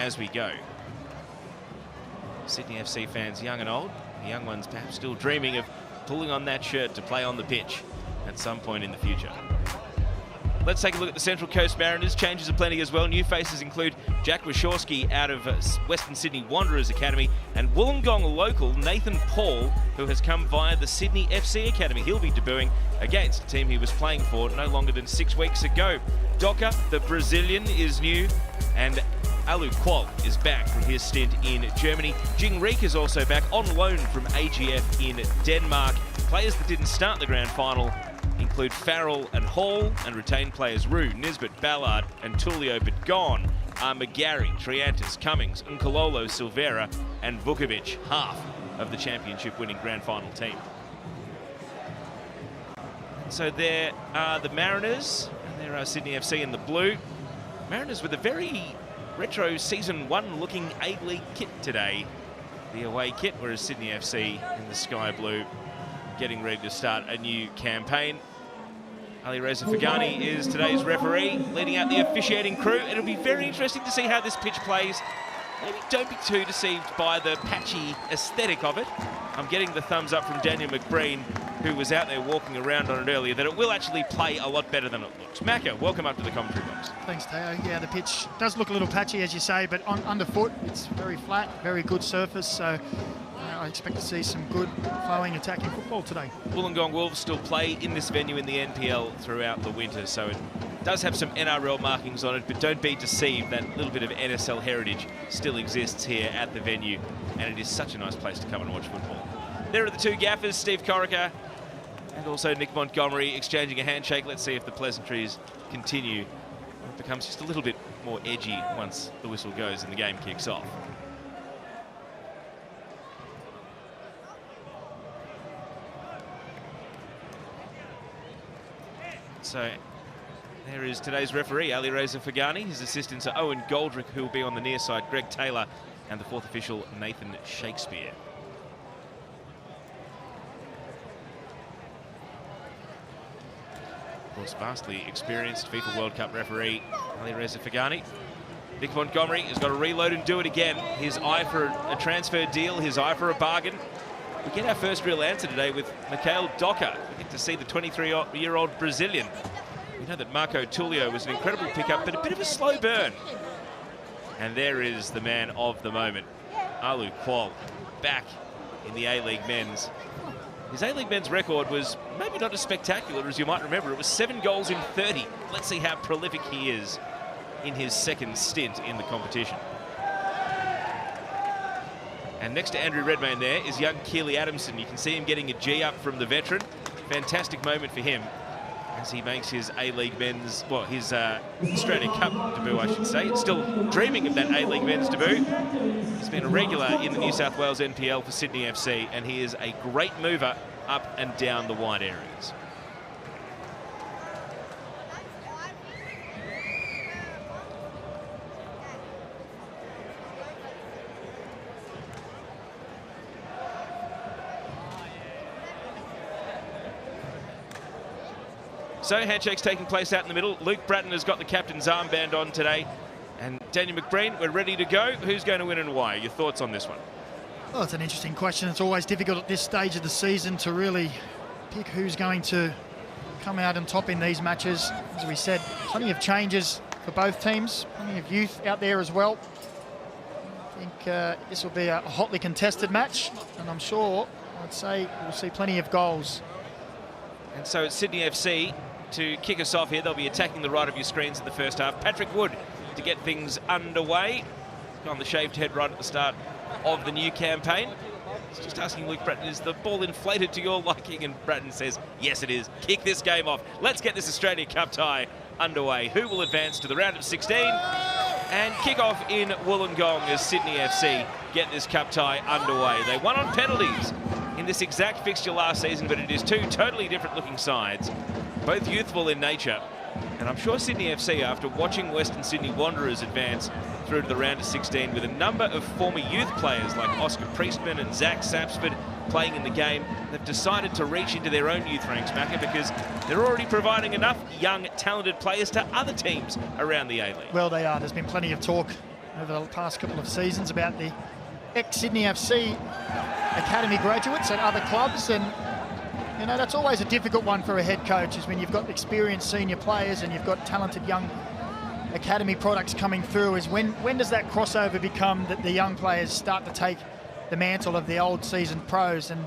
as we go. Sydney FC fans, young and old, the young ones perhaps still dreaming of pulling on that shirt to play on the pitch at some point in the future. Let's take a look at the Central Coast Mariners. Changes are plenty as well. New faces include Jack Wachowski out of Western Sydney Wanderers Academy and Wollongong local Nathan Paul, who has come via the Sydney FC Academy. He'll be debuting against a team he was playing for no longer than 6 weeks ago. Doka, the Brazilian, is new, and Alu Kwol is back from his stint in Germany. Jing Reek is also back on loan from AGF in Denmark. Players that didn't start the grand final include Farrell and Hall, and retained players Rue, Nisbet, Ballard and Tullio, but gone are McGarry, Triantis, Cummings, Nkololo, Silvera and Vukovic, half of the championship-winning grand final team. So there are the Mariners, and there are Sydney FC in the blue. Mariners with a very retro Season 1 looking A-League kit today, the away kit, whereas Sydney FC in the sky blue getting ready to start a new campaign. Ali Reza Fagani is today's referee, leading out the officiating crew. It'll be very interesting to see how this pitch plays. Maybe don't be too deceived by the patchy aesthetic of it. I'm getting the thumbs up from Daniel McBreen, who was out there walking around on it earlier, that it will actually play a lot better than it looks. Macca, welcome up to the commentary box. Thanks, Teo. Yeah, the pitch does look a little patchy, as you say, but underfoot, it's very flat, very good surface, so I expect to see some good flowing attacking football today. Wollongong Wolves still play in this venue in the NPL throughout the winter, so it does have some NRL markings on it, but don't be deceived, that little bit of NSL heritage still exists here at the venue, and it is such a nice place to come and watch football. There are the two gaffers, Steve Corica and also Nick Montgomery, exchanging a handshake. Let's see if the pleasantries continue. It becomes just a little bit more edgy once the whistle goes and the game kicks off. So there is today's referee, Ali Reza Fagani. His assistants are Owen Goldrick, who will be on the near side, Greg Taylor, and the fourth official, Nathan Shakespeare. Of course, vastly experienced FIFA World Cup referee, Ali Reza Fagani. Nick Montgomery has got to reload and do it again. His eye for a transfer deal, his eye for a bargain. We get our first real answer today with Mikhail Doka. We get to see the 23-year-old Brazilian. We know that Marco Tullio was an incredible pickup, but a bit of a slow burn. And there is the man of the moment, Alu Kwol, back in the A-League men's. His A-League men's record was maybe not as spectacular as you might remember. It was 7 goals in 30. Let's see how prolific he is in his second stint in the competition. And next to Andrew Redmayne there is young Keely Adamson. You can see him getting a G up from the veteran. Fantastic moment for him as he makes his A-League men's, well, his Australian Cup debut, I should say. Still dreaming of that A-League men's debut. He's been a regular in the New South Wales NPL for Sydney FC, and he is a great mover up and down the wide areas. So handshake's taking place out in the middle. Luke Bratton has got the captain's armband on today. And Daniel McBreen, we're ready to go. Who's going to win and why? Your thoughts on this one? Well, it's an interesting question. It's always difficult at this stage of the season to really pick who's going to come out on top in these matches. As we said, plenty of changes for both teams, plenty of youth out there as well. I think this will be a hotly contested match, and I'm sure, I'd say, we'll see plenty of goals. And so it's Sydney FC to kick us off here. They'll be attacking the right of your screens in the first half. Patrick Wood to get things underway. On the shaved head right at the start of the new campaign. It's just asking Luke Bratton, is the ball inflated to your liking? And Bratton says, yes, it is. Kick this game off. Let's get this Australian Cup tie underway. Who will advance to the round of 16? And kick off in Wollongong as Sydney FC get this cup tie underway. They won on penalties in this exact fixture last season, but it is two totally different looking sides, both youthful in nature. And I'm sure Sydney FC, after watching Western Sydney Wanderers advance through to the round of 16 with a number of former youth players like Oscar Priestman and Zach Sapsford playing in the game, they've decided to reach into their own youth ranks, Macca, because they're already providing enough young, talented players to other teams around the A-League. Well, they are. There's been plenty of talk over the past couple of seasons about the ex-Sydney FC academy graduates at other clubs, and you know that's always a difficult one for a head coach, is when you've got experienced senior players and you've got talented young academy products coming through, is when does that crossover become that the young players start to take the mantle of the old seasoned pros? And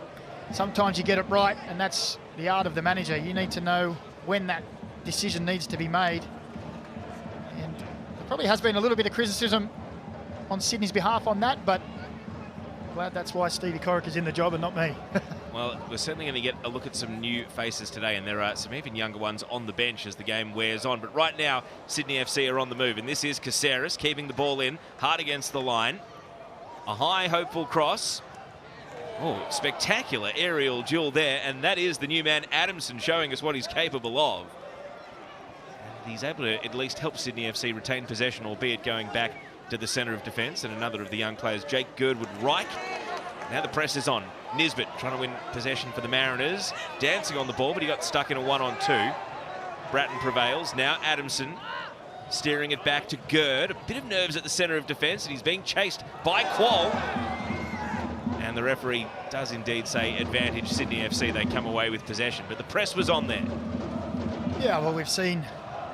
sometimes you get it right, and that's the art of the manager. You need to know when that decision needs to be made. And there probably has been a little bit of criticism on Sydney's behalf on that, but glad that's why Stevie Coric is in the job and not me. Well, we're certainly going to get a look at some new faces today, and there are some even younger ones on the bench as the game wears on. But right now, Sydney FC are on the move, and this is Caceres keeping the ball in, hard against the line. A high, hopeful cross. Oh, spectacular aerial duel there, and that is the new man Adamson showing us what he's capable of. And he's able to at least help Sydney FC retain possession, albeit going back to the centre of defence. And another of the young players, Jake Girdwood-Reich. Now the press is on. Nisbet trying to win possession for the Mariners. Dancing on the ball, but he got stuck in a 1-on-2. Bratton prevails. Now Adamson steering it back to Gerd. A bit of nerves at the centre of defence, and he's being chased by Qual. And the referee does indeed say advantage Sydney FC. They come away with possession, but the press was on there. Yeah, well, we've seen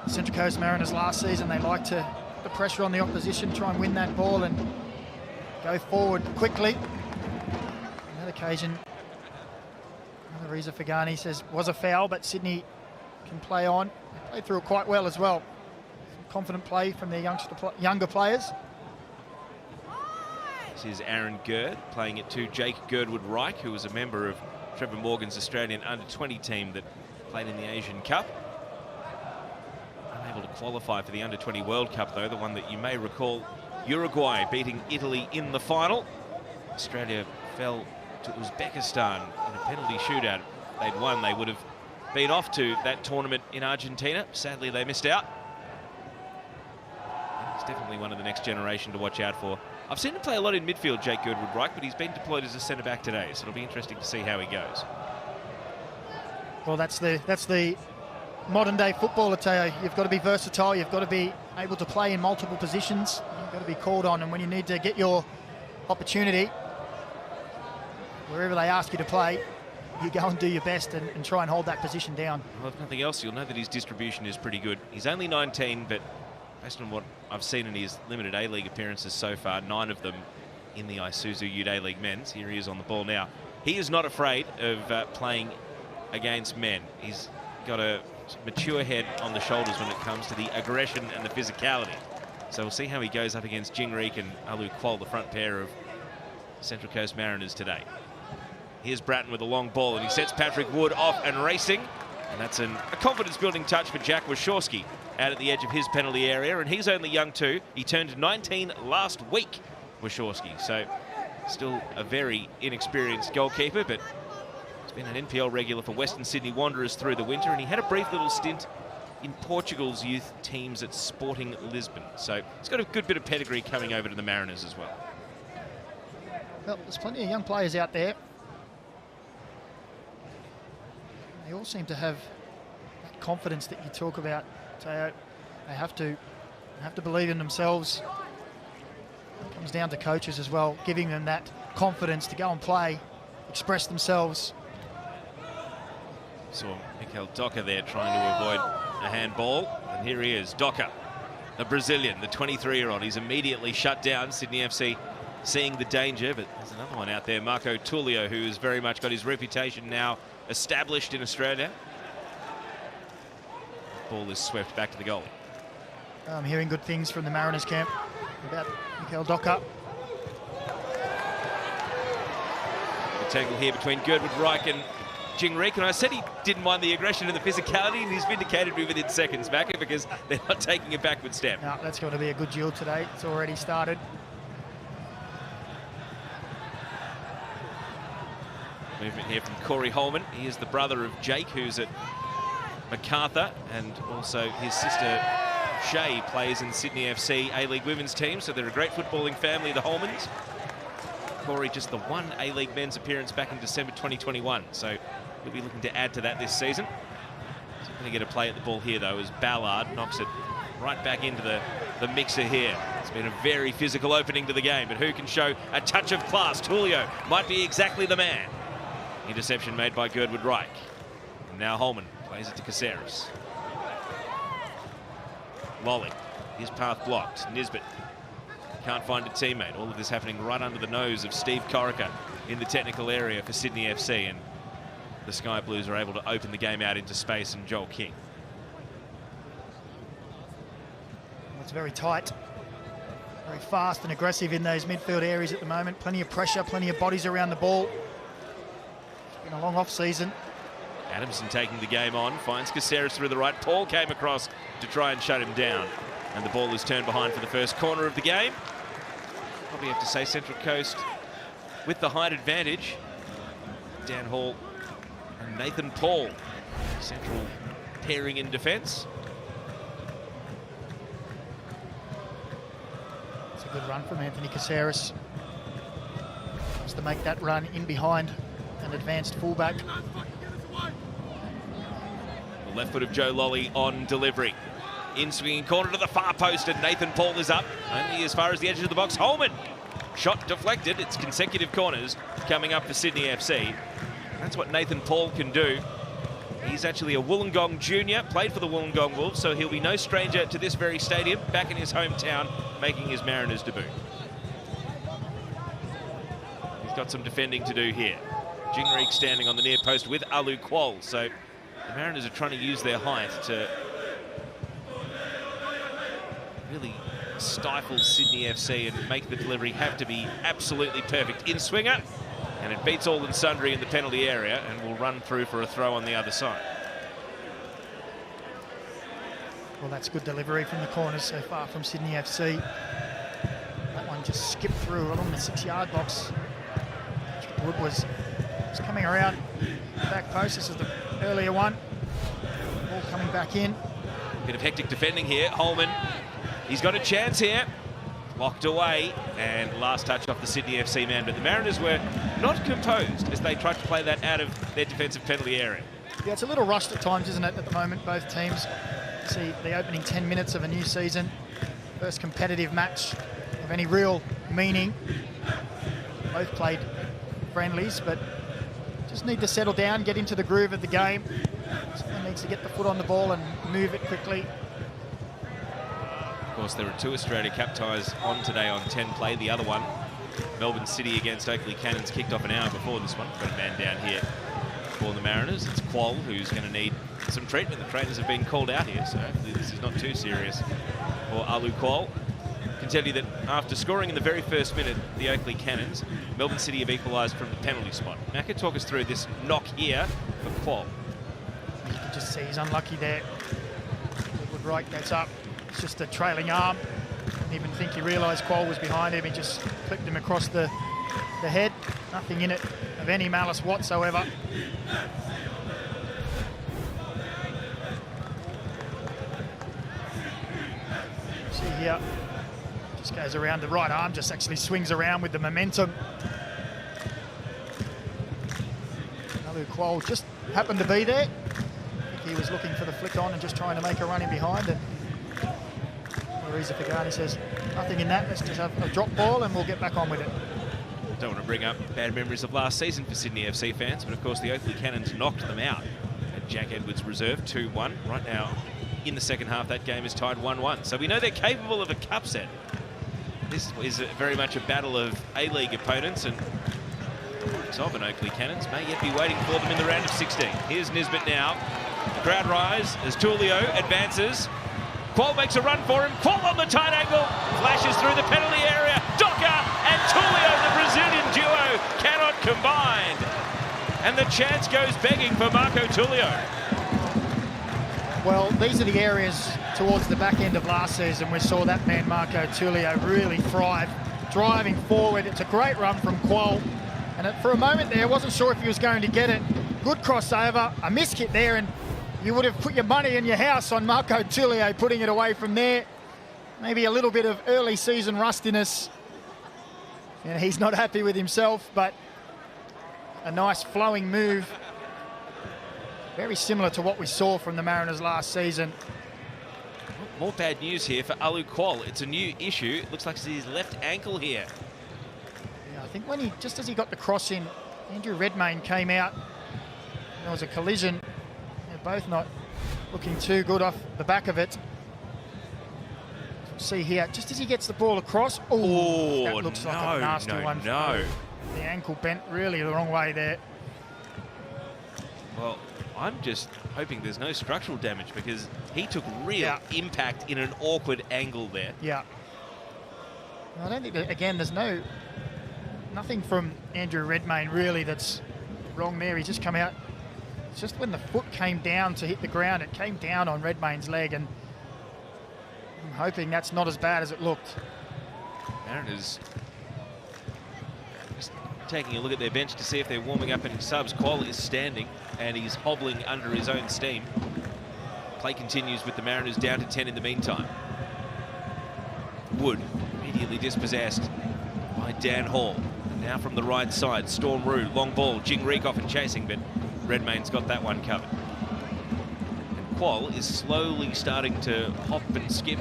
Central Coast Mariners last season. They like to put the pressure on the opposition, try and win that ball and go forward quickly. On that occasion, Reza Fagani says was a foul, but Sydney can play on. They played through it quite well as well. Some confident play from their younger players. This is Aaron Gerd playing it to Jake Girdwood-Reich, who was a member of Trevor Morgan's Australian under-20 team that played in the Asian Cup. Unable to qualify for the under-20 World Cup, though, the one that you may recall Uruguay beating Italy in the final. Australia fell to Uzbekistan in a penalty shootout. If they'd won, they would have been off to that tournament in Argentina. Sadly, they missed out. He's definitely one of the next generation to watch out for. I've seen him play a lot in midfield, Jake Girdwood-Reich, but he's been deployed as a centre-back today, so it'll be interesting to see how he goes. Well, that's the modern-day footballer, Teo. You've got to be versatile. You've got to be able to play in multiple positions. You've got to be called on, and when you need to get your opportunity, wherever they ask you to play, you go and do your best and try and hold that position down. Well, if nothing else, you'll know that his distribution is pretty good. He's only 19, but based on what I've seen in his limited A-League appearances so far, 9 of them in the Isuzu Ute A-League men's. Here he is on the ball now. He is not afraid of playing against men. He's got a mature head on the shoulders when it comes to the aggression and the physicality. So we'll see how he goes up against Jingreek and Alu Qual, the front pair of Central Coast Mariners today. Here's Bratton with a long ball, and he sets Patrick Wood off and racing. And that's a confidence-building touch for Jack Wachowski out at the edge of his penalty area, and he's only young too. He turned 19 last week, Wachowski, so still a very inexperienced goalkeeper, but he's been an NPL regular for Western Sydney Wanderers through the winter, and he had a brief little stint in Portugal's youth teams at Sporting Lisbon. So he's got a good bit of pedigree coming over to the Mariners as well. Well, there's plenty of young players out there. They all seem to have that confidence that you talk about, Teo. They have to believe in themselves. It comes down to coaches as well, giving them that confidence to go and play, express themselves. Saw Mikel Docker there trying to avoid a handball, and here he is, Docker, the Brazilian, the 23-year-old. He's immediately shut down. Sydney FC seeing the danger, but there's another one out there, Marco Tullio, who's very much got his reputation now established in Australia. Ball is swept back to the goalie. I'm hearing good things from the Mariners camp about Mikel Docker. The tangle here between Girdwood-Reich and Jingreek, and I said he didn't mind the aggression and the physicality, and he's vindicated me within seconds, Macca, because they're not taking a backward step. No, that's going to be a good duel today. It's already started. Movement here from Corey Holman. He is the brother of Jake, who's at MacArthur, and also his sister Shay plays in Sydney FC A-League women's team, so they're a great footballing family, the Holmans. Corey just the one A-League men's appearance back in December 2021, so he'll be looking to add to that this season. He's going to get a play at the ball here, though, as Ballard knocks it right back into the mixer here. It's It's been a very physical opening to the game, but who can show a touch of class? Tulio might be exactly the man. Interception made by Girdwood Reich. And now Holman plays it to Caceres. Lolly, his path blocked. Nisbet can't find a teammate. All of this happening right under the nose of Steve Corica in the technical area for Sydney FC, and the Sky Blues are able to open the game out into space, and Joel King. It's very tight, very fast and aggressive in those midfield areas at the moment. Plenty of pressure, plenty of bodies around the ball. It's been a long off-season. Adamson taking the game on, finds Caceres through the right. Paul came across to try and shut him down, and the ball is turned behind for the first corner of the game. Probably have to say Central Coast with the height advantage. Dan Hall and Nathan Paul, Central pairing in defence. It's a good run from Anthony Caceres. Wants to make that run in behind an advanced fullback. The left foot of Joe Lolly on delivery. In swinging corner to the far post, and Nathan Paul is up only as far as the edge of the box. Holman, shot deflected. It's consecutive corners coming up for Sydney FC. That's what Nathan Paul can do. He's actually a Wollongong junior, played for the Wollongong Wolves, so he'll be no stranger to this very stadium, back in his hometown, making his Mariners debut. He's got some defending to do here. Jingreek standing on the near post with Alu Kuol, so the Mariners are trying to use their height to really stifle Sydney FC and make the delivery have to be absolutely perfect. In swinger, and it beats all and sundry in the penalty area, and will run through for a throw on the other side. Well, that's good delivery from the corners so far from Sydney FC. That one just skipped through along the 6-yard box. Wood was coming around the back post. This is the earlier one. Ball coming back in. Bit of hectic defending here. Holman, he's got a chance here. Locked away, and last touch off the Sydney FC man, but the Mariners were not composed as they tried to play that out of their defensive penalty area. Yeah, it's a little rushed at times, isn't it, at the moment, both teams. See the opening 10 minutes of a new season. First competitive match of any real meaning. Both played friendlies, but just need to settle down, get into the groove of the game. Someone needs to get the foot on the ball and move it quickly. Of course, there are 2 Australia Cup ties on today on 10 play. The other one, Melbourne City against Oakley Cannons, kicked off an hour before this one. Got a man down here for the Mariners. It's Kuol who's going to need some treatment. The trainers have been called out here, so hopefully this is not too serious for Alu Kuol. I can tell you that after scoring in the very first minute, the Oakley Cannons, Melbourne City have equalised from the penalty spot. Macca, talk us through this knock here for Kuol. You can just see he's unlucky there. Wood Reich gets up. It's just a trailing arm. Didn't even think he realised Kuol was behind him. He just clipped him across the head. Nothing in it of any malice whatsoever. See here, just goes around the right arm, just actually swings around with the momentum. Alu Kuol just happened to be there. I think he was looking for the flick on and just trying to make a run in behind, and Reza Fagani says, nothing in that, let's just have a drop ball and we'll get back on with it. Don't want to bring up bad memories of last season for Sydney FC fans, but of course the Oakley Cannons knocked them out at Jack Edwards Reserve 2-1. Right now, in the second half, that game is tied 1-1. So we know they're capable of a cup set. This is very much a battle of A-League opponents, and of an Oakley Cannons may yet be waiting for them in the round of 16. Here's Nisbet now. The crowd rise as Tulio advances. Kuol makes a run for him. Kuol on the tight angle. Flashes through the penalty area. Docker and Tulio, the Brazilian duo, cannot combine. And the chance goes begging for Marco Tulio. Well, these are the areas towards the back end of last season we saw that man Marco Tulio really thrive, driving forward. It's a great run from Kuol. And for a moment there, I wasn't sure if he was going to get it. Good crossover, a miss hit there, and you would have put your money in your house on Marco Tulio putting it away from there. Maybe a little bit of early season rustiness. And he's not happy with himself, but a nice flowing move. Very similar to what we saw from the Mariners last season. more bad news here for Alu Kuol. It's a new issue. It looks like it's his left ankle here. Yeah, I think when just as he got the cross in, Andrew Redmayne came out. There was a collision. They're both not looking too good off the back of it. See here, just as he gets the ball across, that looks like a nasty one. The ankle bent really the wrong way there. Well, I'm just hoping there's no structural damage because he took real impact in an awkward angle there. Yeah. I don't think that, again, there's nothing from Andrew Redmayne really that's wrong there. He's just come out. It's just when the foot came down to hit the ground, it came down on Redmayne's leg, and I'm hoping that's not as bad as it looked. Mariners just taking a look at their bench to see if they're warming up any subs. Kuol is standing and he's hobbling under his own steam. Play continues with the Mariners down to 10 in the meantime. Wood immediately dispossessed by Dan Hall. Now from the right side, Storm Roo, long ball, Jing Reek off and chasing, but Redmayne's got that one covered. Kuol is slowly starting to hop and skip,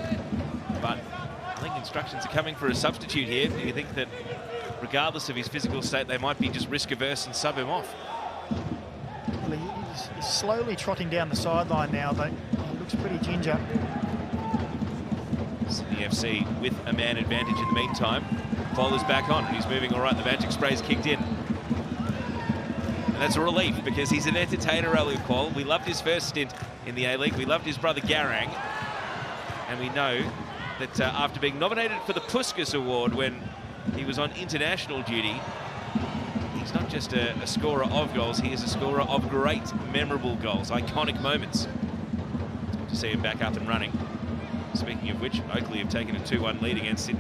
but I think instructions are coming for a substitute here. Do you think that regardless of his physical state, they might be just risk averse and sub him off? Well, he's slowly trotting down the sideline now, but he looks pretty ginger. Sydney FC with a man advantage in the meantime. Kuol is back on and he's moving all right. The magic spray's kicked in. And that's a relief because he's an entertainer, Alu Kuol. We loved his first stint in the A-League. We loved his brother Garang. And we know that after being nominated for the Puskas Award when he was on international duty, he's not just a scorer of goals, he is a scorer of great, memorable goals, iconic moments. It's good to see him back up and running. Speaking of which, Oakley have taken a 2-1 lead against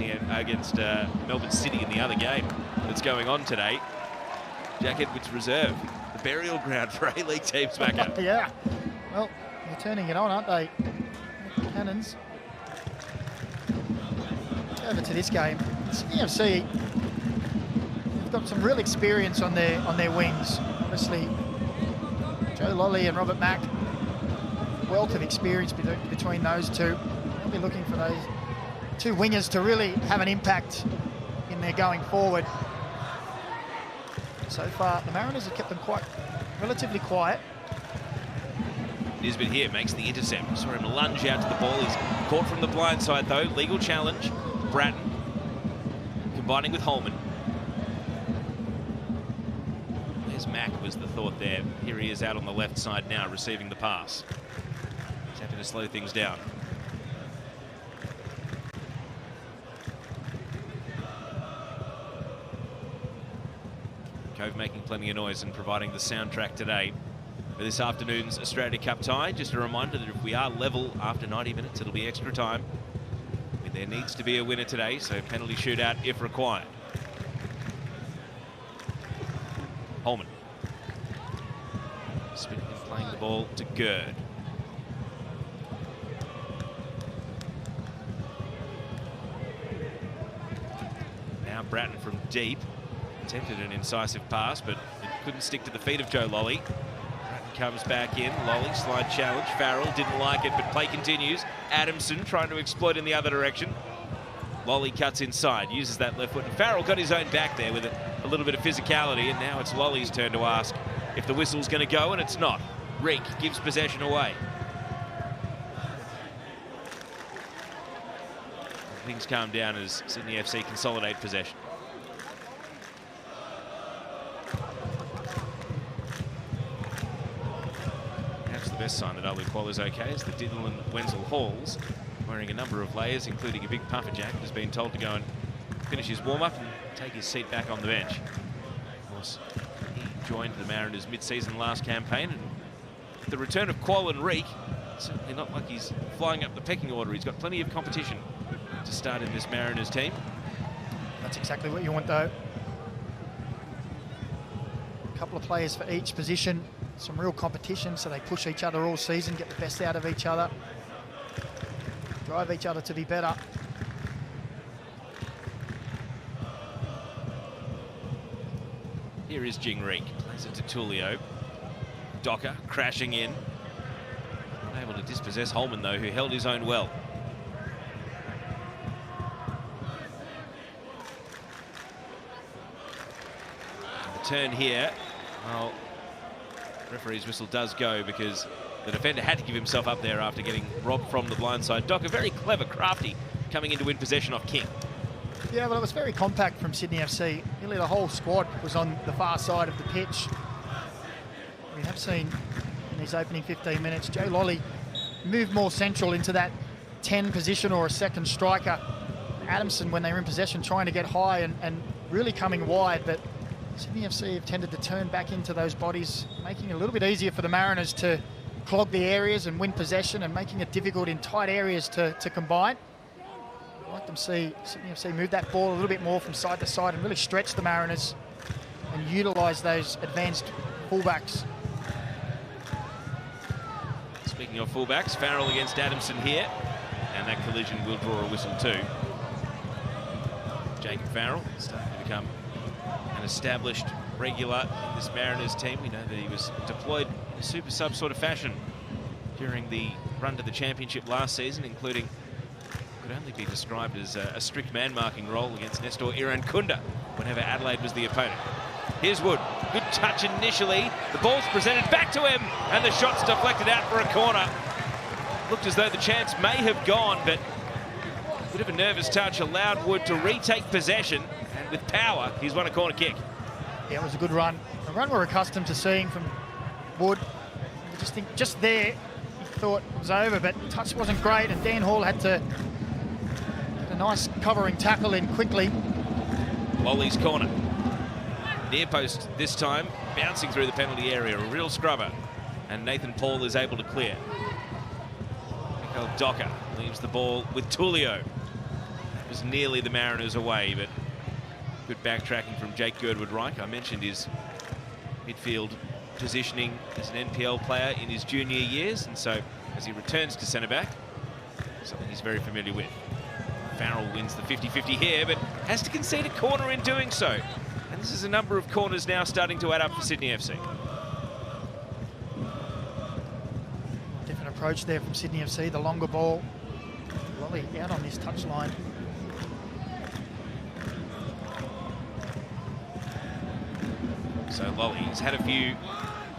Melbourne City in the other game that's going on today. Jack Edwards Reserve, the burial ground for A-League teams back up. Yeah. Well, they're turning it on, aren't they? The Cannons. Over to this game. Sydney FC, they've got some real experience on their wings. Obviously, Joe Lolly and Robert Mack, wealth of experience between those two. They'll be looking for those two wingers to really have an impact in their going forward. So far, the Mariners have kept them relatively quiet. Nisbet here makes the intercept. Saw him lunge out to the ball. He's caught from the blind side though. Legal challenge. Bratton combining with Holman. There's Mack was the thought there. Here he is out on the left side now receiving the pass. He's having to slow things down. Cove making plenty of noise and providing the soundtrack today for this afternoon's Australia Cup tie. Just a reminder that if we are level after 90 minutes, it'll be extra time. There needs to be a winner today, so penalty shootout if required. Holman. Spinning and playing the ball to Gerd. Now Bratton from deep. Attempted an incisive pass, but it couldn't stick to the feet of Joe Lolly. Comes back in, Lolly, slide challenge, Farrell didn't like it, but play continues. Adamson trying to exploit in the other direction. Lolly cuts inside, uses that left foot, and Farrell got his own back there with a little bit of physicality, and now it's Lolly's turn to ask if the whistle's going to go, and it's not. Reek gives possession away. Things calm down as Sydney FC consolidate possession. Best sign that Alu Kuol is okay is that Dylan Wenzel Halls, wearing a number of layers, including a big puffer jacket, has been told to go and finish his warm-up and take his seat back on the bench. Of course, he joined the Mariners mid-season last campaign, and the return of Kuol and Reek, certainly not like he's flying up the pecking order. He's got plenty of competition to start in this Mariners team. That's exactly what you want, though. A couple of players for each position. Some real competition, so they push each other all season, get the best out of each other, drive each other to be better. Here is Jing Reek, plays it to Tulio. Docker crashing in. Unable to dispossess Holman though, who held his own well. turn here. Well, referee's whistle does go because the defender had to give himself up there after getting robbed from the blind side. Doc, a very clever, crafty, coming in to win possession off King. Yeah, well, it was very compact from Sydney FC. Nearly the whole squad was on the far side of the pitch. We have seen in these opening 15 minutes, Joe Lolly move more central into that 10 position or a second striker. Adamson, when they were in possession, trying to get high and really coming wide, but Sydney FC have tended to turn back into those bodies, making it a little bit easier for the Mariners to clog the areas and win possession, and making it difficult in tight areas to combine. I'd like them to see Sydney FC move that ball a little bit more from side to side and really stretch the Mariners and utilise those advanced fullbacks. Speaking of fullbacks, Farrell against Adamson here, and that collision will draw a whistle too. Jacob Farrell starting to become an established regular in this Mariners team. We know that he was deployed in a super sub sort of fashion during the run to the championship last season, including could only be described as a strict man-marking role against Nestor Irankunda whenever Adelaide was the opponent. Here's Wood. Good touch initially. The ball's presented back to him, and the shot's deflected out for a corner. Looked as though the chance may have gone, but a bit of a nervous touch allowed Wood to retake possession, and with power, he's won a corner kick. Yeah, it was a good run. A run we're accustomed to seeing from Wood. I just think just there, he thought it was over, but the touch wasn't great, and Dan Hall had to get a nice covering tackle in quickly. Lolly's corner. Near post this time, bouncing through the penalty area, a real scrubber, and Nathan Paul is able to clear. Mikael Docker leaves the ball with Tulio. That was nearly the Mariners away, but good backtracking from Jake Girdwood-Reich. I mentioned his midfield positioning as an NPL player in his junior years, and so as he returns to centre-back, something he's very familiar with. Farrell wins the 50-50 here, but has to concede a corner in doing so. And this is a number of corners now starting to add up for Sydney FC. Different approach there from Sydney FC, the longer ball. Lolly out on this touchline. So Lolly's had a few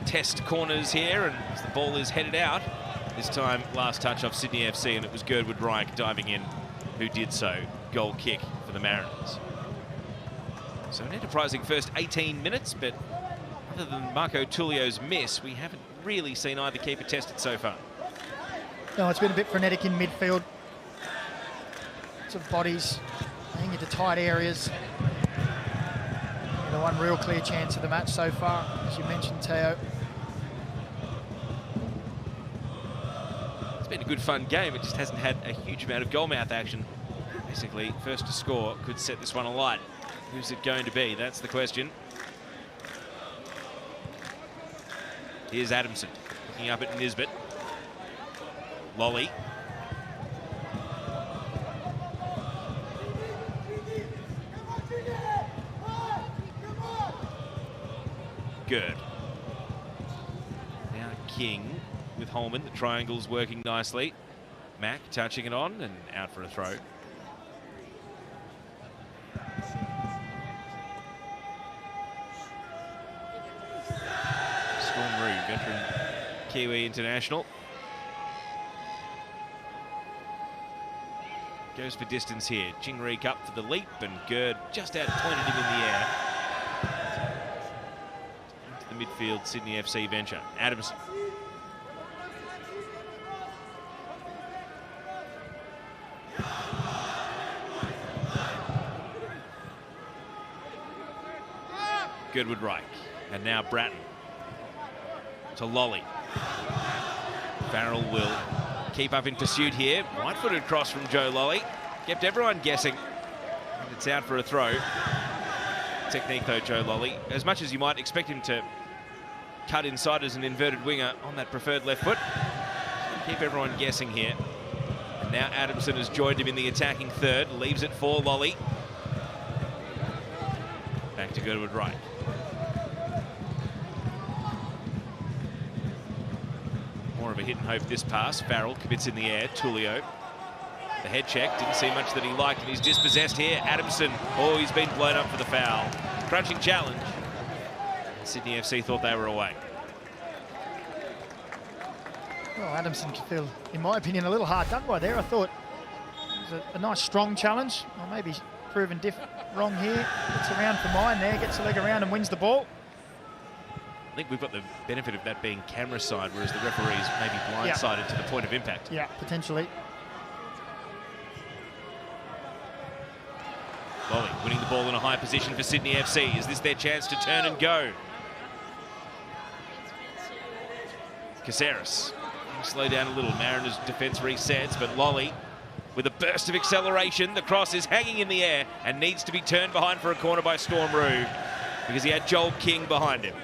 test corners here, and as the ball is headed out, this time last touch off Sydney FC, and it was Girdwood-Reich diving in who did so. Goal kick for the Mariners. So an enterprising first 18 minutes, but other than Marco Tullio's miss, we haven't really seen either keeper tested so far. No, it's been a bit frenetic in midfield. Lots of bodies playing into tight areas. The one real clear chance of the match so far, as you mentioned, Teo. It's been a good fun game. It just hasn't had a huge amount of goalmouth action. Basically, first to score could set this one alight. Who's it going to be? That's the question. Here's Adamson looking up at Nisbet. Lolly. Good. Now King with Holman. The triangle's working nicely. Mack touching it on and out for a throw. Veteran Kiwi international. Goes for distance here. Chingreek up for the leap, and Gerd just out-pointed him in the air. Into the midfield Sydney FC venture. Adamson. Girdwood-Reich. And now Bratton. To Lolly. Farrell will keep up in pursuit here. Right-footed cross from Joe Lolly. Kept everyone guessing. And it's out for a throw. Technique though, Joe Lolly. As much as you might expect him to cut inside as an inverted winger on that preferred left foot. Keep everyone guessing here. And now Adamson has joined him in the attacking third. Leaves it for Lolly. Back to Girdwood-Reich. More of a hit and hope this pass. Farrell commits in the air. Tullio. The head check. Didn't see much that he liked, and he's dispossessed here. Adamson. Oh, he's been blown up for the foul. Crunching challenge. Sydney FC thought they were away. Well, Adamson can feel, in my opinion, a little hard done by there. I thought it was a nice, strong challenge. Or maybe proven wrong here. Gets around for mine there, gets a leg around and wins the ball. I think we've got the benefit of that being camera side, whereas the referees may be blindsided to the point of impact. Yeah, potentially. Lolly winning the ball in a high position for Sydney FC. Is this their chance to turn and go? Caceres. Slow down a little. Mariners defence resets, but Lolly with a burst of acceleration. The cross is hanging in the air and needs to be turned behind for a corner by Storm Roo because he had Joel King behind him.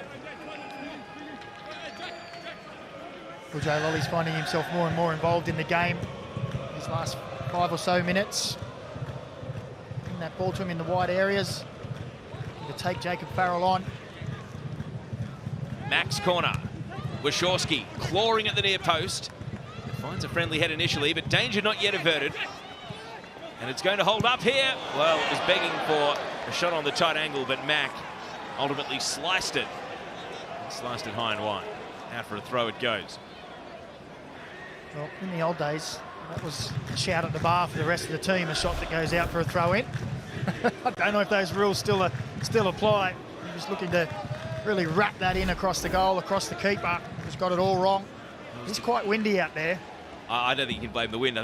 Well, Jay Lolly's finding himself more and more involved in the game. His last 5 or so minutes. Bring that ball to him in the wide areas. To take Jacob Farrell on. Max corner. Wachowski clawing at the near post. Finds a friendly head initially, but danger not yet averted. And it's going to hold up here. Well, it was begging for a shot on the tight angle, but Mack ultimately sliced it. Sliced it high and wide. Out for a throw it goes. Well, in the old days, that was a shout at the bar for the rest of the team, a shot that goes out for a throw-in. I don't know if those rules still apply. He was looking to really wrap that in across the goal, across the keeper. He's got it all wrong. It's quite windy out there. I don't think you can blame the wind. I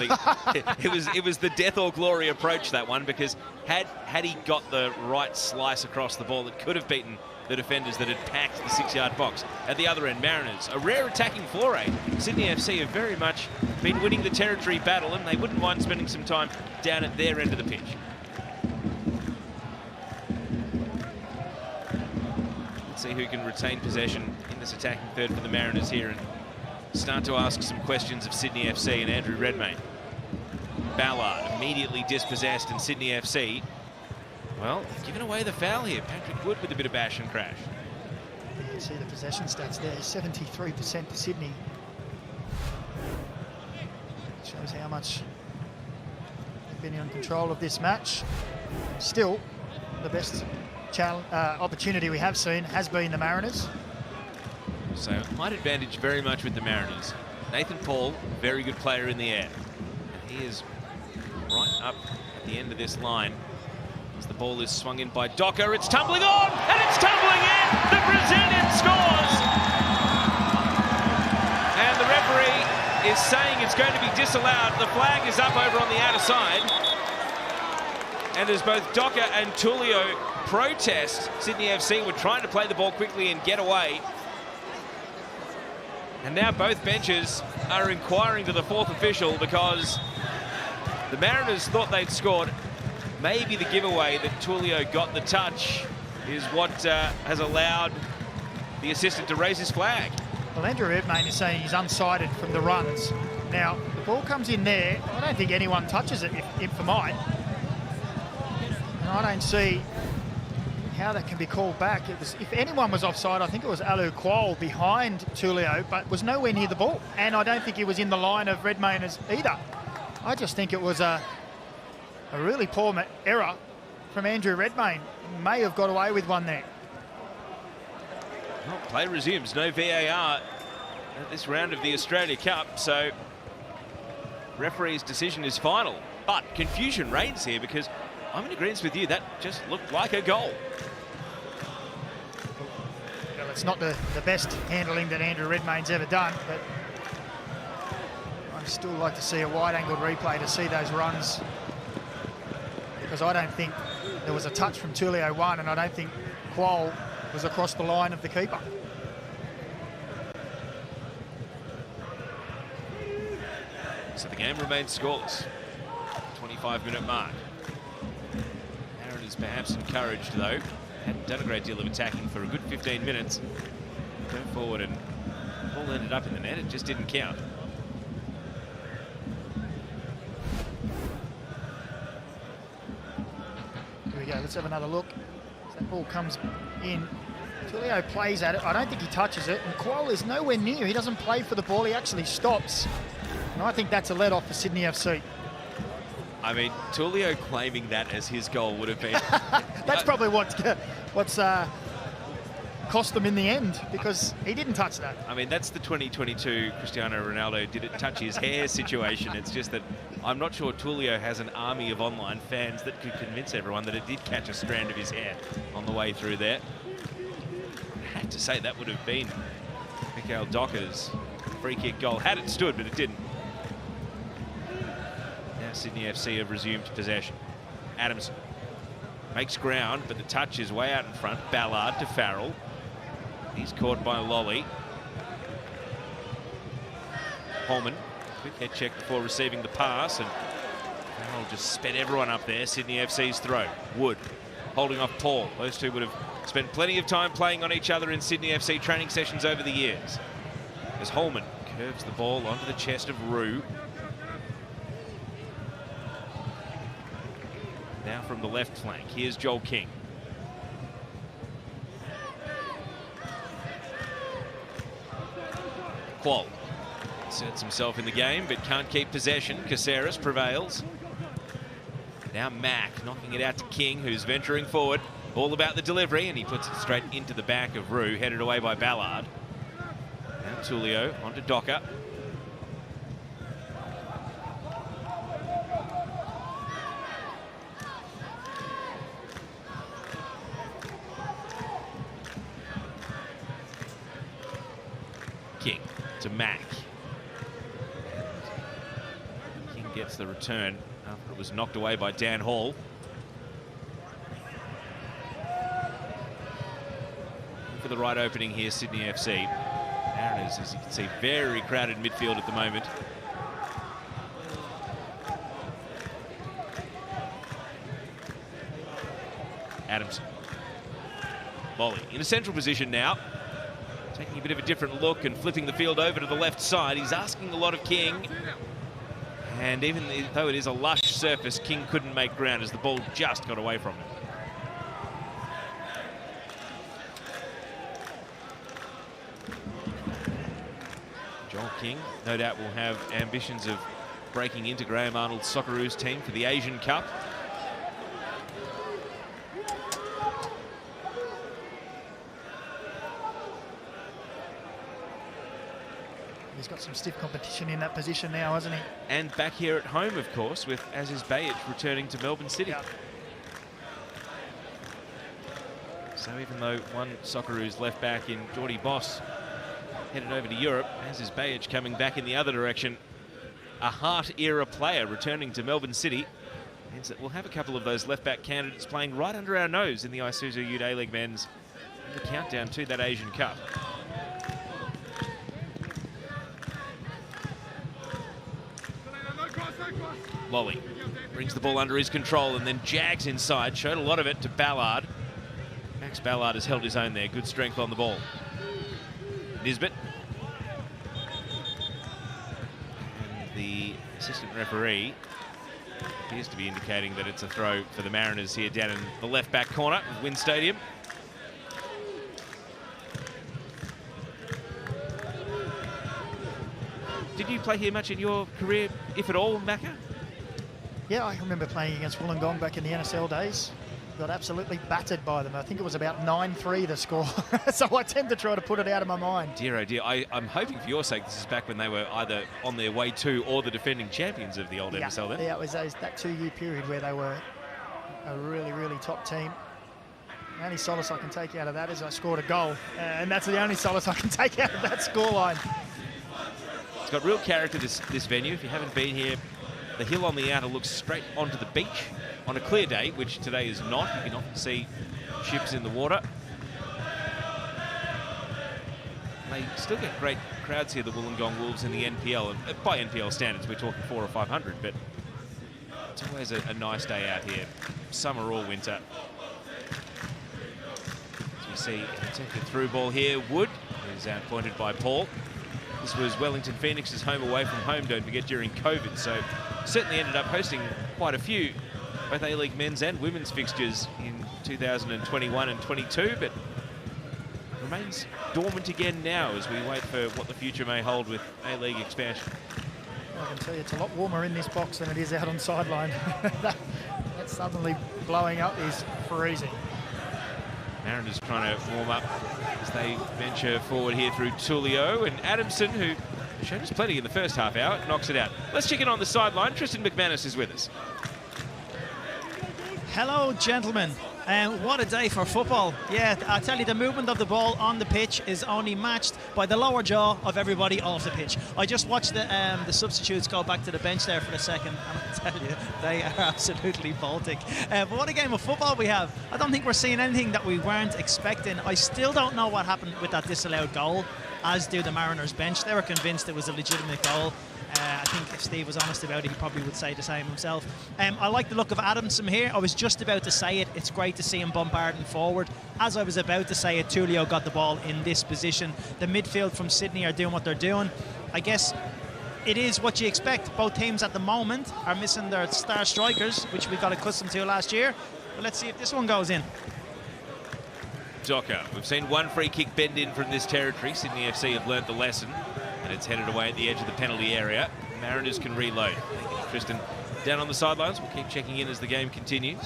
think it was the death or glory approach, that one, because had he got the right slice across the ball, it could have beaten the defenders that had packed the 6-yard box. At the other end, Mariners, a rare attacking foray. Sydney FC have very much been winning the territory battle, and they wouldn't mind spending some time down at their end of the pitch. Let's see who can retain possession in this attacking third for the Mariners here and start to ask some questions of Sydney FC and Andrew Redmayne. Ballard immediately dispossessed, and Sydney FC, well, giving away the foul here. Patrick Wood with a bit of bash and crash. You can see the possession stats there, 73% to Sydney. Shows how much they've been in control of this match. Still, the best opportunity we have seen has been the Mariners. So height advantage very much with the Mariners. Nathan Paul, very good player in the air. And he is right up at the end of this line. As the ball is swung in by Docker, it's tumbling on, and it's tumbling in! The Brazilian scores! And the referee is saying it's going to be disallowed. The flag is up over on the outer side. And as both Docker and Tullio protest, Sydney FC were trying to play the ball quickly and get away. And now both benches are inquiring to the fourth official because the Mariners thought they'd scored. Maybe the giveaway that Tullio got the touch is what has allowed the assistant to raise his flag. Well, Andrew Redmayne is saying he's unsighted from the runs. Now, the ball comes in there. I don't think anyone touches it, if for mine. And I don't see how that can be called back. It was, if anyone was offside, I think it was Alu Kuol behind Tullio, but was nowhere near the ball. And I don't think he was in the line of Redmayne either. I just think it was a really poor error from Andrew Redmayne. He may have got away with one there. Well, play resumes. No VAR at this round of the Australia Cup, so referee's decision is final. But confusion reigns here because I'm in agreement with you. That just looked like a goal. Well, it's not the best handling that Andrew Redmayne's ever done, but I'd still like to see a wide-angled replay to see those runs, because I don't think there was a touch from Tullio 1, and I don't think Kuol was across the line of the keeper. So the game remains scoreless. 25-minute mark. Aaron is perhaps encouraged, though. Hadn't done a great deal of attacking for a good 15 minutes. Go forward and the ball ended up in the net. It just didn't count. Here we go. Let's have another look. As that ball comes in, Tullio plays at it. I don't think he touches it. And Kuol is nowhere near. He doesn't play for the ball. He actually stops. And I think that's a let-off for Sydney FC. I mean, Tullio claiming that as his goal would have been... That's probably what's cost them in the end because he didn't touch that. I mean, that's the 2022 Cristiano Ronaldo did it touch his hair situation. It's just that I'm not sure Tulio has an army of online fans that could convince everyone that it did catch a strand of his hair on the way through there. I have to say that would have been Mikael Docker's free kick goal had it stood, but it didn't. Now Sydney FC have resumed possession. Adamson makes ground, but the touch is way out in front. Ballard to Farrell. He's caught by Lolly. Holman, quick head check before receiving the pass, and Farrell just sped everyone up there. Sydney FC's throw. Wood holding off Paul. Those two would have spent plenty of time playing on each other in Sydney FC training sessions over the years. As Holman curves the ball onto the chest of Rue. Now from the left flank, here's Joel King. Qual inserts himself in the game, but can't keep possession. Caceres prevails. Now Mack knocking it out to King, who's venturing forward. All about the delivery, and he puts it straight into the back of Rue, headed away by Ballard. Now Tulio onto Docker. King to Mack. King gets the return after it was knocked away by Dan Hall. For the right opening here, Sydney FC. Mariners, as you can see, very crowded midfield at the moment. Adamson. Volley in a central position now. Taking a bit of a different look and flipping the field over to the left side. He's asking a lot of King. And even though it is a lush surface, King couldn't make ground as the ball just got away from him. Joel King, no doubt, will have ambitions of breaking into Graham Arnold's Socceroos team for the Asian Cup. He's got some stiff competition in that position now, hasn't he? And back here at home, of course, with Aziz Bayic returning to Melbourne City. Yeah. So even though one Socceroos left back in Geordie Boss headed over to Europe, Aziz Bayic coming back in the other direction. A Hart-era player returning to Melbourne City means that we'll have a couple of those left-back candidates playing right under our nose in the Isuzu Ute A-League men's in the countdown to that Asian Cup. Lolly brings the ball under his control and then jags inside. Showed a lot of it to Ballard. Max Ballard has held his own there. Good strength on the ball. Nisbet. And the assistant referee appears to be indicating that it's a throw for the Mariners here down in the left back corner of Wynn Stadium. Did you play here much in your career, if at all, Macca? Yeah, I remember playing against Wollongong back in the NSL days. Got absolutely battered by them. I think it was about 9-3 the score. So I tend to try to put it out of my mind. Dear oh dear, I'm hoping for your sake this is back when they were either on their way to or the defending champions of the old NSL then. Yeah, it was that 2-year period where they were a really, really top team. The only solace I can take out of that is I scored a goal. And that's the only solace I can take out of that scoreline. It's got real character, this venue. If you haven't been here, the hill on the outer looks straight onto the beach on a clear day, which today is not. You can often see ships in the water. They still get great crowds here, the Wollongong Wolves in the NPL. And by NPL standards, we're talking 400 or 500, but it's always a nice day out here, summer or winter. As we see, an attempted through ball here. Wood is outpointed by Paul. This was Wellington Phoenix's home away from home, don't forget, during COVID. So certainly ended up hosting quite a few, both A-League men's and women's fixtures in 2021 and 22, but remains dormant again now as we wait for what the future may hold with A-League expansion. I can tell you it's a lot warmer in this box than it is out on sideline. that suddenly blowing up is freezing. Mariners trying to warm up as they venture forward here through Tulio, and Adamson, who showed us plenty in the first half hour, knocks it out. Let's check in on the sideline. Tristan McManus is with us. Hello, gentlemen. What a day for football. Yeah, I tell you, the movement of the ball on the pitch is only matched by the lower jaw of everybody off the pitch. I just watched the substitutes go back to the bench there for a second, and I tell you, they are absolutely Baltic. But what a game of football we have. I don't think we're seeing anything that we weren't expecting. I still don't know what happened with that disallowed goal, as do the Mariners bench. They were convinced it was a legitimate goal. I think if Steve was honest about it, he probably would say the same himself. I like the look of Adamson here. I was just about to say it. It's great to see him bombarding forward. As I was about to say it, Tulio got the ball in this position. The midfield from Sydney are doing what they're doing. I guess it is what you expect. Both teams at the moment are missing their star strikers, which we got accustomed to last year. But let's see if this one goes in. Docker. We've seen one free kick bend in from this territory. Sydney FC have learnt the lesson, and it's headed away at the edge of the penalty area. Mariners can reload. Tristan down on the sidelines. We'll keep checking in as the game continues.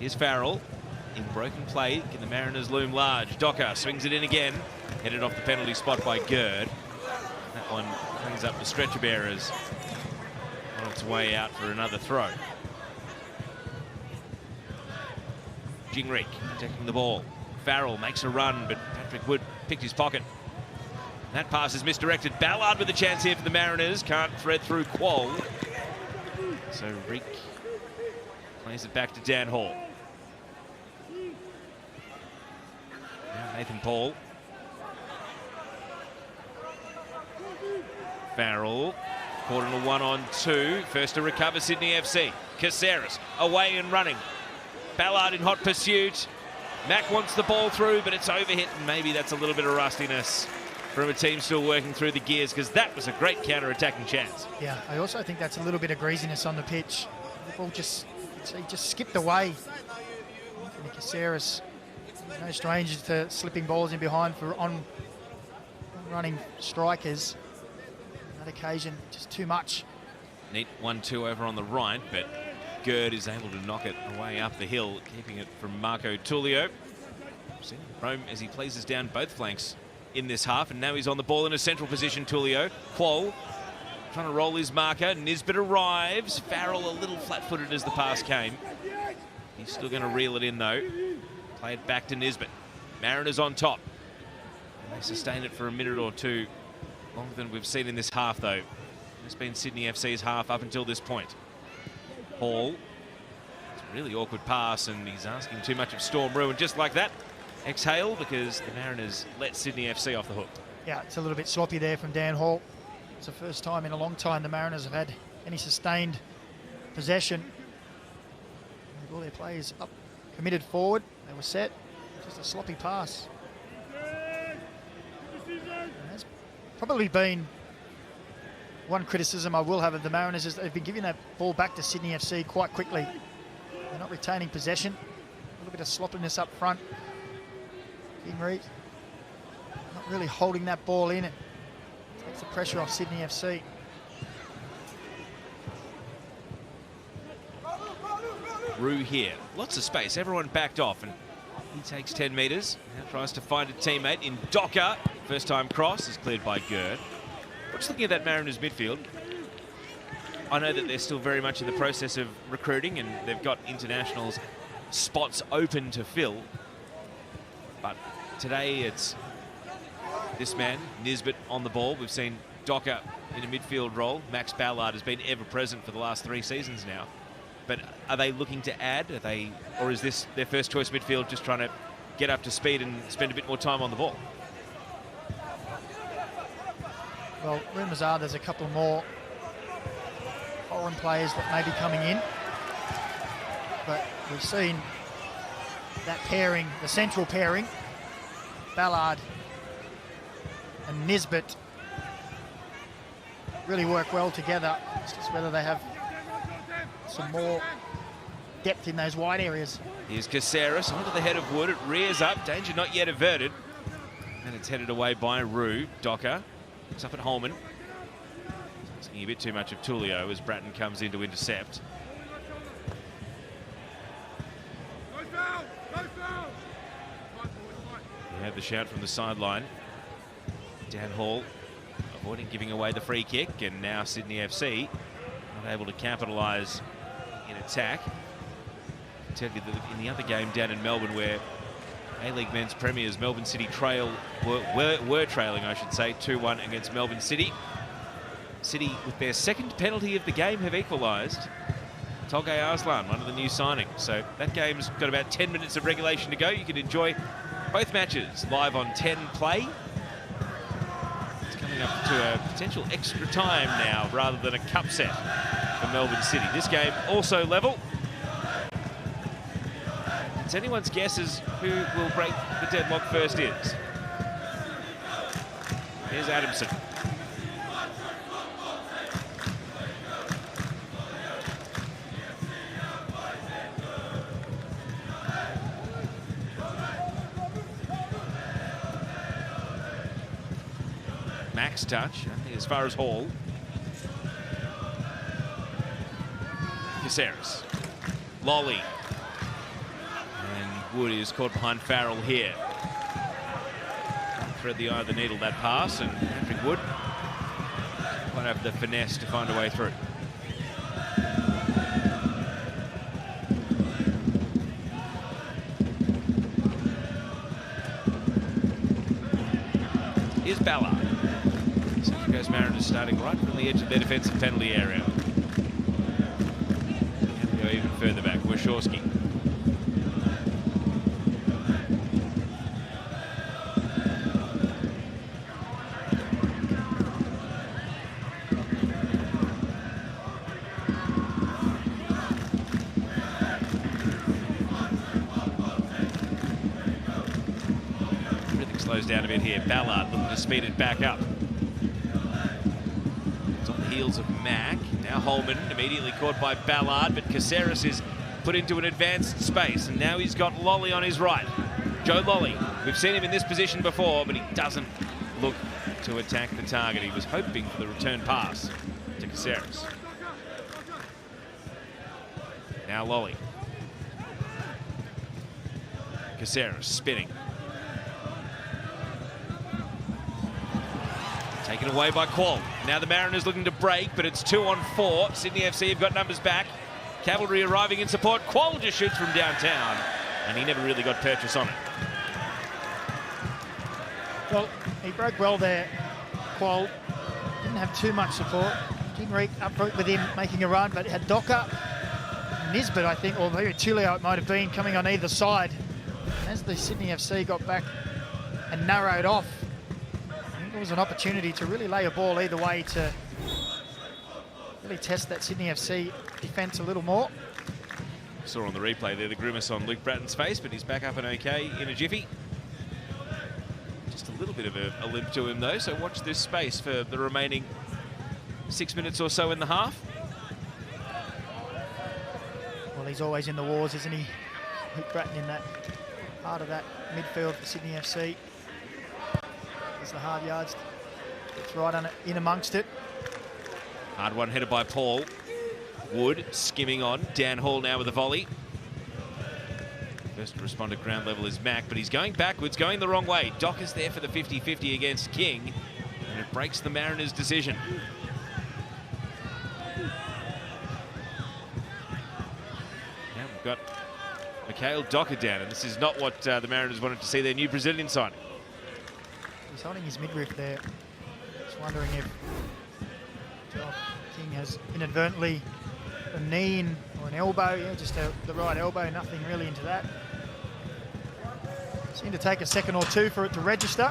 Here's Farrell in broken play. Can the Mariners loom large? Docker swings it in again. Headed off the penalty spot by Gerd. That one brings up the stretcher bearers on its way out for another throw. Gingrich taking the ball. Farrell makes a run, but Patrick Wood picked his pocket. That pass is misdirected. Ballard with a chance here for the Mariners. Can't thread through Quoll. So Reek plays it back to Dan Hall. Now Nathan Paul. Farrell caught in a 1-on-2. First to recover Sydney FC. Caceres away and running. Ballard in hot pursuit. Mack wants the ball through, but it's overhit, and maybe that's a little bit of rustiness from a team still working through the gears, because that was a great counter-attacking chance. Yeah, I also think that's a little bit of greasiness on the pitch. The ball just skipped away. Caceres, no stranger to slipping balls in behind for on-running strikers. On that occasion, just too much. Neat 1-2 over on the right, but Gerd is able to knock it away up the hill, keeping it from Marco Tulio. Seeing Rome as he places down both flanks in this half, and now he's on the ball in a central position, Tulio. Quoll trying to roll his marker. Nisbet arrives. Farrell a little flat-footed as the pass came. He's still going to reel it in, though. Play it back to Nisbet. Mariners on top. And they sustain it for a minute or two, longer than we've seen in this half, though. It's been Sydney FC's half up until this point. Hall. It's a really awkward pass, and he's asking too much of Storm Ruin. Just like that, exhale, because the Mariners let Sydney FC off the hook. Yeah, it's a little bit sloppy there from Dan Hall. It's the first time in a long time the Mariners have had any sustained possession. All their players up, committed forward. They were set. Just a sloppy pass. And that's probably been one criticism I will have of the Mariners, is they've been giving that ball back to Sydney FC quite quickly. They're not retaining possession. A little bit of sloppiness up front. Gingrich not really holding that ball in. It takes the pressure off Sydney FC. Rue here. Lots of space. Everyone backed off, and he takes 10 metres. Now tries to find a teammate in Docker. First time cross is cleared by Gerd. Just looking at that Mariners midfield, I know that they're still very much in the process of recruiting, and they've got internationals spots open to fill. But today it's this man, Nisbet, on the ball. We've seen Docker in a midfield role. Max Ballard has been ever present for the last 3 seasons now. But are they looking to add? Or is this their first choice midfield, just trying to get up to speed and spend a bit more time on the ball? Well, rumours are there's a couple more foreign players that may be coming in. But we've seen that pairing, the central pairing, Ballard and Nisbet, really work well together. It's just whether they have some more depth in those wide areas. Here's Caceres onto the head of Wood. It rears up. Danger not yet averted. And it's headed away by Rue. Docker looks up at Holman. Asking a bit too much of Tulio as Bratton comes in to intercept. have the shout from the sideline. Dan Hall avoiding giving away the free kick, and now Sydney FC not able to capitalise in attack. I'll tell you that in the other game down in Melbourne, where A-League men's premiers Melbourne City were trailing, I should say, 2-1 against Melbourne City. City, with their second penalty of the game, have equalised. Tolgay Arslan, one of the new signings. So that game's got about 10 minutes of regulation to go. You can enjoy both matches live on 10 Play. It's coming up to a potential extra time now rather than a cup set for Melbourne City. This game also level. It's anyone's guess as who will break the deadlock first is. Here's Adamson. Max touch, as far as Hall. Caceres. Lolly. And Wood is caught behind Farrell here. Thread the eye of the needle, that pass, and Patrick Wood won't have the finesse to find a way through. Here's Ballard. Central Coast Mariners starting right from the edge of their defensive penalty area. And go even further back, Wachowski. Everything slows down a bit here. Ballard looking to speed it back up. It's on the heels of Mack. Now Holman immediately caught by Ballard, but Caceres is put into an advanced space, and now he's got Lolly on his right. Joe Lolly, we've seen him in this position before, but he doesn't look to attack the target. He was hoping for the return pass to Caceres. Now Lolly. Caceres spinning. Taken away by Qual. Now the Mariners looking to break, but it's 2-on-4. Sydney FC have got numbers back. Cavalry arriving in support. Qual just shoots from downtown, and he never really got purchase on it. Well, he broke well there, Qual. Didn't have too much support. Kingery up with him making a run, but had Docker, Nisbet, I think, or maybe Tulio it might have been, coming on either side. And as the Sydney FC got back and narrowed off, I think there was an opportunity to really lay a ball either way to really test that Sydney FC defence a little more. Saw on the replay there the grimace on Luke Bratton's face, but he's back up and okay in a jiffy. Just a little bit of a limp to him though, so watch this space for the remaining 6 minutes or so in the half. Well, he's always in the wars, isn't he? Luke Bratton in that part of that midfield for Sydney FC. There's the hard yards. It's right on it, in amongst it. Hard one headed by Paul. Wood skimming on. Dan Hall now with a volley. First to respond at ground level is Mack, but he's going backwards, going the wrong way. Doc is there for the 50-50 against King, and it breaks the Mariners' decision. Now we've got Mikhail Docker down, and this is not what the Mariners wanted to see their new Brazilian signing. He's holding his midriff there. Just wondering if King has inadvertently a knee in, or an elbow, yeah, just the right elbow, nothing really into that. Seemed to take a second or two for it to register.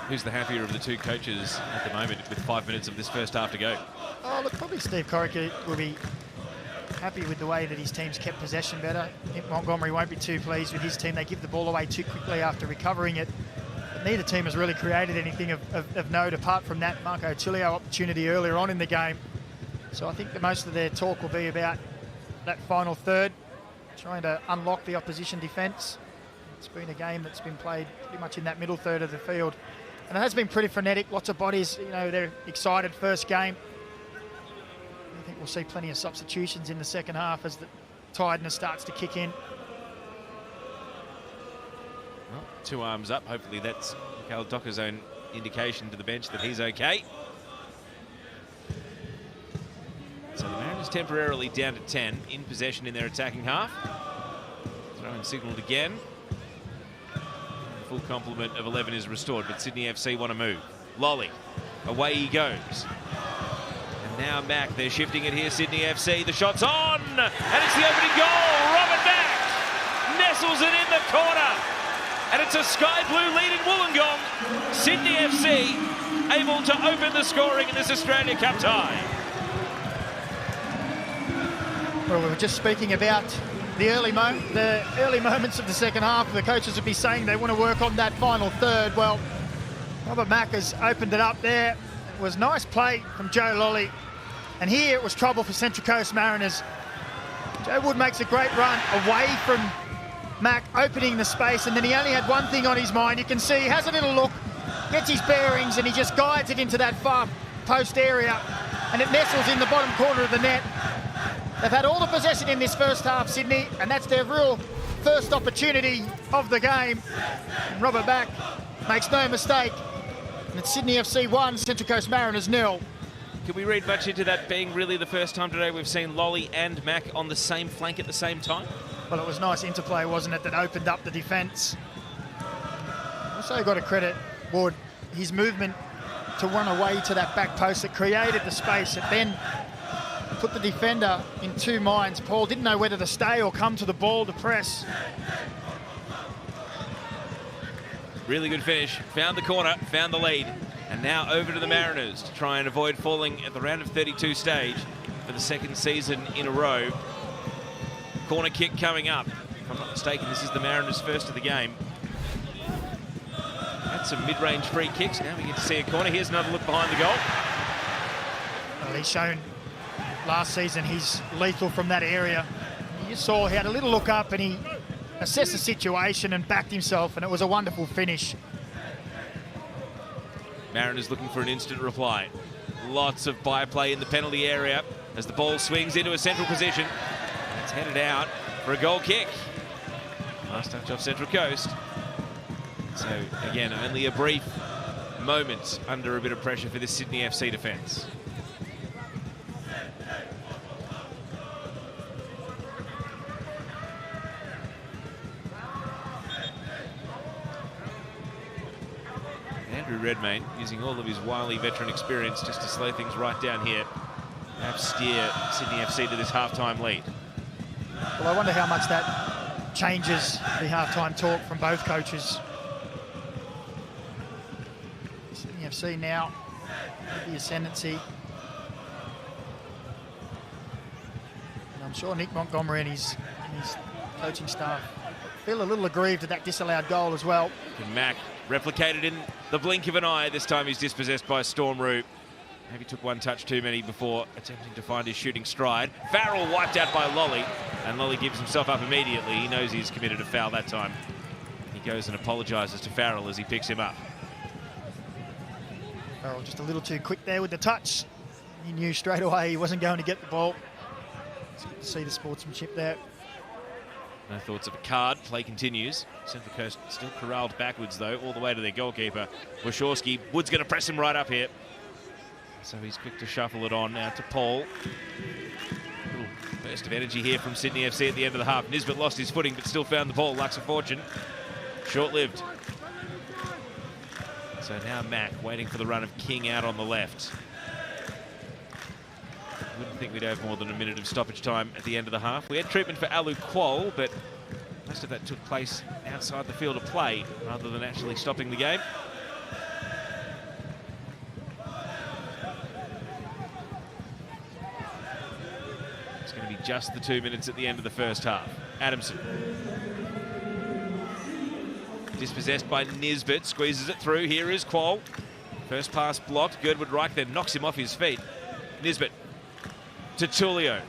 Who's the happier of the two coaches at the moment with 5 minutes of this first half to go? Oh, look, probably Steve Corica will be happy with the way that his team's kept possession better. I think Montgomery won't be too pleased with his team. They give the ball away too quickly after recovering it. But neither team has really created anything of note apart from that Marco Tulio opportunity earlier on in the game. So I think that most of their talk will be about that final third, trying to unlock the opposition defence. It's been a game that's been played pretty much in that middle third of the field. And it has been pretty frenetic, lots of bodies, you know, they're excited first game. I think we'll see plenty of substitutions in the second half as the tiredness starts to kick in. Well, 2 arms up. Hopefully that's Mikhail Docker's own indication to the bench that he's okay. So the Mariners temporarily down to 10, in possession in their attacking half. Throw-in signalled again. The full complement of 11 is restored, but Sydney FC want to move. Lolly, away he goes. And now Mack, they're shifting it here, Sydney FC. The shot's on, and it's the opening goal. Robert Mack nestles it in the corner. And it's a sky blue lead in Wollongong. Sydney FC able to open the scoring in this Australia Cup tie. Well, we were just speaking about the early moments of the second half. The coaches would be saying they want to work on that final third. Well, Robert Mack has opened it up there. It was nice play from Joe Lolly. And here it was trouble for Central Coast Mariners. Joe Wood makes a great run away from Mack, opening the space, and then he only had one thing on his mind. You can see he has a little look, gets his bearings, and he just guides it into that far post area, and it nestles in the bottom corner of the net. They've had all the possession in this first half, Sydney, and that's their real first opportunity of the game. And Robert Mack makes no mistake. And it's Sydney FC 1, Central Coast Mariners 0. Can we read much into that being really the first time today we've seen Lolly and Mack on the same flank at the same time? Well, it was nice interplay, wasn't it, that opened up the defence. Also got to credit Wood, his movement to run away to that back post that created the space. It then put the defender in two minds. Paul didn't know whether to stay or come to the ball to press. Really good finish. Found the corner, found the lead. And now over to the Mariners to try and avoid falling at the round of 32 stage for the second season in a row. Corner kick coming up. If I'm not mistaken, this is the Mariners' first of the game. Had some mid-range free kicks. Now we get to see a corner. Here's another look behind the goal. Well, he's shown last season he's lethal from that area. You saw he had a little look up and he assessed the situation and backed himself, and it was a wonderful finish. Mariners looking for an instant reply. Lots of byplay in the penalty area as the ball swings into a central position. It's headed out for a goal kick. Last touch off Central Coast. So again, only a brief moment under a bit of pressure for this Sydney FC defence. Andrew Redmayne using all of his wily veteran experience just to slow things right down here. Perhaps steer Sydney FC to this half-time lead. Well, I wonder how much that changes the half-time talk from both coaches. Sydney FC now with the ascendancy. And I'm sure Nick Montgomery and his coaching staff feel a little aggrieved at that disallowed goal as well. And Mack replicated in the blink of an eye. This time he's dispossessed by Storm Roop. Maybe took one touch too many before attempting to find his shooting stride. Farrell wiped out by Lolly, and Lolly gives himself up immediately. He knows he's committed a foul that time. He goes and apologises to Farrell as he picks him up. Farrell just a little too quick there with the touch. He knew straight away he wasn't going to get the ball. It's good to see the sportsmanship there. No thoughts of a card. Play continues. Central Coast still corralled backwards, though, all the way to their goalkeeper, Wachowski. Wood's going to press him right up here. So he's quick to shuffle it on now to Paul. Little burst of energy here from Sydney FC at the end of the half. Nisbet lost his footing, but still found the ball. Lucks of fortune. Short-lived. So now Mack waiting for the run of King out on the left. Wouldn't think we'd have more than a minute of stoppage time at the end of the half. We had treatment for Alu Kuol, but most of that took place outside the field of play rather than actually stopping the game. It's going to be just the 2 minutes at the end of the first half. Adamson. Dispossessed by Nisbet, squeezes it through. Here is Kuol. First pass blocked. Girdwood Reich then knocks him off his feet. Nisbet to Tulio.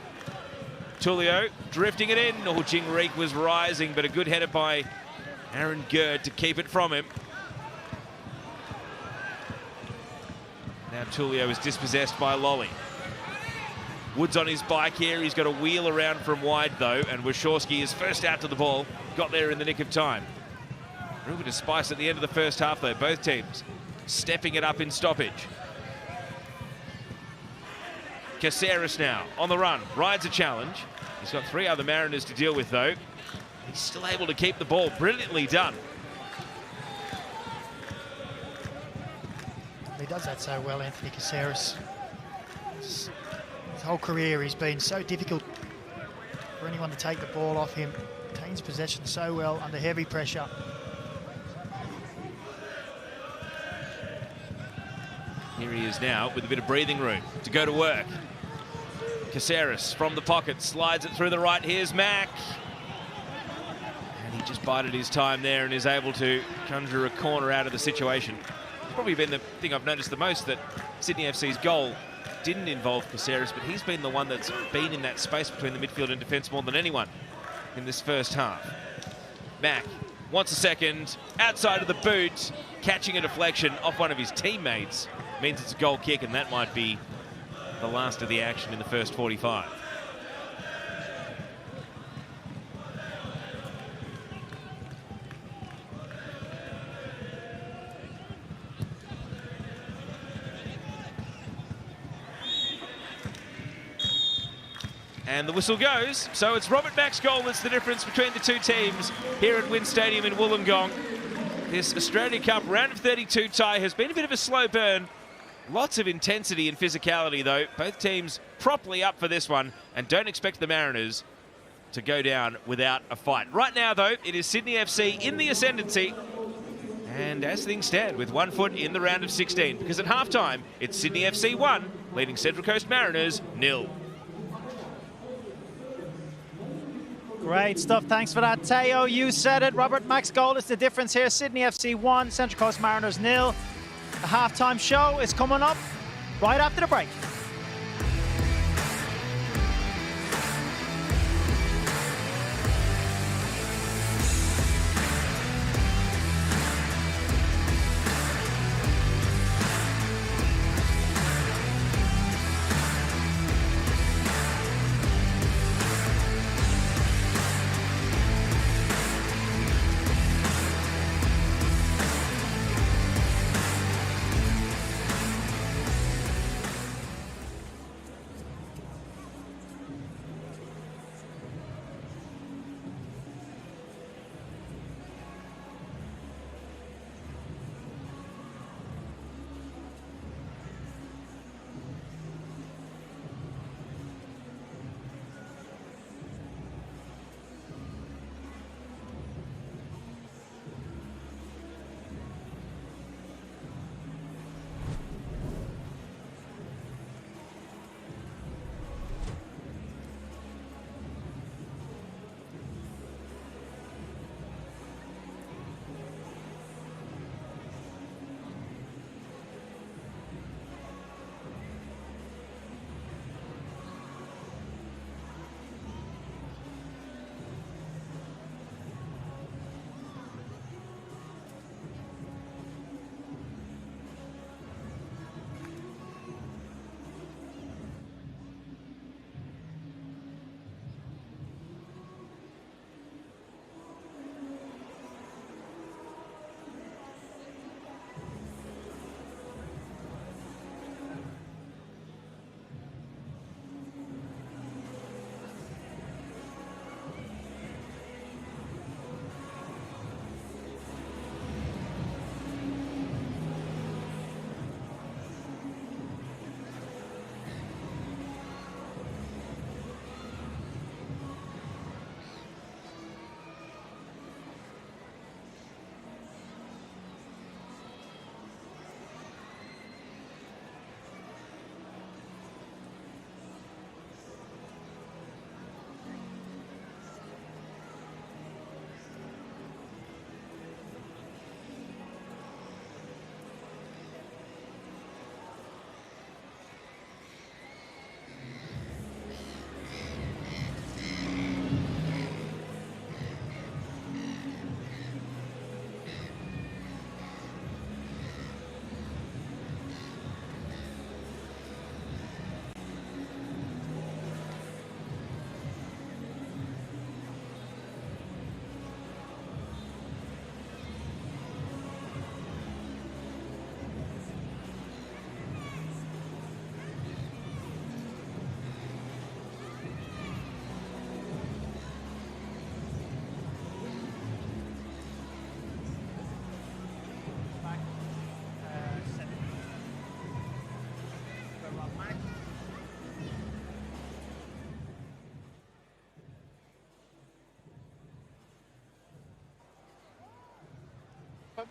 Tulio drifting it in. Oh, Jingreek was rising, but a good header by Aaron Gerd to keep it from him. Now Tulio is dispossessed by Lolly. Wood's on his bike here. He's got a wheel around from wide, though, and Wachowski is first out to the ball. Got there in the nick of time. A little bit of spice at the end of the first half, though. Both teams stepping it up in stoppage. Caceres now on the run, rides a challenge. He's got 3 other Mariners to deal with, though. He's still able to keep the ball. Brilliantly done. He does that so well, Anthony Caceres. His whole career he's been so difficult for anyone to take the ball off him. Retains possession so well under heavy pressure. Here he is now with a bit of breathing room to go to work. Caceres from the pocket slides it through the right. Here's Mack. And he just bided his time there and is able to conjure a corner out of the situation. It's probably been the thing I've noticed the most, that Sydney FC's goal didn't involve Caceres, but he's been the one that's been in that space between the midfield and defence more than anyone in this first half. Mack wants a second, outside of the boot, catching a deflection off one of his teammates. Means it's a goal kick, and that might be the last of the action in the first 45. And the whistle goes, so it's Robert Mack's goal that's the difference between the two teams here at Wynn Stadium in Wollongong. This Australia Cup round of 32 tie has been a bit of a slow burn. Lots of intensity and physicality, though. Both teams properly up for this one, and don't expect the Mariners to go down without a fight. Right now, though, it is Sydney FC in the ascendancy. And as things stand, with 1 foot in the round of 16, because at halftime, it's Sydney FC 1, leading Central Coast Mariners 0. Great stuff. Thanks for that, Teo. You said it. Robert Mack's goal is the difference here. Sydney FC 1, Central Coast Mariners 0. The halftime show is coming up right after the break.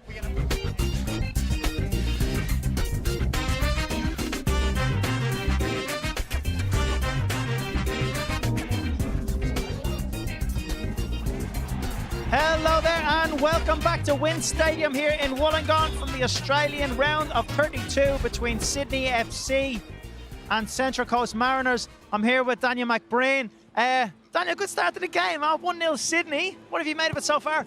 we're going to... Hello there and welcome back to Wynn Stadium here in Wollongong from the Australian round of 32 between Sydney FC and Central Coast Mariners. I'm here with Daniel McBreen. Daniel, good start to the game. 1-0 Sydney. What have you made of it so far?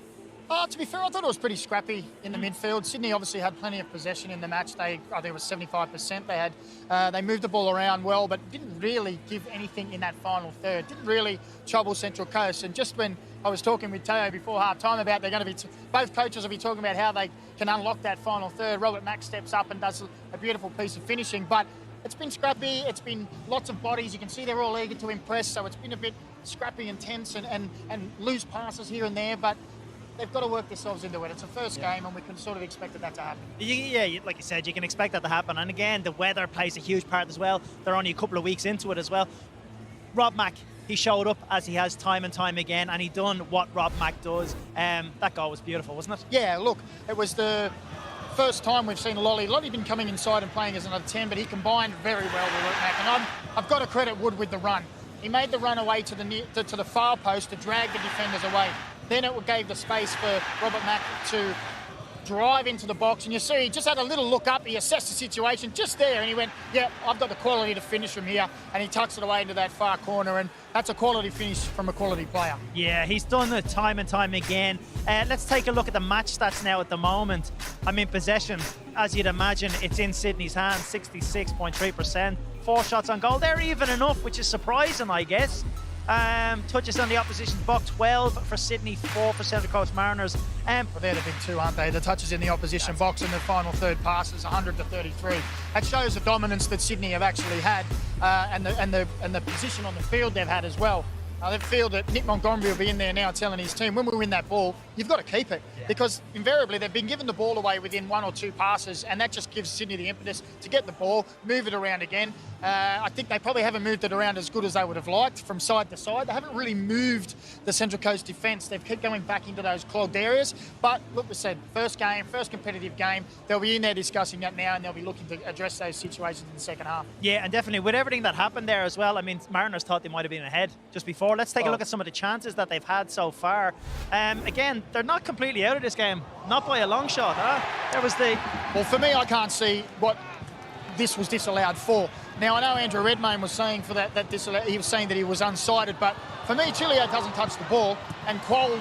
To be fair, I thought it was pretty scrappy in the midfield. Sydney obviously had plenty of possession in the match. I think it was 75%. They moved the ball around well, but didn't really give anything in that final third. Didn't really trouble Central Coast. And just when I was talking with Teo before half-time about they're going to be, both coaches will be talking about how they can unlock that final third. Robert Mack steps up and does a beautiful piece of finishing. But it's been scrappy. It's been lots of bodies. You can see they're all eager to impress. So it's been a bit scrappy and tense and loose passes here and there. But they've got to work themselves into it. It's a first game, and we can sort of expect that to happen. Yeah, like you said, you can expect that to happen. And again, the weather plays a huge part as well. They're only a couple of weeks into it as well. Rob Mack, he showed up as he has time and time again, and he done what Rob Mack does. That goal was beautiful, wasn't it? Yeah, look, it was the first time we've seen Lolly. Lolly been coming inside and playing as another 10, but he combined very well with Rob Mack. And I've got to credit Wood with the run. He made the run away to the far post to drag the defenders away. Then it gave the space for Robert Mack to drive into the box. And you see, he just had a little look up. He assessed the situation just there. And he went, yeah, I've got the quality to finish from here. And he tucks it away into that far corner. And that's a quality finish from a quality player. Yeah, he's done it time and time again. Let's take a look at the match stats now at the moment. I mean, possession, as you'd imagine, it's in Sydney's hands, 66.3%. 4 shots on goal. They're even enough, which is surprising, I guess. Touches on the opposition's box, 12 for Sydney, 4 for Central Coast Mariners. Well, they're the big two, aren't they? The touches in the opposition box and the final third passes, 100 to 33. That shows the dominance that Sydney have actually had, and the position on the field they've had as well. They feel that Nick Montgomery will be in there now telling his team, when we win that ball, you've got to keep it. Yeah. Because invariably they've been given the ball away within 1 or 2 passes, and that just gives Sydney the impetus to get the ball, move it around again. I think they probably haven't moved it around as good as they would have liked from side to side. They haven't really moved the Central Coast defence. They've kept going back into those clogged areas. But look, we said, first game, first competitive game. They'll be in there discussing that now, and they'll be looking to address those situations in the second half. Yeah, and definitely with everything that happened there as well, I mean, Mariners thought they might have been ahead just before. Let's take a look at some of the chances that they've had so far. Again, they're not completely out of this game. Not by a long shot, huh? There was the... Well, for me, I can't see what this was disallowed for. Now, I know Andrew Redmayne was saying for that he was saying that he was unsighted, but for me, Chilio doesn't touch the ball, and Quoll's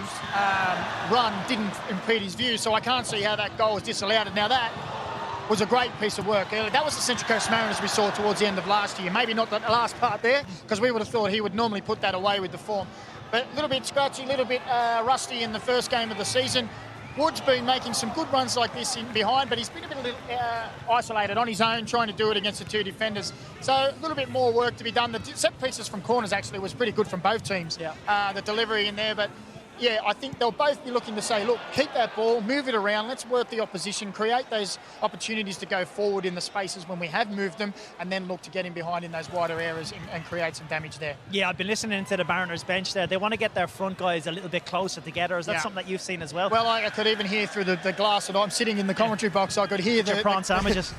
run didn't impede his view, so I can't see how that goal was disallowed. And now that was a great piece of work. That was the Central Coast Mariners we saw towards the end of last year. Maybe not the last part there, because we would have thought he would normally put that away with the form. But a little bit scratchy, a little bit rusty in the first game of the season. Wood's been making some good runs like this in behind, but he's been a bit isolated on his own, trying to do it against the 2 defenders. So a little bit more work to be done. The set pieces from corners actually was pretty good from both teams. Yeah. The delivery in there, but yeah, I think they'll both be looking to say, look, keep that ball, move it around, let's work the opposition, create those opportunities to go forward in the spaces when we have moved them, and then look to get in behind in those wider areas and create some damage there. Yeah, I've been listening to the Mariners bench there. They want to get their front guys a little bit closer together. Is that something that you've seen as well? Well, I could even hear through the glass that I'm sitting in the commentary box, I could hear the prawn sandwiches.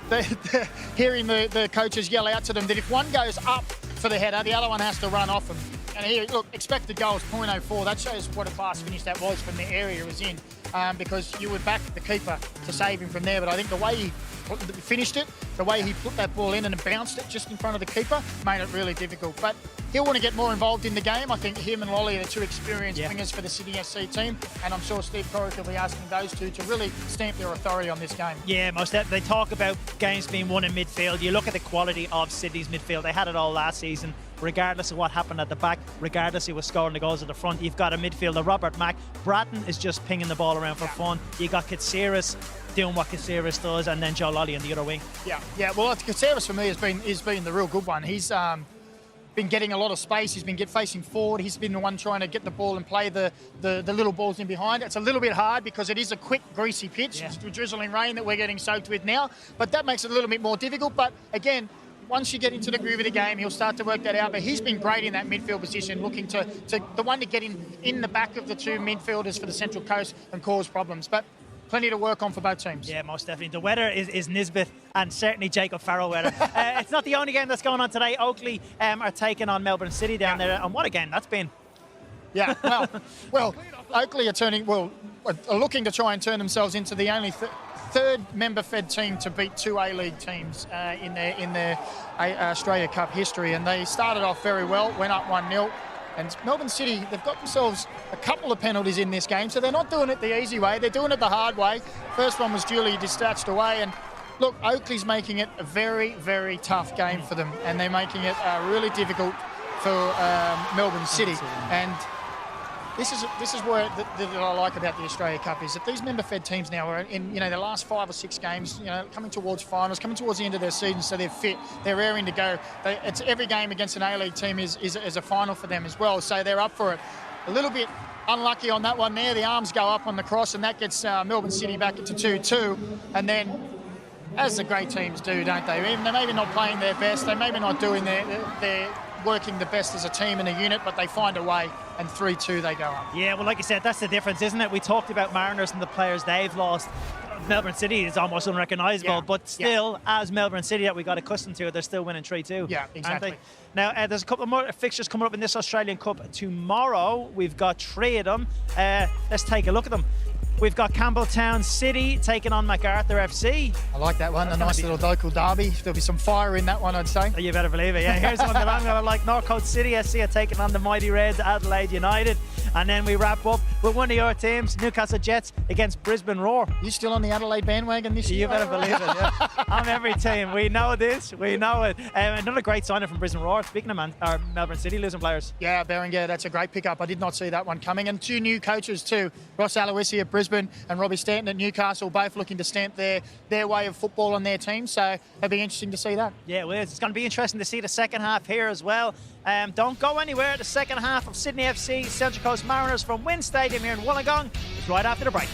Hearing the coaches yell out to them that if one goes up for the header, the other one has to run off them. And here, look, expected goals 0.04. That shows what a fast finish that was from the area it was in, because you would back the keeper to save him from there. But I think the way he finished it, the way he put that ball in and bounced it just in front of the keeper, made it really difficult. But he'll want to get more involved in the game. I think him and Lolly are the 2 experienced wingers for the Sydney SC team, and I'm sure Steve Corrick will be asking those 2 to really stamp their authority on this game. Yeah, most definitely. They talk about games being won in midfield. You look at the quality of Sydney's midfield. They had it all last season. Regardless of what happened at the back, regardless who was scoring the goals at the front, you've got a midfielder, Robert Mack. Bratton is just pinging the ball around for fun. You got Katsiris doing what Katsiris does, and then Joe Lolly on the other wing. Yeah. Well, Katsiris for me has been the real good one. He's been getting a lot of space. He's been facing forward. He's been the one trying to get the ball and play the little balls in behind. It's a little bit hard because it is a quick, greasy pitch. It's drizzling rain that we're getting soaked with now, but that makes it a little bit more difficult. But again, once you get into the groove of the game, he'll start to work that out. But he's been great in that midfield position, looking to the one to get in the back of the 2 midfielders for the Central Coast and cause problems. But plenty to work on for both teams. Yeah, most definitely. The weather is Nisbet and certainly Jacob Farrell weather. It's not the only game that's going on today. Oakley are taking on Melbourne City down there. And what a game that's been. Yeah, well, Oakley are looking to try and turn themselves into the only third member-fed team to beat two A-League teams in their Australia Cup history, and they started off very well, went up 1-0. And Melbourne City, they've got themselves a couple of penalties in this game, so they're not doing it the easy way. They're doing it the hard way. First one was duly dispatched away, and look, Oakley's making it a very, very tough game for them, and they're making it really difficult for Melbourne City. And this is where that I like about the Australia Cup is that these member-fed teams now are in their last 5 or 6 games, coming towards finals, coming towards the end of their season, so they're fit, they're raring to go. It's every game against an A-League team is a final for them as well, so they're up for it. A little bit unlucky on that one there. The arms go up on the cross, and that gets Melbourne City back into 2-2, and then, as the great teams do, don't they? They're maybe not playing their best, they maybe not doing their working the best as a team and a unit, but they find a way, and 3-2 they go up. Yeah, well, like you said, that's the difference, isn't it? We talked about Mariners and the players they've lost. Melbourne City is almost unrecognisable, but still, as Melbourne City that we got accustomed to, they're still winning 3-2. Yeah, exactly. Now, there's a couple of more fixtures coming up in this Australian Cup tomorrow. We've got 3 of them. Let's take a look at them. We've got Campbelltown City taking on MacArthur FC. I like that one, a nice little local derby. There'll be some fire in that one, I'd say. You better believe it, yeah. Here's one that I'm going to like. Northcote City SC are taking on the mighty Reds, Adelaide United. And then we wrap up with one of your teams, Newcastle Jets against Brisbane Roar. You still on the Adelaide bandwagon this year? You better believe it, yeah. I'm every team. We know this. We know it. Another great signing from Brisbane Roar. Speaking of Melbourne City losing players. Yeah, Berenguer, that's a great pickup. I did not see that one coming. And 2 new coaches too. Ross Aloisi at Brisbane and Robbie Stanton at Newcastle, both looking to stamp their way of football on their team. So it'll be interesting to see that. Yeah, well, it's going to be interesting to see the second half here as well. Don't go anywhere. The second half of Sydney FC, Central Coast Mariners from Wynn Stadium here in Wollongong is right after the break.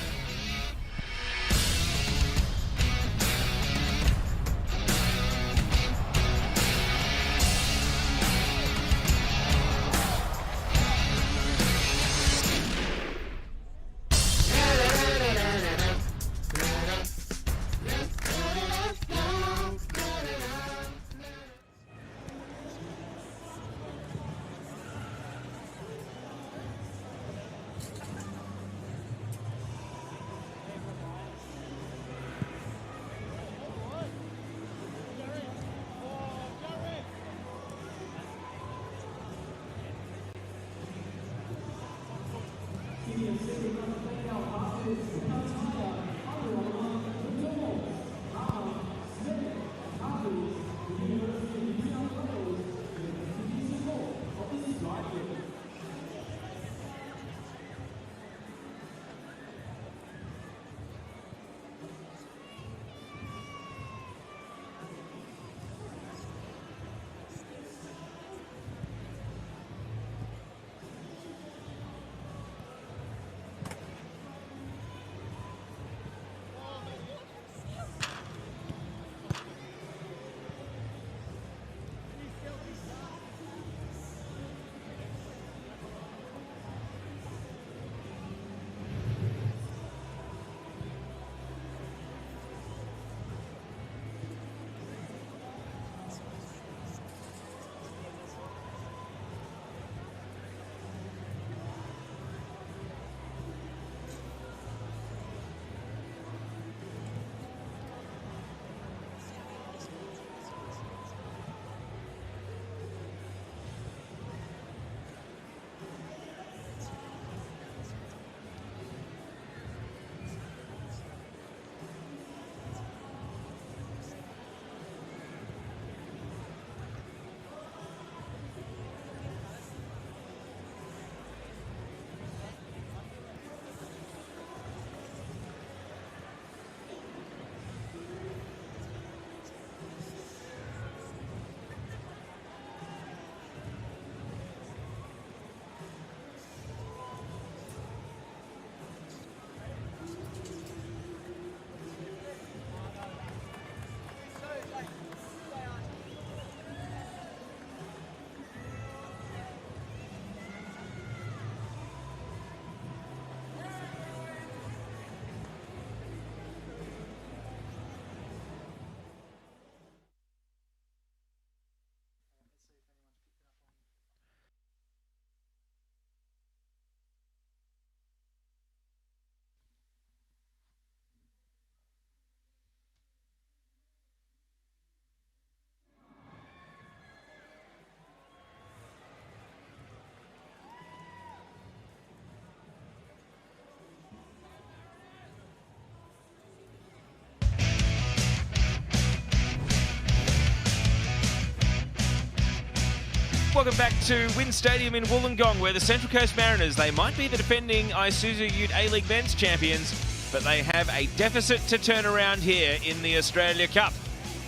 welcome back to Wynn Stadium in Wollongong, where the Central Coast Mariners, they might be the defending Isuzu Ute A-League Men's champions, but they have a deficit to turn around here in the Australia Cup.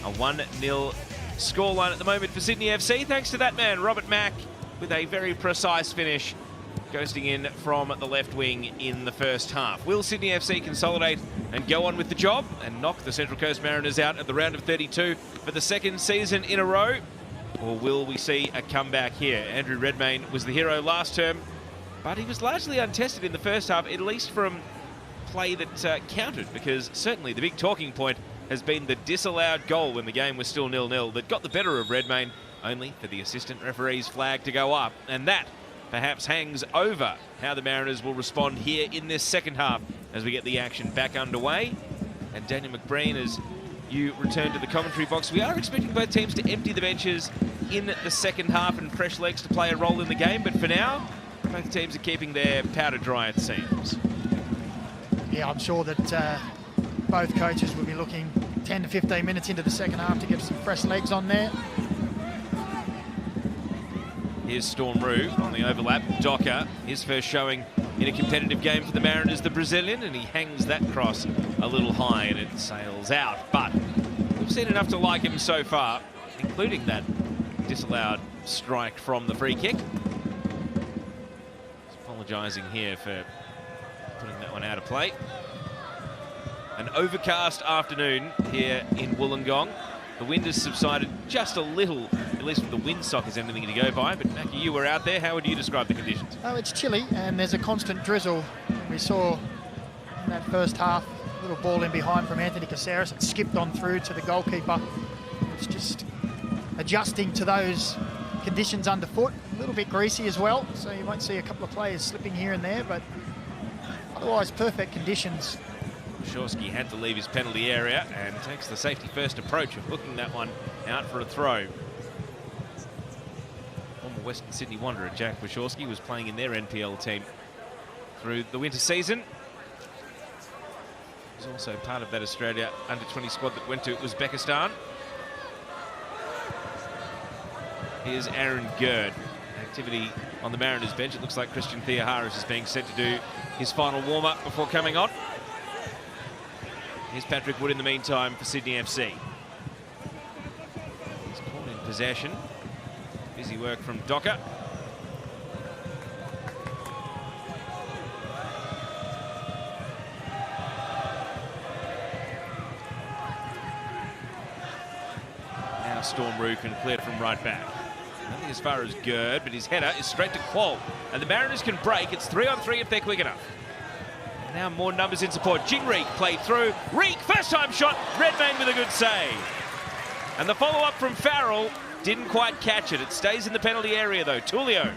A 1-0 scoreline at the moment for Sydney FC, thanks to that man, Robert Mack, with a very precise finish, ghosting in from the left wing in the first half. Will Sydney FC consolidate and go on with the job and knock the Central Coast Mariners out at the round of 32 for the second season in a row? Or will we see a comeback here? Andrew Redmayne was the hero last term, but he was largely untested in the first half, at least from play that counted, because certainly the big talking point has been the disallowed goal when the game was still 0-0 that got the better of Redmayne, only for the assistant referee's flag to go up. And that perhaps hangs over how the Mariners will respond here in this second half as we get the action back underway. And Daniel McBreen, as you return to the commentary box, we are expecting both teams to empty the benches in the second half and fresh legs to play a role in the game, but for now, both teams are keeping their powder dry, it seems. Yeah, I'm sure that both coaches will be looking 10 to 15 minutes into the second half to get some fresh legs on there. Here's Storm Roo on the overlap. Docker, his first showing in a competitive game for the Mariners, the Brazilian, and he hangs that cross a little high and it sails out. But we've seen enough to like him so far, including that disallowed strike from the free kick. He's apologising here for putting that one out of play. An overcast afternoon here in Wollongong. The wind has subsided just a little, at least with the windsock is anything to go by. But Mackie, you were out there. How would you describe the conditions? Oh, it's chilly and there's a constant drizzle. We saw in that first half, a little ball in behind from Anthony Caceres. It skipped on through to the goalkeeper. It's just adjusting to those conditions underfoot. A little bit greasy as well, so you might see a couple of players slipping here and there, but otherwise perfect conditions. Shawski had to leave his penalty area and takes the safety first approach of hooking that one out for a throw. Former Western Sydney Wanderer Jack Wachowski was playing in their NPL team through the winter season. He was also part of that Australia under-20 squad that went to Uzbekistan. Here's Aaron Gerd. Activity on the Mariners bench. It looks like Christian Theoharis is being set to do his final warm-up before coming on. Here's Patrick Wood in the meantime for Sydney FC. He's caught in possession. Busy work from Docker. Now Storm Roo can clear from right back. Nothing as far as Gerd, but his header is straight to Qual. And the Mariners can break. It's 3-on-3 if they're quick enough. Now more numbers in support. Jing Reek played through. Reek, first time shot. Redmayne with a good save. And the follow-up from Farrell didn't quite catch it. It stays in the penalty area though. Tulio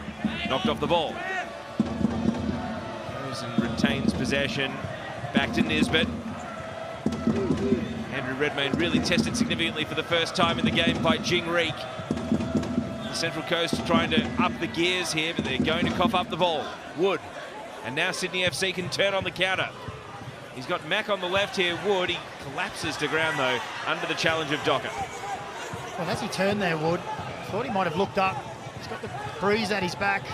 knocked off the ball. Goes and retains possession. Back to Nisbet. Andrew Redmayne really tested significantly for the first time in the game by Jing Reek. The Central Coast trying to up the gears here, but they're going to cough up the ball. Wood. And now Sydney FC can turn on the counter. He's got Mack on the left here. Wood, he collapses to ground though, under the challenge of Docker. Well, as he turned there, Wood, thought he might have looked up. He's got the breeze at his back.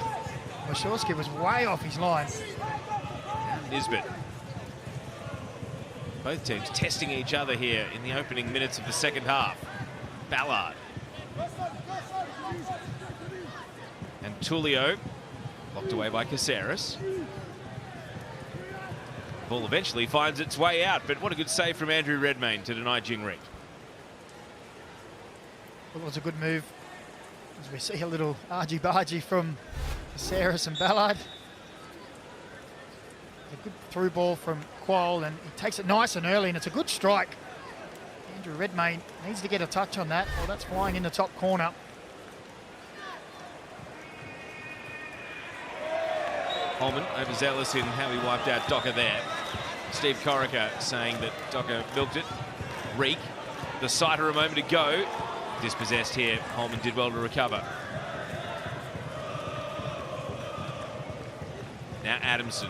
Wachowski was way off his line. Nisbet. Both teams testing each other here in the opening minutes of the second half. Ballard. And Tulio, locked away by Caceres. Ball eventually finds its way out, but what a good save from Andrew Redmayne to deny Jing Reek. Well, it was a good move. As we see a little argy-bargy from Caceres and Ballard. A good through ball from Qual, and he takes it nice and early, and it's a good strike. Andrew Redmayne needs to get a touch on that. Well, that's flying in the top corner. Holman overzealous in how he wiped out Docker there. Steve Corica saying that Docker milked it. Reek, the sighter a moment ago. Dispossessed here. Holman did well to recover. Now Adamson.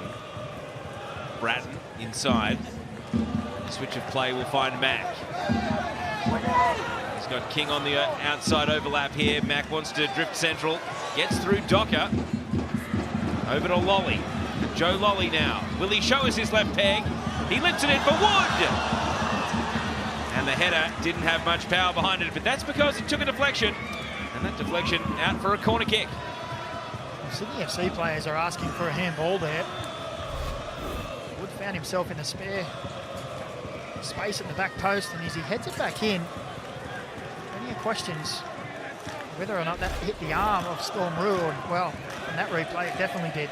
Bratton inside. Switch of play will find Mack. He's got King on the outside overlap here. Mack wants to drift central. Gets through Docker. Over to Lolly. Joe Lolly now. Will he show us his left peg? He lifts it in for Wood! And the header didn't have much power behind it, but that's because it took a deflection. And that deflection out for a corner kick. Sydney FC players are asking for a handball there. Wood found himself in the spare space at the back post, and as he heads it back in, plenty of questions whether or not that hit the arm of Storm Rue. Well, in that replay, it definitely did.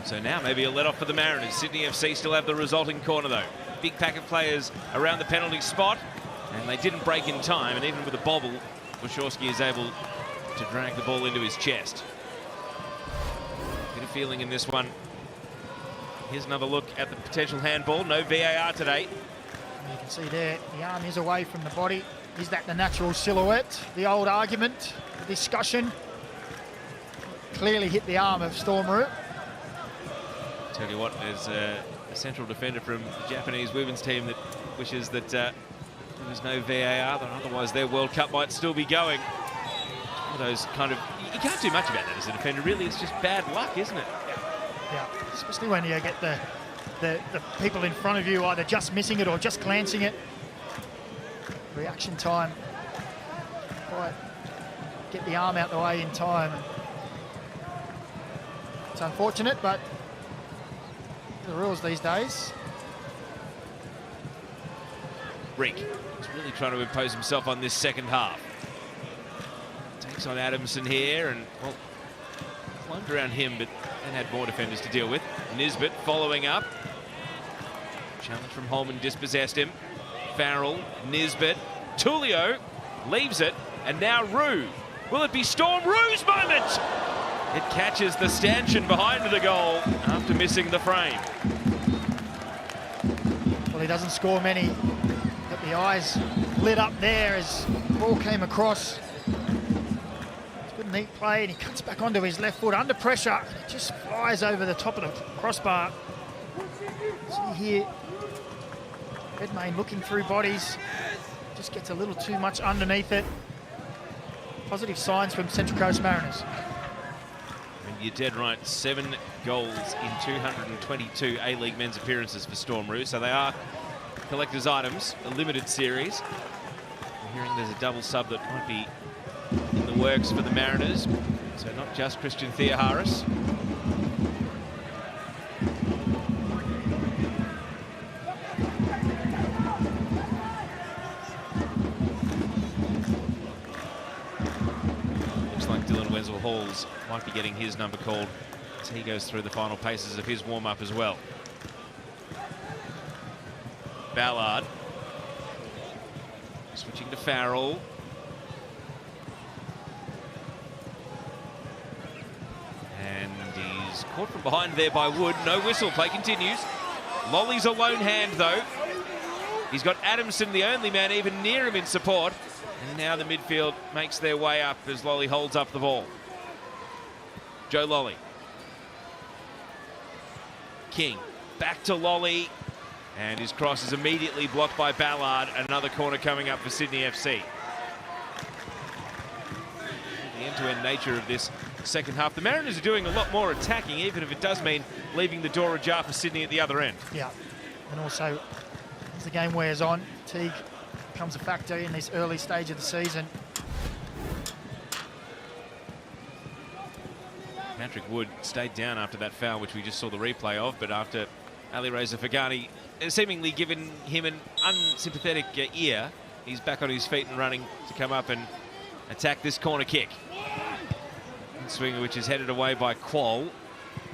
So now maybe a let-off for the Mariners. Sydney FC still have the resulting corner, though. Big pack of players around the penalty spot, and they didn't break in time, and even with a bobble, Wachowski is able to drag the ball into his chest. Bit of feeling in this one. Here's another look at the potential handball. No VAR today. You can see there, the arm is away from the body. Is that the natural silhouette? The old argument, the discussion. Clearly hit the arm of Storm Rue. Tell you what, there's a central defender from the Japanese women's team that wishes that there was no VAR, but otherwise their World Cup might still be going. One of those kind of, you can't do much about that as a defender, really. It's just bad luck, isn't it? Yeah, especially when you get the people in front of you either just missing it or just glancing it. Reaction time. Quite get the arm out the way in time. It's unfortunate, but the rules these days. Rick is really trying to impose himself on this second half. Takes on Adamson here, and well, climbed around him, but then had more defenders to deal with. Nisbet following up. Challenge from Holman dispossessed him. Farrell, Nisbet, Tullio leaves it, and now Rue. Will it be Storm Rue's moment? It catches the stanchion behind the goal after missing the frame. Well, he doesn't score many, but the eyes lit up there as the ball came across. It's good neat play, and he cuts back onto his left foot under pressure, and it just flies over the top of the crossbar. See here, Redmayne looking through bodies, just gets a little too much underneath it. Positive signs from Central Coast Mariners. And you're dead right, 7 goals in 222 A-League men's appearances for Storm Rue, so they are collector's items, a limited series. I'm hearing there's a double sub that might be in the works for the Mariners, so not just Christian Theoharis. Halls might be getting his number called as he goes through the final paces of his warm-up as well. Ballard switching to Farrell. And he's caught from behind there by Wood. No whistle, play continues. Lolly's a lone hand though. He's got Adamson, the only man even near him in support. And now the midfield makes their way up as Lolly holds up the ball. Joe Lolly. King back to Lolly, and his cross is immediately blocked by Ballard. Another corner coming up for Sydney FC. The end-to-end nature of this second half. The Mariners are doing a lot more attacking, even if it does mean leaving the door ajar for Sydney at the other end. Yeah, and also as the game wears on, Teague becomes a factor in this early stage of the season. Patrick Wood stayed down after that foul, which we just saw the replay of, but after Ali Reza Fagani seemingly given him an unsympathetic ear, he's back on his feet and running to come up and attack this corner kick. Swinger, which is headed away by Quoll.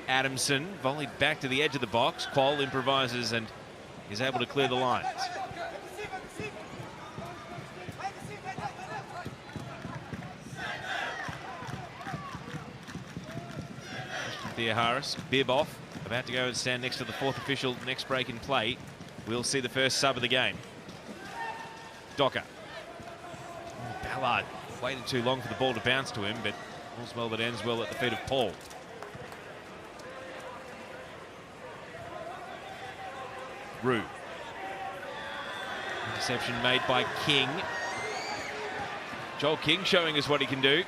Adamson volleyed back to the edge of the box. Quoll improvises and is able to clear the lines. Theoharis, bib off, about to go and stand next to the fourth official. Next break in play, we'll see the first sub of the game. Docker. Ballard waited too long for the ball to bounce to him, but all's well that ends well at the feet of Paul. Rue. Interception made by King. Joel King showing us what he can do.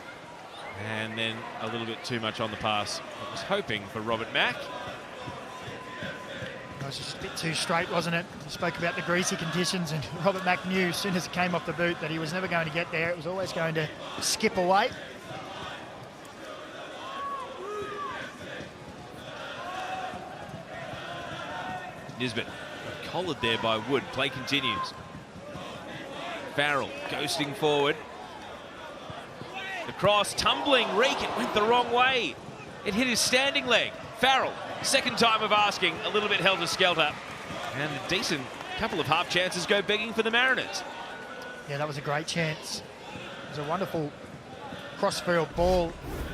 And then a little bit too much on the pass. I was hoping for Robert Mack. It was just a bit too straight, wasn't it? You spoke about the greasy conditions, and Robert Mack knew as soon as it came off the boot that he was never going to get there. It was always going to skip away. Nisbet collared there by Wood. Play continues. Farrell ghosting forward. The cross, tumbling, Reek, it went the wrong way. It hit his standing leg. Farrell, second time of asking, a little bit helter-skelter. And a decent couple of half chances go begging for the Mariners. Yeah, that was a great chance. It was a wonderful crossfield ball,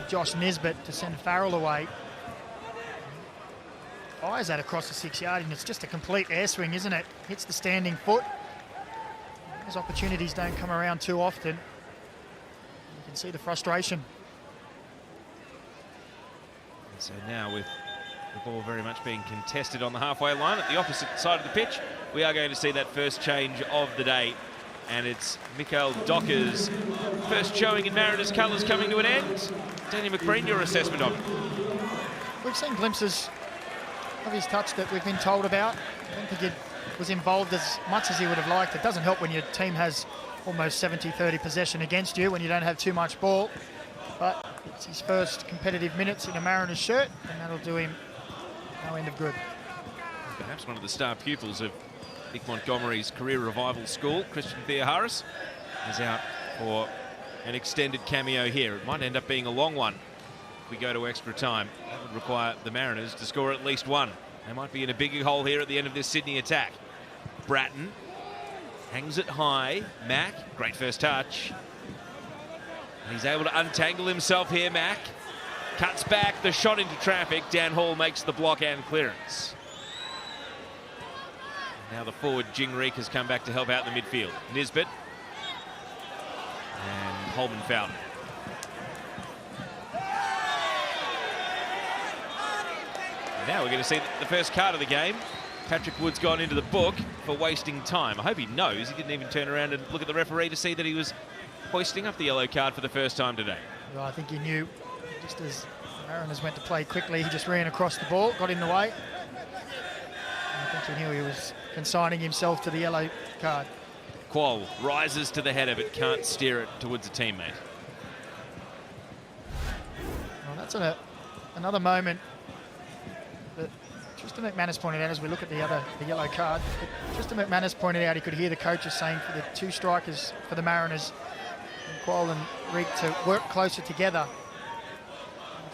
Josh Nisbet, to send Farrell away. Fires that across the 6-yard, and it's just a complete air swing, isn't it? Hits the standing foot. Those opportunities don't come around too often. You can see the frustration. And so now with the ball very much being contested on the halfway line at the opposite side of the pitch, we are going to see that first change of the day. And it's Mikael Docker's first showing in Mariners colours coming to an end. Daniel McBreen, your assessment of it? We've seen glimpses of his touch that we've been told about. I don't think he was involved as much as he would have liked. It doesn't help when your team has almost 70-30 possession against you, when you don't have too much ball. But it's his first competitive minutes in a Mariners shirt, and that'll do him no end of good. Perhaps one of the star pupils of Nick Montgomery's career revival school, Christian Theoharis, is out for an extended cameo here. It might end up being a long one. We go to extra time. That would require the Mariners to score at least one. They might be in a bigger hole here at the end of this Sydney attack. Bratton hangs it high. Mack, great first touch. And he's able to untangle himself here, Mack. Cuts back, the shot into traffic. Dan Hall makes the block and clearance. Now the forward, Jing Reek, has come back to help out the midfield. Nisbet. And Holman Fountain. Now we're going to see the first card of the game. Patrick Wood's gone into the book for wasting time. I hope he knows. He didn't even turn around and look at the referee to see that he was hoisting up the yellow card for the first time today. Well, I think he knew, just as the Mariners went to play quickly, he just ran across the ball, got in the way. And I think he knew he was consigning himself to the yellow card. Quoll rises to the header but can't steer it towards a teammate. Well, that's another moment that Tristan McManus pointed out as we look at the yellow card. Tristan McManus pointed out he could hear the coaches saying for the two strikers for the Mariners, Quoll and Reek, to work closer together.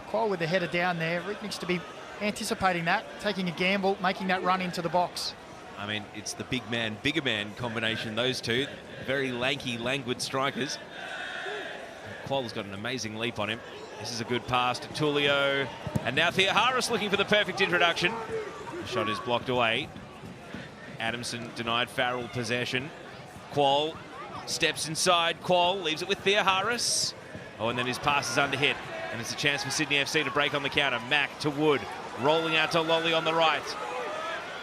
Quoll with the header down there, Reek needs to be anticipating that, taking a gamble, making that run into the box. I mean, it's the big man, bigger man combination, those two. Very lanky, languid strikers. Quoll's got an amazing leap on him. This is a good pass to Tulio. And now Theoharis looking for the perfect introduction. The shot is blocked away. Adamson denied Farrell possession. Quoll steps inside. Quoll leaves it with Theoharis. Oh, and then his pass is under hit. And it's a chance for Sydney FC to break on the counter. Mack to Wood. Rolling out to Lolly on the right.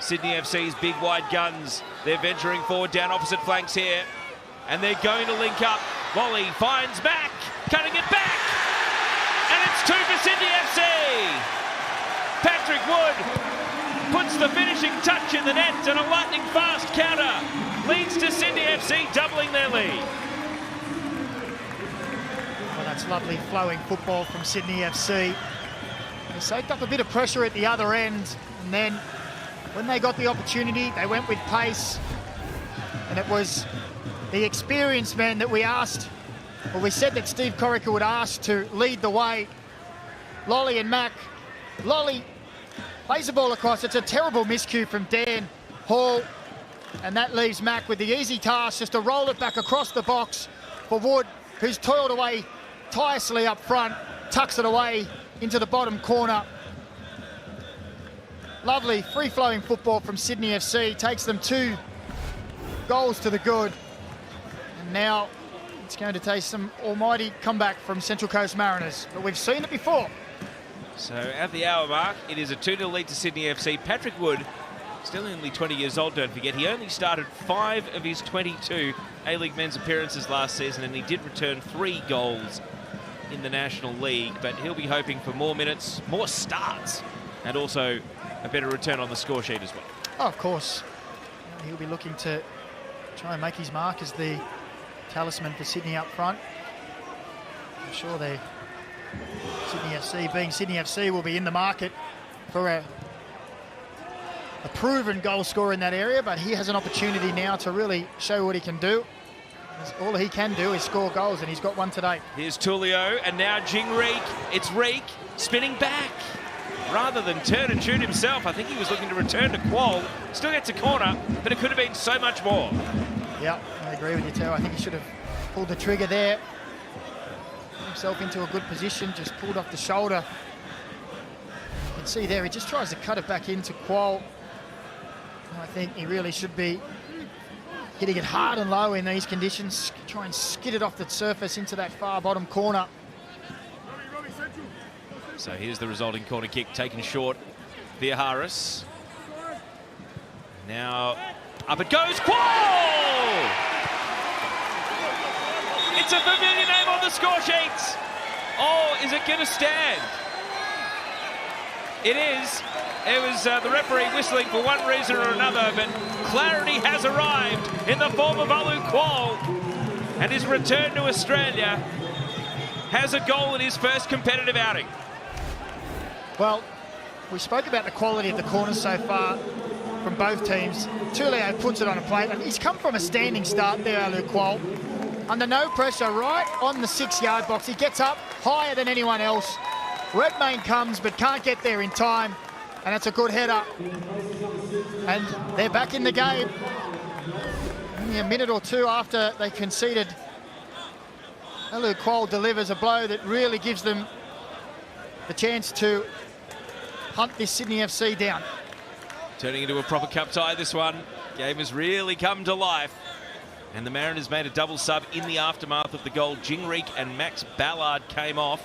Sydney FC's big wide guns. They're venturing forward down opposite flanks here. And they're going to link up. Lolly finds Mack. Cutting it back. And it's two for Sydney FC. Patrick Wood puts the finishing touch in the net, and a lightning fast counter leads to Sydney FC doubling their lead. Well, that's lovely flowing football from Sydney FC. They soaked up a bit of pressure at the other end, and then when they got the opportunity, they went with pace. And it was the experienced men that we asked, or we said that Steve Corica would ask to lead the way. Lolly and Mack. Lolly plays the ball across. It's a terrible miscue from Dan Hall. And that leaves Mack with the easy task just to roll it back across the box for Wood, who's toiled away tirelessly up front, tucks it away into the bottom corner. Lovely free-flowing football from Sydney FC. Takes them 2 goals to the good. And now it's going to take some almighty comeback from Central Coast Mariners. But we've seen it before. So at the hour mark, it is a 2-0 lead to Sydney FC. Patrick Wood, still only 20 years old, don't forget. He only started 5 of his 22 A-League men's appearances last season, and he did return 3 goals in the National League, but he'll be hoping for more minutes, more starts, and also a better return on the score sheet as well. Oh, of course. He'll be looking to try and make his mark as the talisman for Sydney up front. I'm sure Sydney FC, being Sydney FC, will be in the market for a proven goal scorer in that area, but he has an opportunity now to really show what he can do. All he can do is score goals, and he's got one today. Here's Tulio, and now Jingreek. It's Reek spinning back. Rather than turn and shoot himself, I think he was looking to return to Qual. Still gets a corner, but it could have been so much more. Yeah, I agree with you too. I think he should have pulled the trigger there. Put himself into a good position, just pulled off the shoulder. You can see there, he just tries to cut it back into Qual. I think he really should be hitting it hard and low in these conditions. Try and skid it off the surface into that far bottom corner. So here's the resulting corner kick taken short via Harris. Now up it goes, Qual! It's a familiar name on the score sheets. Oh, is it going to stand? It is. It was the referee whistling for one reason or another, but clarity has arrived in the form of Alu Qual, and his return to Australia has a goal in his first competitive outing. Well, we spoke about the quality of the corners so far from both teams. Tulio puts it on a plate, and he's come from a standing start there, Alu Qual. Under no pressure, right on the 6-yard box. He gets up higher than anyone else. Redmayne comes, but can't get there in time, and it's a good header. And they're back in the game. Only a minute or two after they conceded, Alu Qual delivers a blow that really gives them the chance to hunt this Sydney FC down. Turning into a proper cup tie, this one. Game has really come to life. And the Mariners made a double sub in the aftermath of the goal. Jingreek and Max Ballard came off,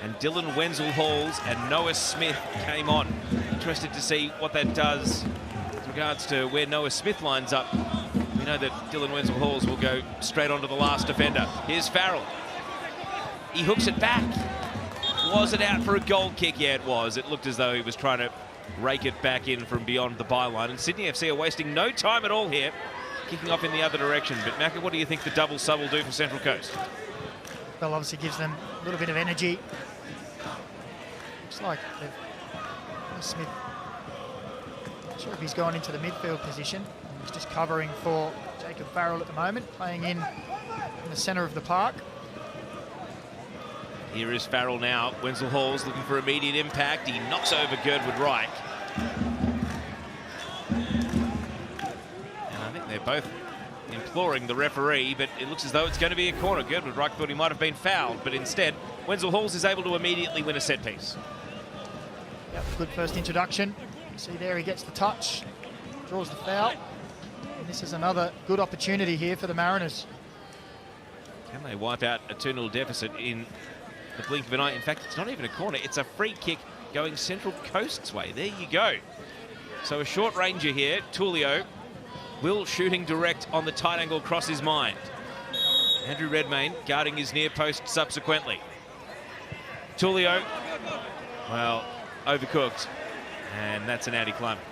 and Dylan Wenzel-Halls and Noah Smith came on. Interested to see what that does with regards to where Noah Smith lines up. We know that Dylan Wenzel-Halls will go straight onto the last defender. Here's Farrell. He hooks it back. Was it out for a goal kick? Yeah, it was. It looked as though he was trying to rake it back in from beyond the byline. And Sydney FC are wasting no time at all here, kicking off in the other direction. But Macca, what do you think the double sub will do for Central Coast? Well, obviously gives them a little bit of energy. Looks like Smith, not sure if he's gone into the midfield position. He's just covering for Jacob Farrell at the moment, playing in the centre of the park. Here is Farrell now. Wenzel-Halls looking for immediate impact. He knocks over Girdwood Reich. And I think they're both imploring the referee, but it looks as though it's going to be a corner. Girdwood Reich thought he might have been fouled, but instead Wenzel-Halls is able to immediately win a set piece. Yep, good first introduction. See there, he gets the touch, draws the foul. And this is another good opportunity here for the Mariners. Can they wipe out a 2-0 deficit in the blink of an eye? In fact, it's not even a corner, it's a free kick going Central Coast's way. There you go. So a short ranger here, Tulio, will shooting direct on the tight angle cross his mind. Andrew Redmayne guarding his near post subsequently. Tulio, well, overcooked, and that's an anti-climax.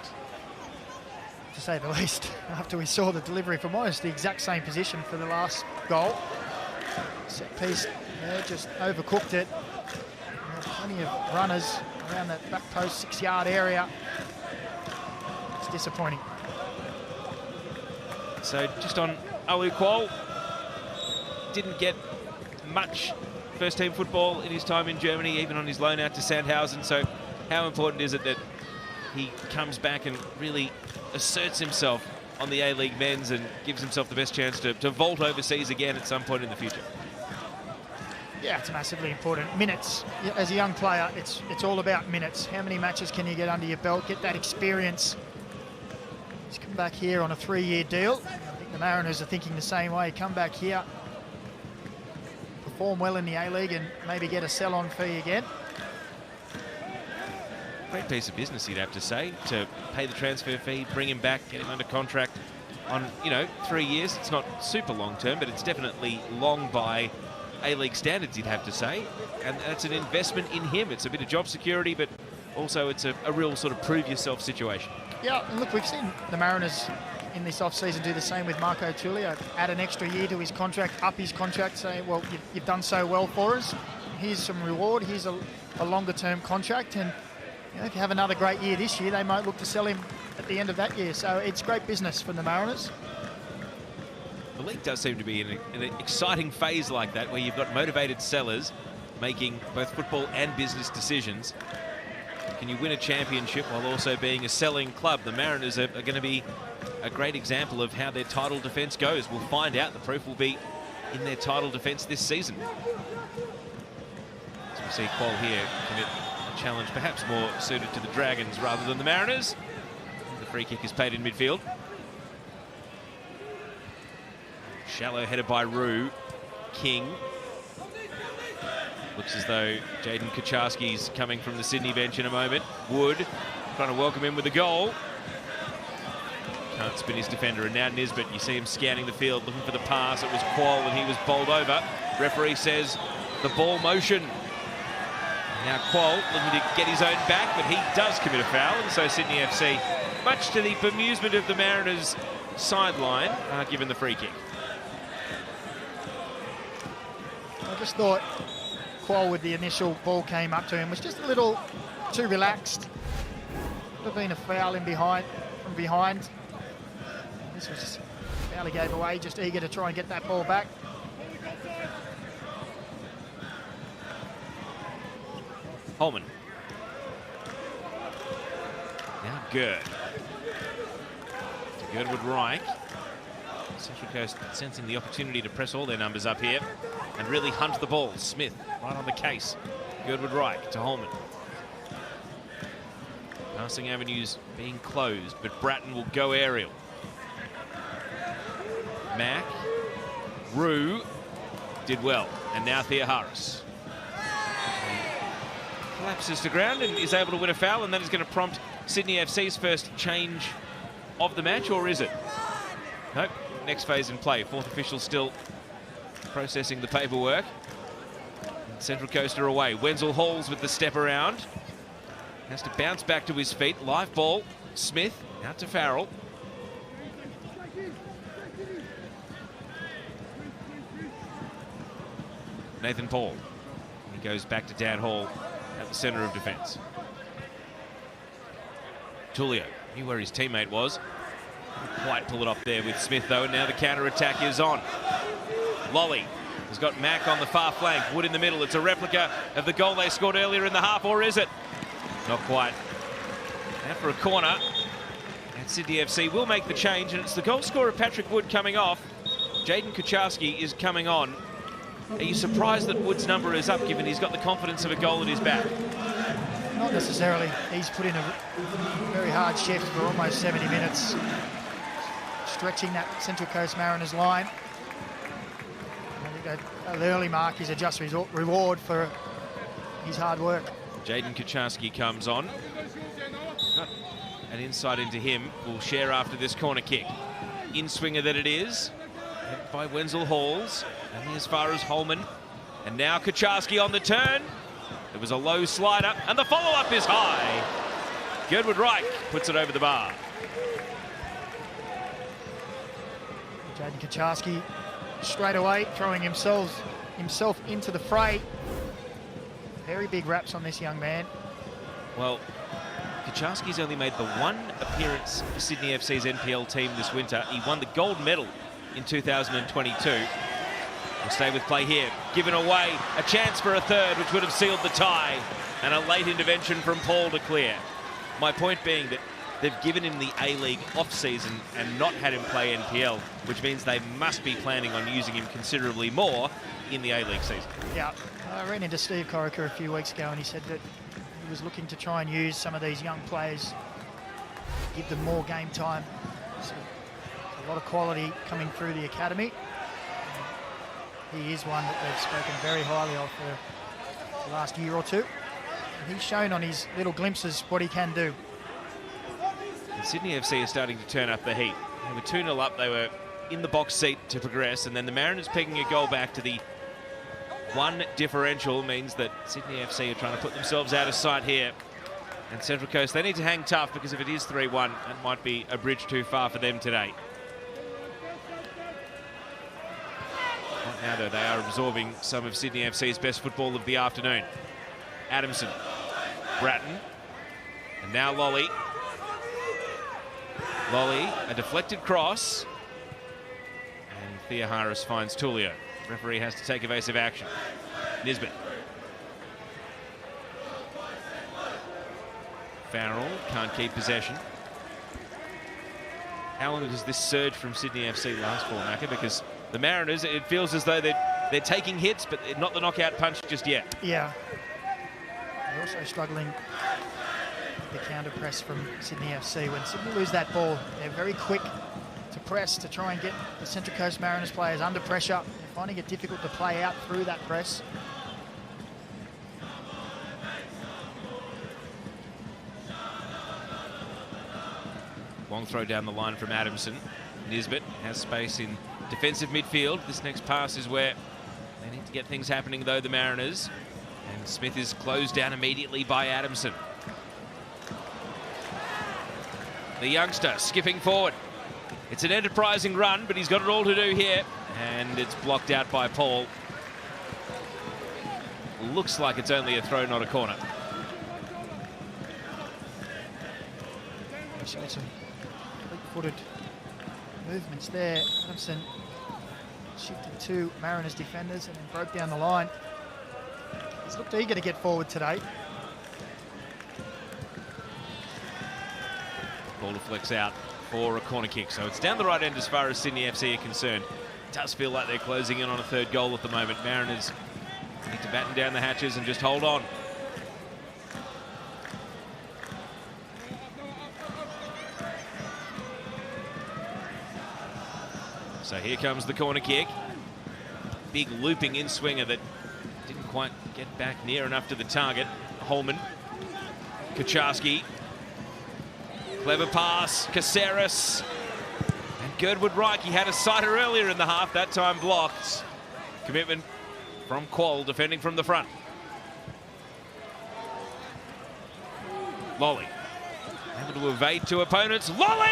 To say the least, after we saw the delivery from almost the exact same position for the last goal. Set piece there, just overcooked it. Plenty of runners around that back post 6-yard area. It's disappointing. So just on Alu Qual, didn't get much first team football in his time in Germany, even on his loan out to Sandhausen. So how important is it that he comes back and really asserts himself on the A-League men's and gives himself the best chance to vault overseas again at some point in the future? Yeah, it's massively important. Minutes. As a young player, it's all about minutes. How many matches can you get under your belt, get that experience? He's come back here on a 3-year deal. I think the Mariners are thinking the same way. Come back here, perform well in the A-League and maybe get a sell-on fee again. Great piece of business, you'd have to say, to pay the transfer fee, bring him back, get him under contract on, 3 years. It's not super long term, but it's definitely long by A-League standards, you'd have to say. And that's an investment in him. It's a bit of job security, but also it's a real sort of prove-yourself situation. Yeah, and look, we've seen the Mariners in this off-season do the same with Marco Tulio. Add an extra year to his contract, up his contract, say, well, you've done so well for us. Here's some reward. Here's a longer-term contract. And you know, if you have another great year this year, they might look to sell him at the end of that year. So it's great business from the Mariners. The league does seem to be in an exciting phase like that, where you've got motivated sellers making both football and business decisions. Can you win a championship while also being a selling club? The Mariners are going to be a great example of how their title defence goes. We'll find out. The proof will be in their title defence this season. As we see Qual here commit a challenge perhaps more suited to the Dragons rather than the Mariners. The free kick is paid in midfield. Shallow headed by Rue. King. Looks as though Jaden Kucharski's coming from the Sydney bench in a moment. Wood trying to welcome him with a goal. Can't spin his defender, and now Nisbet, you see him scanning the field looking for the pass. It was Qual and he was bowled over. Referee says the ball motion. Now Qual looking to get his own back, but he does commit a foul, and so Sydney FC, much to the bemusement of the Mariners sideline, are given the free kick. I just thought Qual, with the initial ball came up to him, was just a little too relaxed. Could have been a foul in behind, from behind. This was just a foul he gave away, just eager to try and get that ball back. Holman. Now Gerd. To Girdwood Reich. Central Coast sensing the opportunity to press all their numbers up here and really hunt the ball. Smith right on the case. Girdwood Reich to Holman. Passing avenues being closed, but Bratton will go aerial. Mack. Rue did well. And now Theoharis. Collapses to ground and is able to win a foul, and that is going to prompt Sydney FC's first change of the match, or is it? Nope. Next phase in play. Fourth official still processing the paperwork. Central Coast are away. Wenzel Halls with the step around. Has to bounce back to his feet. Live ball. Smith out to Farrell. Nathan Paul. He goes back to Dan Hall at the centre of defence. Tulio knew where his teammate was. Couldn't quite pull it off there with Smith though, and now the counter-attack is on. Lolly has got Mack on the far flank. Wood in the middle. It's a replica of the goal they scored earlier in the half, or is it? Not quite. Now for a corner. And Sydney FC will make the change, and it's the goal scorer Patrick Wood coming off. Jaden Kucharski is coming on. Are you surprised that Wood's number is up, given he's got the confidence of a goal at his back? Not necessarily. He's put in a very hard shift for almost 70 minutes, stretching that Central Coast Mariners line. I think an early mark is a just reward for his hard work. Jaden Kucharski comes on. An insight into him. Will share after this corner kick. In-swinger that it is. By Wenzel Halls. Only as far as Holman. And now Kucharski on the turn. It was a low slider, and the follow-up is high. Girdwood Reich puts it over the bar. Jaden Kucharski straight away throwing himself into the fray. Very big raps on this young man. Well, Kucharski's only made the one appearance for Sydney FC's NPL team this winter. He won the gold medal in 2022. We'll stay with play here. Given away a chance for a third, which would have sealed the tie, and a late intervention from Paul to clear. My point being that they've given him the A-League off-season and not had him play NPL, which means they must be planning on using him considerably more in the A-League season. Yeah, I ran into Steve Corica a few weeks ago, and he said that he was looking to try and use some of these young players, give them more game time. So a lot of quality coming through the academy. He is one that they've spoken very highly of for the last year or two. And he's shown on his little glimpses what he can do. And Sydney FC are starting to turn up the heat. They were 2-0 up, they were in the box seat to progress, and then the Mariners pegging a goal back to the One differential means that Sydney FC are trying to put themselves out of sight here. And Central Coast, they need to hang tough, because if it is 3-1, that might be a bridge too far for them today. Right now, though, they are absorbing some of Sydney FC's best football of the afternoon. Adamson, Bratton, and now Lolly. Lolly, a deflected cross. And Thea Harris finds Tullio. Referee has to take evasive action. Nisbet. Farrell can't keep possession. How long does this surge from Sydney FC last for, Macca? Because the Mariners, it feels as though they're taking hits, but not the knockout punch just yet. Yeah. They're also struggling with the counter press from Sydney FC. When Sydney lose that ball, they're very quick to press to try and get the Central Coast Mariners players under pressure. They're finding it difficult to play out through that press. Long throw down the line from Adamson. Nisbet has space in defensive midfield. This next pass is where they need to get things happening, though, the Mariners. And Smith is closed down immediately by Adamson. The youngster skipping forward. It's an enterprising run, but he's got it all to do here. And it's blocked out by Paul. Looks like it's only a throw, not a corner. Showed some fleet-footed movements there. Adamson shifted two Mariners defenders and then broke down the line. He's looked eager to get forward today. Ball deflects out for a corner kick. So it's down the right end as far as Sydney FC are concerned. It does feel like they're closing in on a third goal at the moment. Mariners need to batten down the hatches and just hold on. So here comes the corner kick. Big looping in swinger that didn't quite get back near enough to the target. Holman, Kucharski. Clever pass, Caceres. And Girdwood Reich, he had a sighter earlier in the half, that time blocked. Commitment from Quoll, defending from the front. Lolly, able to evade two opponents. Lolly!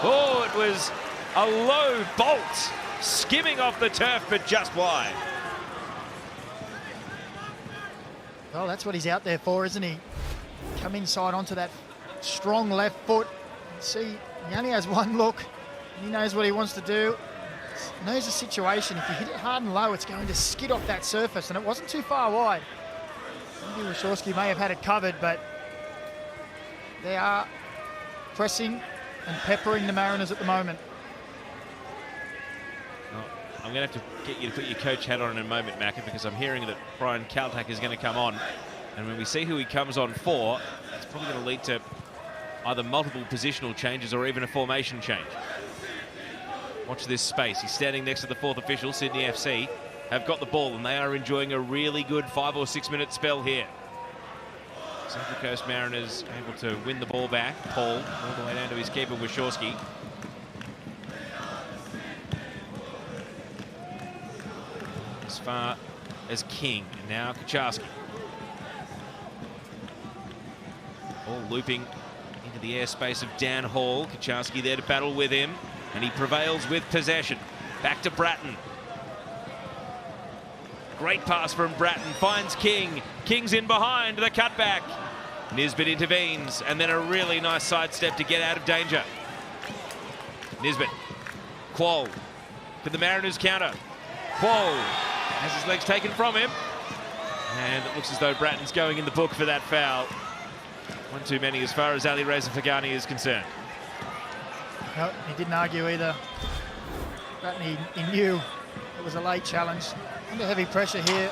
Oh, it was a low bolt, skimming off the turf, but just wide. Well, that's what he's out there for, isn't he? Come inside onto that strong left foot. See, he only has one look. He knows what he wants to do. He knows the situation. If you hit it hard and low, it's going to skid off that surface, and it wasn't too far wide. Maybe Wachowski may have had it covered, but they are pressing and peppering the Mariners at the moment. I'm going to have to get you to put your coach hat on in a moment, Macca, because I'm hearing that Brian Kaltak is going to come on. And when we see who he comes on for, it's probably going to lead to either multiple positional changes or even a formation change. Watch this space. He's standing next to the fourth official. Sydney FC have got the ball, and they are enjoying a really good 5 or 6 minute spell here. Central Coast Mariners able to win the ball back. Paul all the way down to his keeper, Wachowski. As far as King, and now Kucharski. All looping into the airspace of Dan Hall. Kucharski there to battle with him, and he prevails with possession. Back to Bratton. Great pass from Bratton, finds King. King's in behind, the cutback. Nisbet intervenes, and then a really nice sidestep to get out of danger. Nisbet. Quoll. Could the Mariners counter? Quoll has his legs taken from him. And it looks as though Bratton's going in the book for that foul. One too many as far as Ali Reza Fagani is concerned. No, he didn't argue either. Bratton, he knew it was a late challenge. Under heavy pressure here.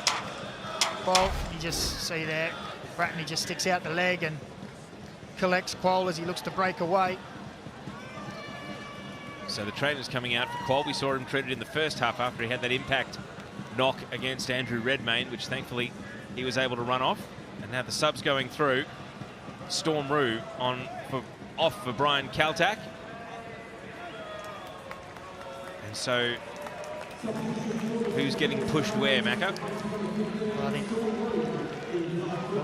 Quoll, you just see there, Bratton, he just sticks out the leg and collects Quoll as he looks to break away. So the trainer's coming out for Quoll. We saw him treated in the first half after he had that impact knock against Andrew Redmayne, which thankfully he was able to run off. And now the subs going through. Storm Rue off for Brian Kaltak. And so Who's getting pushed where, Mako? Well, I think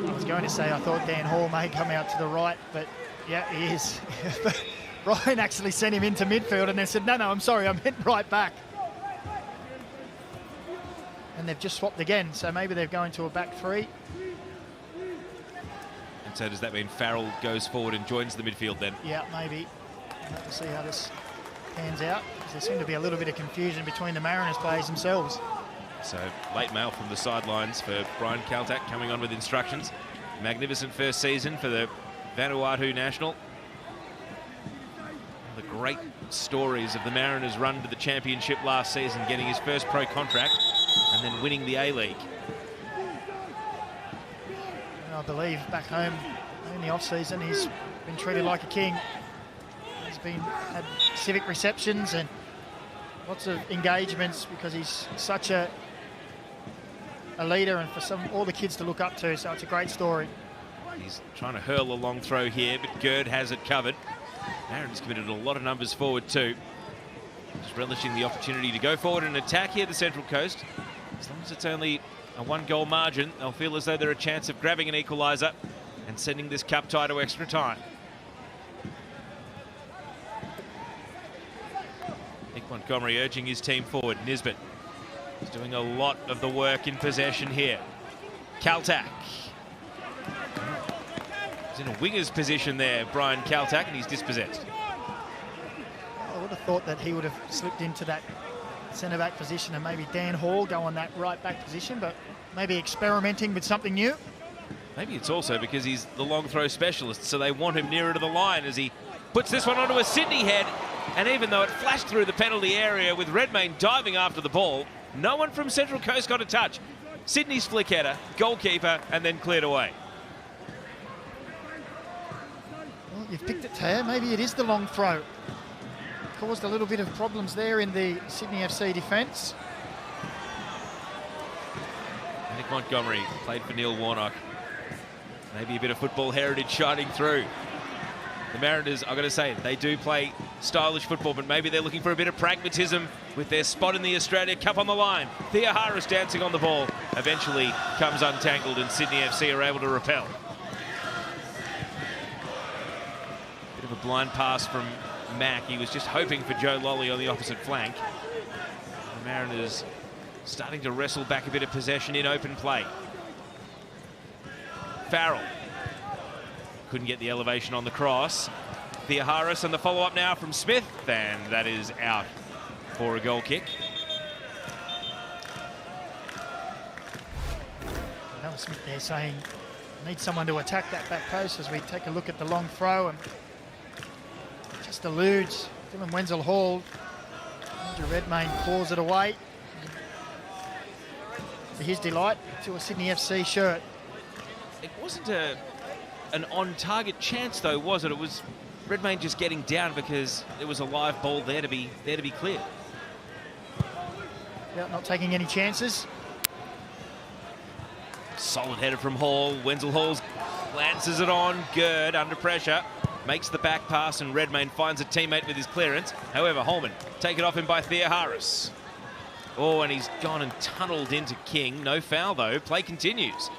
I was going to say I thought Dan Hall may come out to the right, but yeah, he is. But Ryan actually sent him into midfield and then said, no, I'm sorry, I meant right back. And they've just swapped again, so maybe they're going to a back three. And so does that mean Farrell goes forward and joins the midfield then? Yeah, maybe. We'll have to see how this pans out, because there seemed to be a little bit of confusion between the Mariners players themselves. So late mail from the sidelines for Brian Kaltak coming on with instructions. Magnificent first season for the Vanuatu national. The great stories of the Mariners' run to the championship last season, getting his first pro contract and then winning the A-League. I believe back home in the off-season he's been treated like a king. He's had civic receptions and lots of engagements because he's such a leader and for all the kids to look up to, so it's a great story. He's trying to hurl a long throw here, but Gerd has it covered. Mariners committed a lot of numbers forward too. Just relishing the opportunity to go forward and attack here the Central Coast. As long as it's only a one-goal margin, they'll feel as though they're a chance of grabbing an equaliser and sending this cup tie to extra time. Nick Montgomery urging his team forward. Nisbet is doing a lot of the work in possession here. Kaltak. He's in a winger's position there, Brian Kaltak, and he's dispossessed. I would have thought that he would have slipped into that centre-back position and maybe Dan Hall go on that right-back position, but maybe experimenting with something new. Maybe it's also because he's the long throw specialist, so they want him nearer to the line as he puts this one onto a Sydney head. And even though it flashed through the penalty area with Redmayne diving after the ball, no one from Central Coast got a touch. Sydney's flick header, goalkeeper, and then cleared away. Well, you've picked it, Taya. Maybe it is the long throw. Caused a little bit of problems there in the Sydney FC defence. Nick Montgomery played for Neil Warnock. Maybe a bit of football heritage shining through. The Mariners, I've got to say, they do play stylish football, but maybe they're looking for a bit of pragmatism with their spot in the Australia Cup on the line. Thea Harris dancing on the ball, eventually comes untangled and Sydney FC are able to repel. Bit of a blind pass from Mack. He was just hoping for Joe Lolly on the opposite flank. The Mariners starting to wrestle back a bit of possession in open play. Farrell couldn't get the elevation on the cross. Thea Harris and the follow-up now from Smith, and that is out for a goal kick. Alan Smith there saying, need someone to attack that back post as we take a look at the long throw, and just eludes Dylan Wenzel-Hall. Andrew Redmayne claws it away. To his delight, to a Sydney FC shirt. It wasn't an on-target chance, though, was it? It was Redmayne just getting down because there was a live ball there to be cleared. Yeah, not taking any chances. Solid header from Hall. Wenzel-Hall glances it on. Gerd under pressure. Makes the back pass and Redmayne finds a teammate with his clearance. However, Holman taken off him by Thea Harris. Oh, and he's gone and tunnelled into King. No foul, though. Play continues.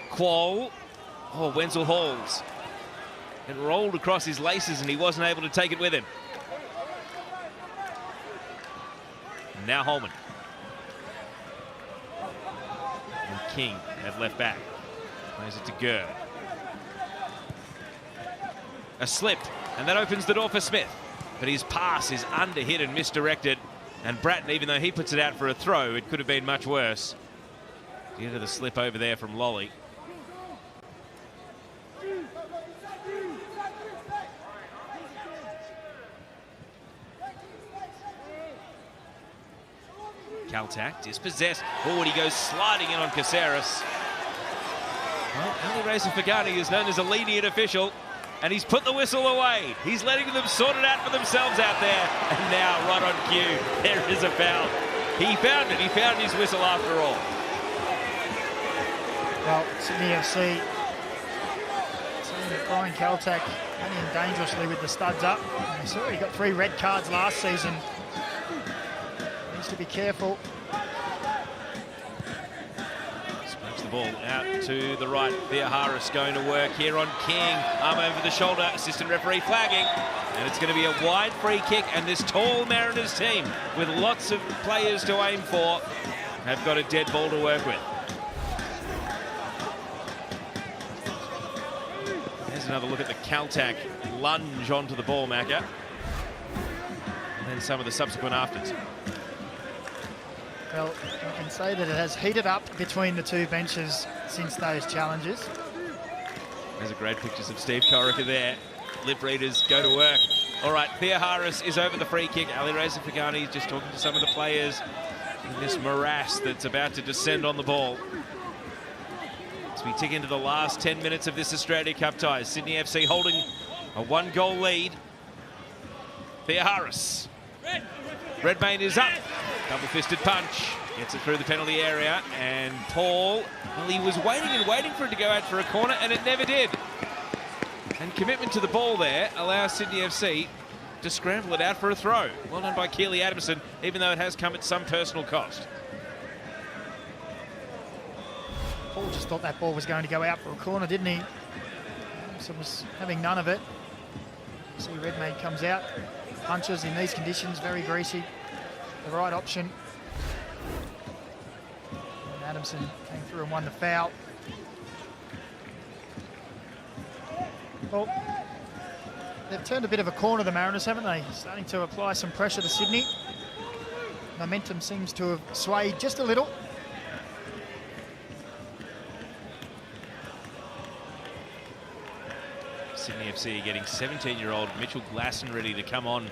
Qual. Oh, Wenzel-Hall's. It rolled across his laces and he wasn't able to take it with him. And now Holman. And King at left back. Plays it to Gerd. A slip, and that opens the door for Smith. But his pass is under-hit and misdirected. And Bratton, even though he puts it out for a throw, it could have been much worse. Due to the slip over there from Lolly. Kaltak dispossessed. Forward he goes sliding in on Caceres. Well, Ali Reza Fagani is known as a lenient official, and he's put the whistle away. He's letting them sort it out for themselves out there. And now, right on cue, there is a foul. He found it. He found his whistle after all. Well, Sydney FC seeing Brian Kaltak running dangerously with the studs up. And he's already got 3 red cards last season. Needs to be careful. Smokes the ball out to the right. Thea Harris going to work here on King. Arm over the shoulder. Assistant referee flagging. And it's going to be a wide free kick. And this tall Mariners team, with lots of players to aim for, have got a dead ball to work with. There's another look at the Caltac lunge onto the ball, Macca. And then some of the subsequent afters. Well, I can say that it has heated up between the two benches since those challenges. There's a great pictures of Steve Corica there. Lip readers go to work. All right, Thea Harris is over the free kick. Ali Reza Fagani just talking to some of the players in this morass that's about to descend on the ball. As we tick into the last 10 minutes of this Australia Cup tie, Sydney FC holding a 1-goal lead. Thea Harris. Redmayne is up. Double-fisted punch. Gets it through the penalty area. And Paul, well, he was waiting and waiting for it to go out for a corner, and it never did. And commitment to the ball there allows Sydney FC to scramble it out for a throw. Well done by Keely Adamson, even though it has come at some personal cost. Paul just thought that ball was going to go out for a corner, didn't he? So was having none of it. See Redmayne comes out. Punches in these conditions, very greasy. The right option. And Adamson came through and won the foul. Well, they've turned a bit of a corner, the Mariners, haven't they? Starting to apply some pressure to Sydney. Momentum seems to have swayed just a little. Sydney FC getting 17-year-old Mitchell Glasson ready to come on,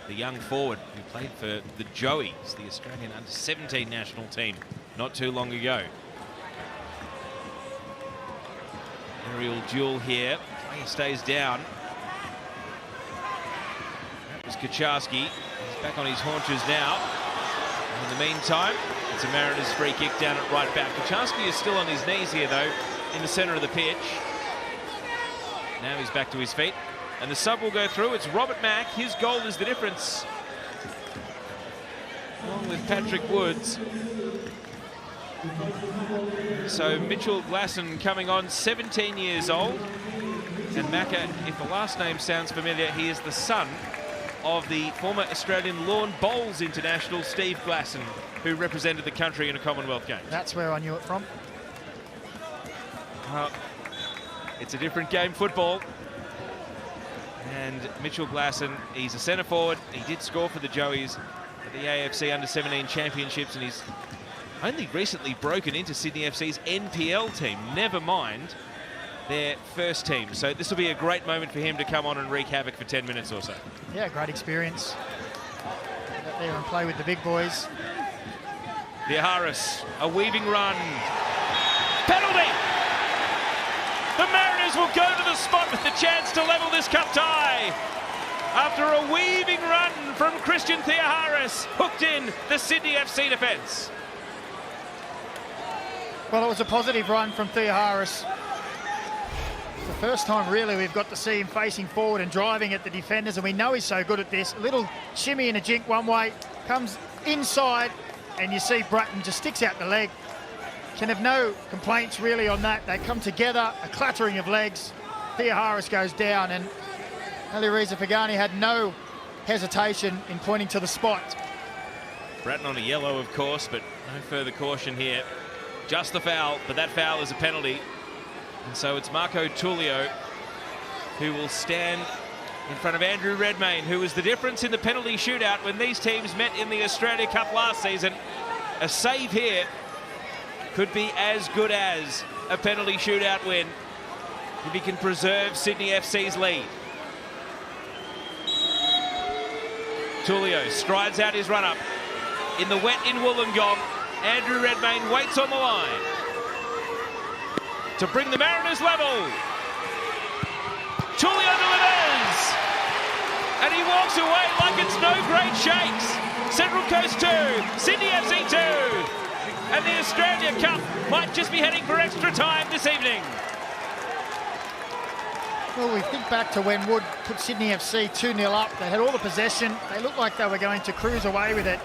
the young forward who played for the Joeys, the Australian under-17 national team, not too long ago. Aerial duel here. Player stays down. That was Kucharski. He's back on his haunches now. In the meantime, it's a Mariners free kick down at right back. Kucharski is still on his knees here, though, in the centre of the pitch. Now he's back to his feet, and the sub will go through. It's Robert Mack. His goal is the difference, along with Patrick Woods. So Mitchell Glasson coming on, 17 years old. And Macca, if the last name sounds familiar, he is the son of the former Australian lawn bowls international, Steve Glasson, who represented the country in a Commonwealth Games. That's where I knew it from. It's a different game, football. And Mitchell Glasson, he's a centre forward. He did score for the Joeys at the AFC Under-17 Championships, and he's only recently broken into Sydney FC's NPL team, never mind their first team. So this will be a great moment for him to come on and wreak havoc for 10 minutes or so. Yeah, great experience. Get there and play with the big boys. Thea Harris, a weaving run. Penalty! The Mariners will go to the spot with the chance to level this cup tie. After a weaving run from Christian Thea Harris, hooked in the Sydney FC defence. Well, it was a positive run from Thea Harris. The first time, really, we've got to see him facing forward and driving at the defenders, and we know he's so good at this. A little shimmy and a jink one way, comes inside, and you see Bratton just sticks out the leg. Can have no complaints really on that. They come together, a clattering of legs. Thea Harris goes down, and Ali Reza Fagani had no hesitation in pointing to the spot. Bratton on a yellow, of course, but no further caution here. Just the foul, but that foul is a penalty. And so it's Marco Tullio who will stand in front of Andrew Redmayne, who was the difference in the penalty shootout when these teams met in the Australia Cup last season. A save here could be as good as a penalty shootout win if he can preserve Sydney FC's lead. Tullio strides out his run-up. In the wet in Wollongong, Andrew Redmayne waits on the line to bring the Mariners level. Tullio delivers! And he walks away like it's no great shakes. Central Coast 2, Sydney FC 2. And the Australia Cup might just be heading for extra time this evening. Well, we think back to when Wood put Sydney FC 2-0 up. They had all the possession. They looked like they were going to cruise away with it.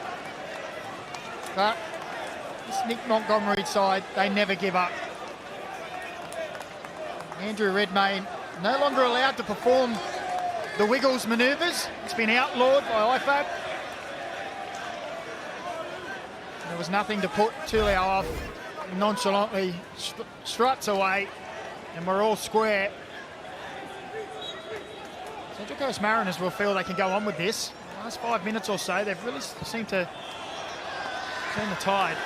But this Nick Montgomery side, they never give up. Andrew Redmayne no longer allowed to perform the Wiggles manoeuvres. It's been outlawed by IFAB. There was nothing to put Tulio off. Nonchalantly struts away, and we're all square. Central Coast Mariners will feel they can go on with this. The last 5 minutes or so, they've really seemed to turn the tide.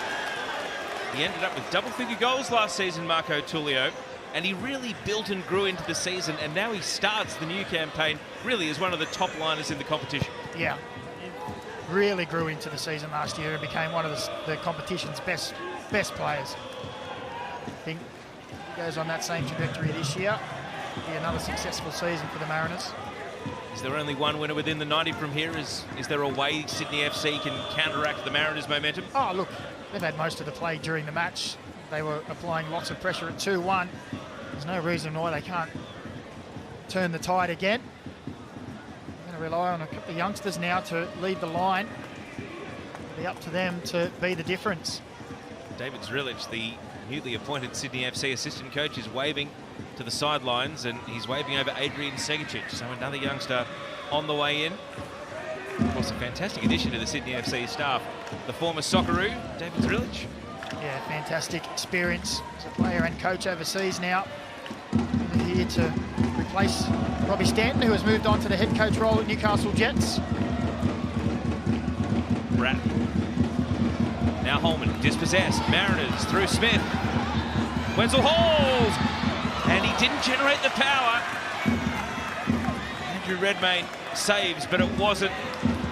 He ended up with double-figure goals last season, Marco Tulio, and he really built and grew into the season, and now he starts the new campaign really as one of the top liners in the competition. Yeah, he really grew into the season last year and became one of the competition's best players. I think he goes on that same trajectory this year. It'll be another successful season for the Mariners. Is there only one winner within the 90 from here? Is there a way Sydney FC can counteract the Mariners' momentum? Oh, look, they've had most of the play during the match. They were applying lots of pressure at 2-1. There's no reason why they can't turn the tide again. They're going to rely on a couple of youngsters now to lead the line. It'll be up to them to be the difference. David Zrilich, the newly appointed Sydney FC assistant coach, is waving to the sidelines, and he's waving over Adrian Segicic, so another youngster on the way in. Of course, a fantastic addition to the Sydney FC staff, the former Socceroo, David Zrilich. Yeah, fantastic experience as a player and coach overseas now. Here to replace Robbie Stanton, who has moved on to the head coach role at Newcastle Jets. Bratton. Now Holman, dispossessed. Mariners through Smith. Wenzel Halls! And he didn't generate the power. Andrew Redmayne saves, but it wasn't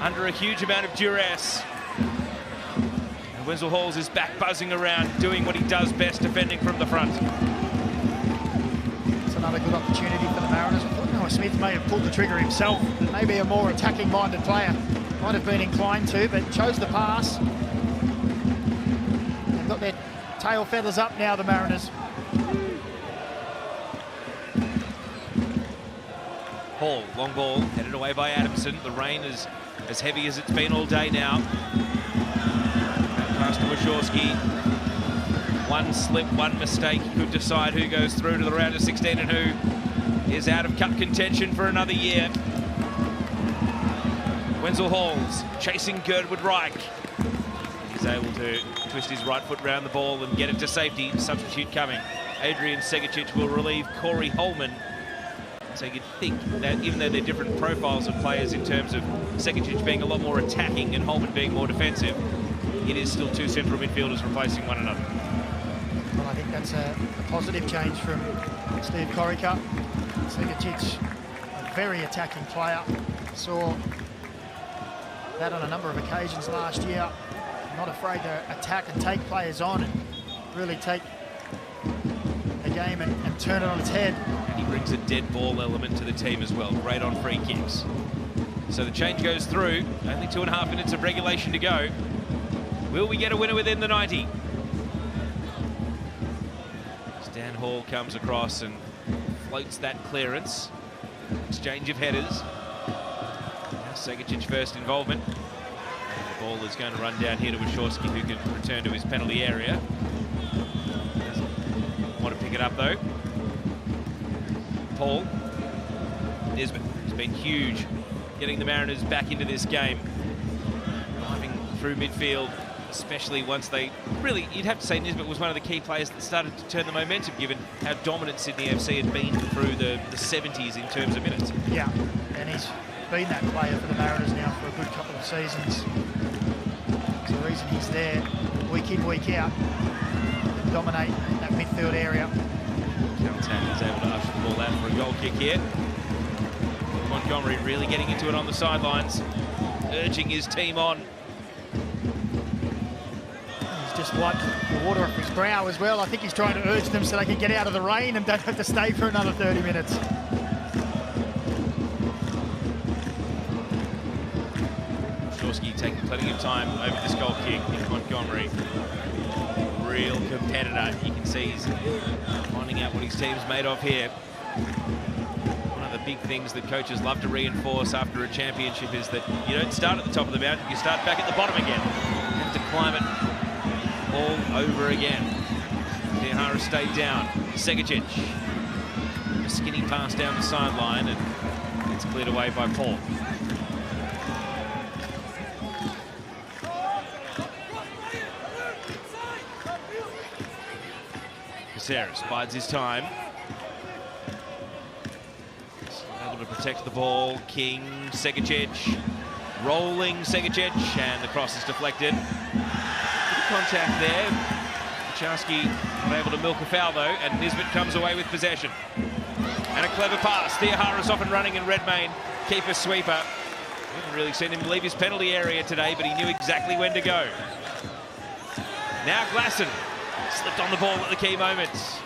under a huge amount of duress. And Wenzel Halls is back buzzing around, doing what he does best, defending from the front. It's another good opportunity for the Mariners. I thought Noah Smith may have pulled the trigger himself. Maybe a more attacking-minded player might have been inclined to, but chose the pass. They've got their tail feathers up now, the Mariners. Hall, long ball, headed away by Adamson. The rain is as heavy as it's been all day now. Pass to Wachowski. One slip, one mistake could decide who goes through to the round of 16 and who is out of cup contention for another year. Wenzel Halls chasing Girdwood Reich. He's able to twist his right foot round the ball and get it to safety. Substitute coming. Adrian Segicic will relieve Corey Holman. So you'd think that even though they're different profiles of players in terms of Segicic being a lot more attacking and Holman being more defensive, it is still two central midfielders replacing one another. Well, I think that's a positive change from Steve Corica. Segicic, a very attacking player. Saw that on a number of occasions last year. Not afraid to attack and take players on and really take a game and turn it on its head. And he brings a dead ball element to the team as well. Great on free kicks. So the change goes through. Only 2.5 minutes of regulation to go. Will we get a winner within the 90? Stan Hall comes across and floats that clearance. Exchange of headers. Now Segicic first involvement. And the ball is going to run down here to Wachowski, who can return to his penalty area. Doesn't want to pick it up though. Paul Nisbet has been huge getting the Mariners back into this game. Driving through midfield, especially once they really, you'd have to say Nisbet was one of the key players that started to turn the momentum given how dominant Sydney FC had been through the 70s in terms of minutes. Yeah, and he's been that player for the Mariners now for a good couple of seasons. It's the reason he's there week in, week out, to dominate that midfield area. Caltan is able to usher the ball out for a goal kick here. Montgomery really getting into it on the sidelines, urging his team on. He's just wiped the water off his brow as well. I think he's trying to urge them so they can get out of the rain and don't have to stay for another 30 minutes. Wachowski taking plenty of time over this goal kick in Montgomery. Real competitor. You can see he's finding out what his team's made of here. One of the big things that coaches love to reinforce after a championship is that you don't start at the top of the mountain, you start back at the bottom again. And have to climb it all over again. Theahara stayed down. Segicic. A skinny pass down the sideline, and it's cleared away by Paul. Caceres bides his time. Able to protect the ball. King, Segicic, rolling Segicic, and the cross is deflected. Good contact there. Charski not able to milk a foul though, and Nisbet comes away with possession. And a clever pass. Theahara's off and running in Redmayne. Keeper sweeper. We haven't really seen him leave his penalty area today, but he knew exactly when to go. Now Glasson. Slipped on the ball at the key moments.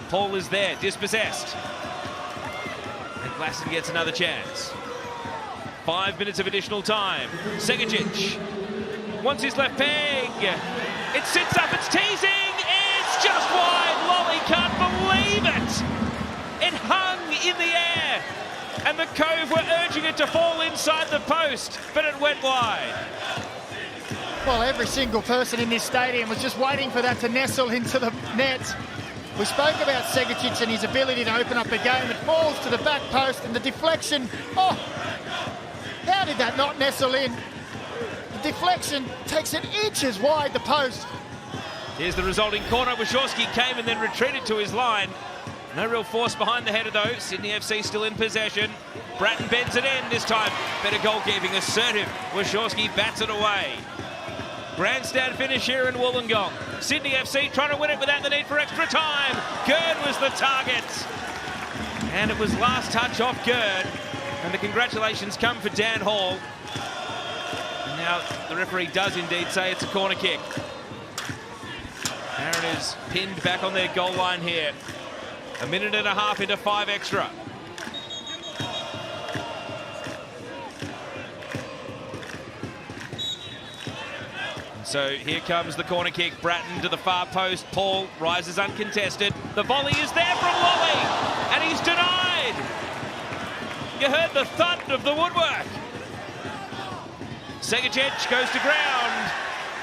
Paul is there, dispossessed. And Glasson gets another chance. 5 minutes of additional time. Segicic wants his left peg. It sits up, it's teasing. It's just wide. Lolly can't believe it. It hung in the air. And the Cove were urging it to fall inside the post, but it went wide. Well, every single person in this stadium was just waiting for that to nestle into the net. We spoke about Segicic and his ability to open up a game. It falls to the back post and the deflection. Oh, how did that not nestle in? The deflection takes it inches wide the post. Here's the resulting corner. Wachowski came and then retreated to his line. No real force behind the header though. Sydney FC still in possession. Bratton bends it in this time. Better goalkeeping, assertive. Wachowski bats it away. Grandstand finish here in Wollongong. Sydney FC trying to win it without the need for extra time. Gurd was the target. And it was last touch off Gurd. And the congratulations come for Dan Hall. And now the referee does indeed say it's a corner kick. Mariners pinned back on their goal line here. A minute and a half into 5 extra. So here comes the corner kick. Bratton to the far post. Paul rises uncontested. The volley is there from Lolly, and he's denied. You heard the thud of the woodwork. Segicic goes to ground,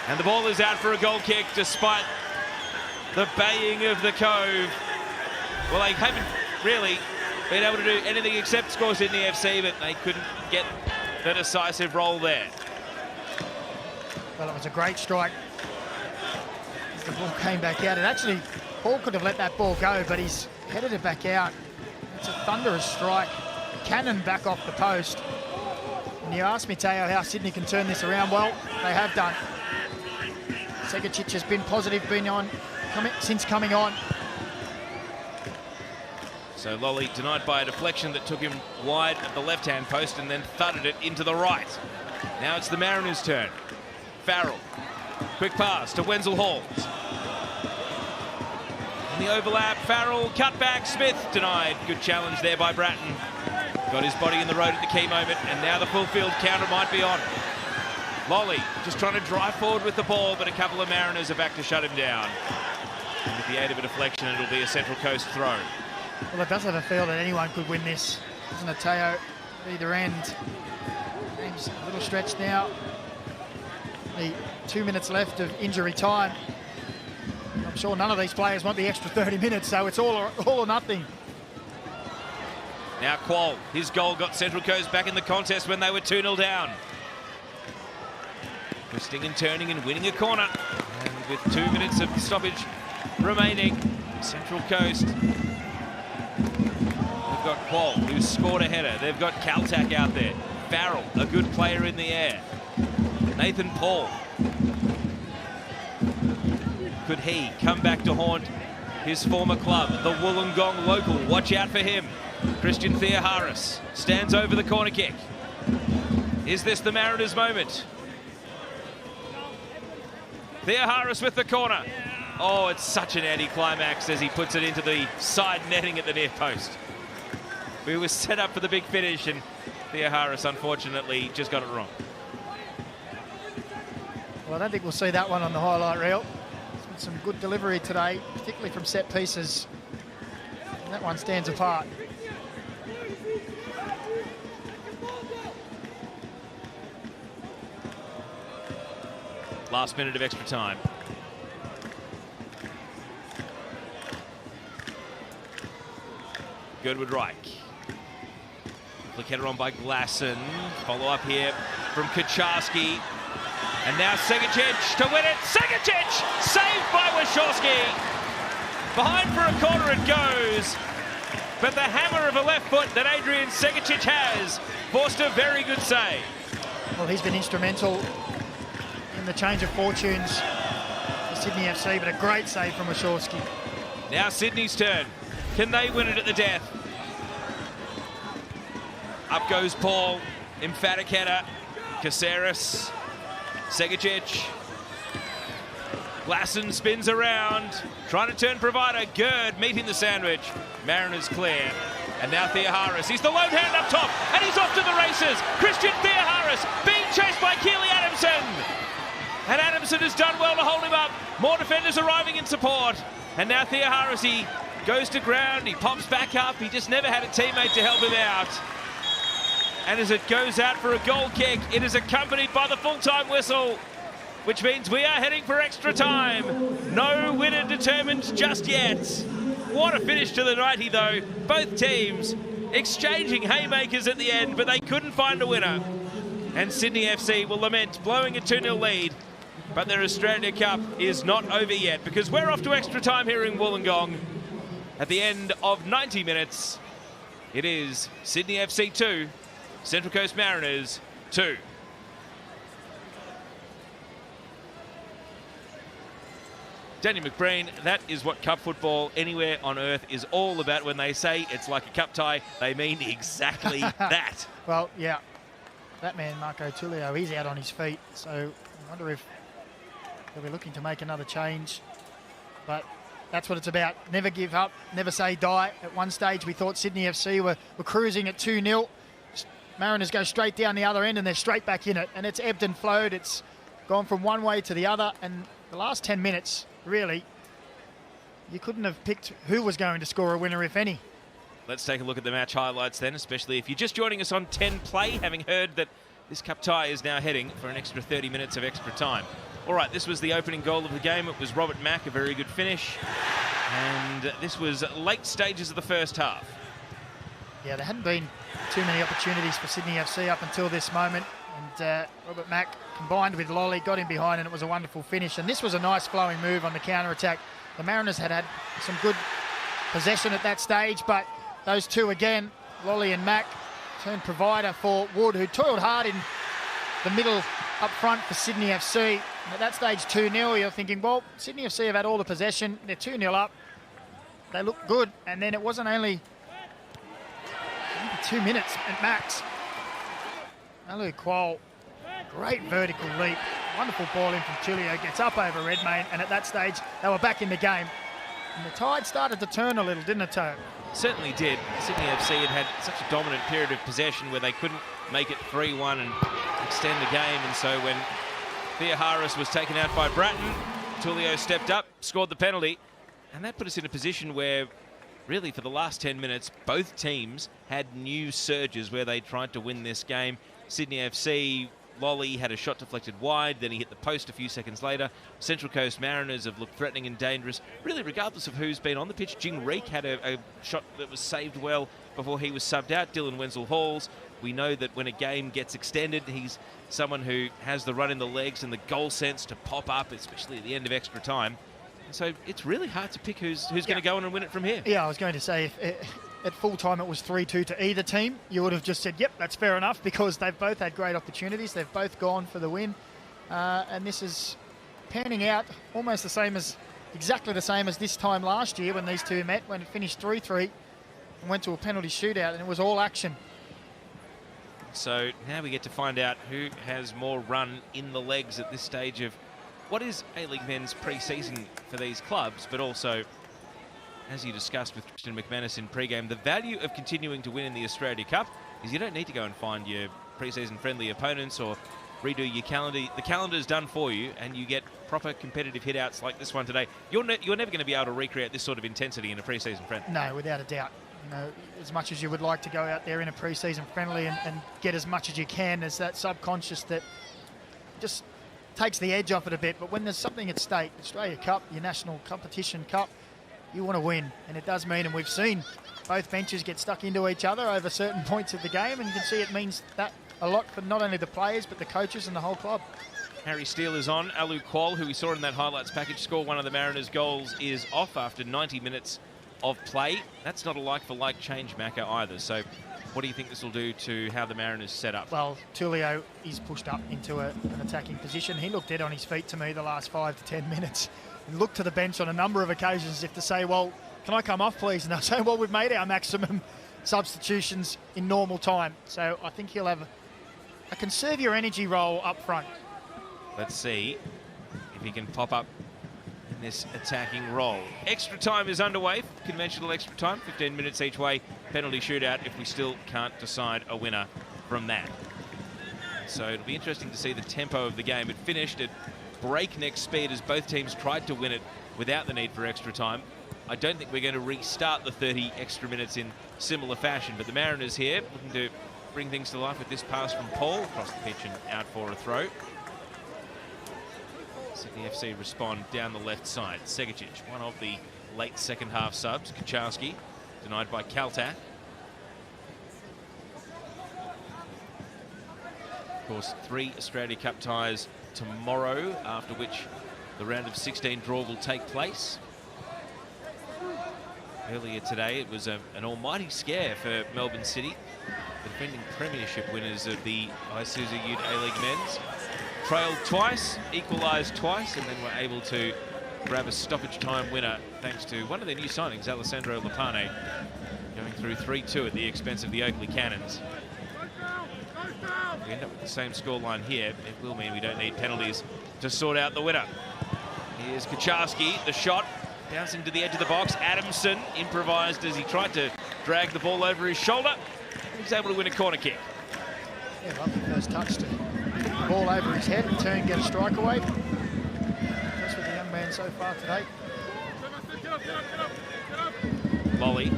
and the ball is out for a goal kick despite the baying of the Cove. Well, they haven't really been able to do anything except score Sydney FC, but they couldn't get the decisive role there. Well, it was a great strike as the ball came back out. And actually, Paul could have let that ball go, but he's headed it back out. It's a thunderous strike. Cannon back off the post. And you asked me, Teo, how Sydney can turn this around. Well, they have done. Segicic has been positive, since coming on. So Lolly denied by a deflection that took him wide at the left-hand post and then thudded it into the right. Now it's the Mariners' turn. Farrell, quick pass to Wenzel Hall. In the overlap, Farrell, cut back, Smith denied. Good challenge there by Bratton. Got his body in the road at the key moment, and now the full field counter might be on. Lolly just trying to drive forward with the ball, but a couple of Mariners are back to shut him down. And with the aid of a deflection, it'll be a Central Coast throw. Well, it does have a feel that anyone could win this, doesn't it, Teo? Either end. Game's a little stretched now. 2 minutes left of injury time. I'm sure none of these players want the extra 30 minutes, so it's all or nothing. Now Qual, his goal got Central Coast back in the contest when they were 2-0 down. Twisting and turning and winning a corner. And with 2 minutes of stoppage remaining, Central Coast, they've got Qual, who's scored a header. They've got Kaltak out there. Farrell, a good player in the air. Nathan Paul. Could he come back to haunt his former club, the Wollongong local? Watch out for him. Christian Theoharis stands over the corner kick. Is this the Mariners' moment? Theoharis with the corner. Oh, it's such an anticlimax as he puts it into the side netting at the near post. We were set up for the big finish, and Theoharis unfortunately just got it wrong. Well, I don't think we'll see that one on the highlight reel. There's been some good delivery today, particularly from set pieces. And that one stands apart. Last minute of extra time. Goodwood Reich. Flick header on by Glasson. Follow up here from Kucharski. And now Segacic to win it. Segacic saved by Wachowski. Behind for a corner it goes. But the hammer of a left foot that Adrian Segacic has forced a very good save. Well, he's been instrumental in the change of fortunes for Sydney FC, but a great save from Wachowski. Now Sydney's turn. Can they win it at the death? Up goes Paul. Emphatic header. Caceres. Segacic. Glasson spins around. Trying to turn provider. Gerd meeting the sandwich. Mariners clear. And now Theoharis. He's the lone hand up top. And he's off to the races. Christian Theoharis being chased by Keely Adamson. And Adamson has done well to hold him up. More defenders arriving in support. And now Theoharis, he goes to ground. He pops back up. He just never had a teammate to help him out. And as it goes out for a goal kick, it is accompanied by the full-time whistle, which means we are heading for extra time. No winner determined just yet. What a finish to the 90 though. Both teams exchanging haymakers at the end, but they couldn't find a winner. And Sydney FC will lament blowing a 2-0 lead, but their Australia Cup is not over yet, because we're off to extra time here in Wollongong. At the end of 90 minutes, it is Sydney FC 2, Central Coast Mariners 2. Daniel McBreen, that is what cup football anywhere on earth is all about. When they say it's like a cup tie, they mean exactly that. Well, yeah, that man, Marco Tullio, he's out on his feet, so I wonder if they'll be looking to make another change. But that's what it's about. Never give up, never say die. At one stage, we thought Sydney FC were cruising at 2-0. Mariners go straight down the other end and they're straight back in it. And it's ebbed and flowed. It's gone from one way to the other. And the last 10 minutes, really, you couldn't have picked who was going to score a winner, if any. Let's take a look at the match highlights then, especially if you're just joining us on 10 play, having heard that this cup tie is now heading for an extra 30 minutes of extra time. All right, this was the opening goal of the game. It was Robert Mack, a very good finish. And this was late stages of the first half. Yeah, there hadn't been too many opportunities for Sydney FC up until this moment. And Robert Mack combined with Lolly, got him behind, and it was a wonderful finish. And this was a nice flowing move on the counter-attack. The Mariners had some good possession at that stage, but those two again, Lolly and Mack, turned provider for Wood, who toiled hard in the middle up front for Sydney FC. And at that stage, 2-0, you're thinking, well, Sydney FC have had all the possession. They're 2-0 up. They look good. And then it wasn't only 2 minutes at max. Alu Kuol, great vertical leap. Wonderful ball in from Tullio, gets up over Redmayne, and at that stage, they were back in the game. And the tide started to turn a little, didn't it, Toe? Certainly did. Sydney FC had such a dominant period of possession where they couldn't make it 3-1 and extend the game. And so when Theoharis was taken out by Bratton, Tullio stepped up, scored the penalty. And that put us in a position where, really, for the last 10 minutes, both teams had new surges where they tried to win this game. Sydney FC, Lolly had a shot deflected wide, then he hit the post a few seconds later. Central Coast Mariners have looked threatening and dangerous, really regardless of who's been on the pitch. Jing Reek had a shot that was saved well before he was subbed out. Dylan Wenzel-Halls, we know that when a game gets extended, he's someone who has the run in the legs and the goal sense to pop up, especially at the end of extra time. So it's really hard to pick who's going to go on and win it from here. Yeah, I was going to say, if at full time it was 3-2 to either team, you would have just said, yep, that's fair enough, because they've both had great opportunities. They've both gone for the win. And this is panning out almost exactly the same as this time last year when these two met, when it finished 3-3 and went to a penalty shootout, and it was all action. So now we get to find out who has more run in the legs at this stage of what is A-League men's pre-season for these clubs, but also, as you discussed with Christian McManus in pre-game, the value of continuing to win in the Australia Cup is you don't need to go and find your pre-season friendly opponents or redo your calendar. The calendar is done for you, and you get proper competitive hit-outs like this one today. You're never going to be able to recreate this sort of intensity in a pre-season friendly. No, without a doubt. You know, as much as you would like to go out there in a pre-season friendly and get as much as you can, there's that subconscious that just takes the edge off it a bit. But when there's something at stake, Australia Cup, your national competition cup, you want to win. And it does mean, and we've seen both benches get stuck into each other over certain points of the game, and you can see it means that a lot for not only the players but the coaches and the whole club. Harry Steele is on. Alu Kual, who we saw in that highlights package score one of the Mariners' goals, is off after 90 minutes of play. That's not a like-for-like change, Macca, either. So what do you think this will do to how the Mariners set up? Well, Tulio is pushed up into an attacking position. He looked dead on his feet to me the last 5 to 10 minutes and looked to the bench on a number of occasions as if to say, well, can I come off, please? And they'll say, well, we've made our maximum substitutions in normal time. So I think he'll have a conserve your energy role up front. Let's see if he can pop up in this attacking role. Extra time is underway, conventional extra time, 15 minutes each way, penalty shootout if we still can't decide a winner from that. So it'll be interesting to see the tempo of the game. It finished at breakneck speed as both teams tried to win it without the need for extra time. I don't think we're going to restart the 30 extra minutes in similar fashion, but the Mariners here looking to bring things to life with this pass from Paul across the pitch and out for a throw. Sydney FC respond down the left side. Segicic, one of the late second half subs. Kucharski, denied by Kaltak. Of course, 3 Australia Cup ties tomorrow, after which the round of 16 draw will take place. Earlier today, it was an almighty scare for Melbourne City, the defending premiership winners of the Isuzu Ute A-League Men's. Trailed twice, equalised twice, and then were able to grab a stoppage time winner thanks to one of their new signings, Alessandro Lapane, going through 3-2 at the expense of the Oakley Cannons. If we end up with the same scoreline here, it will mean we don't need penalties to sort out the winner. Here's Kucharski, the shot, bouncing to the edge of the box. Adamson improvised as he tried to drag the ball over his shoulder. He's able to win a corner kick. Yeah, lovely first touch to ball over his head and turn, get a strike away. That's with the young man so far today. Lolly.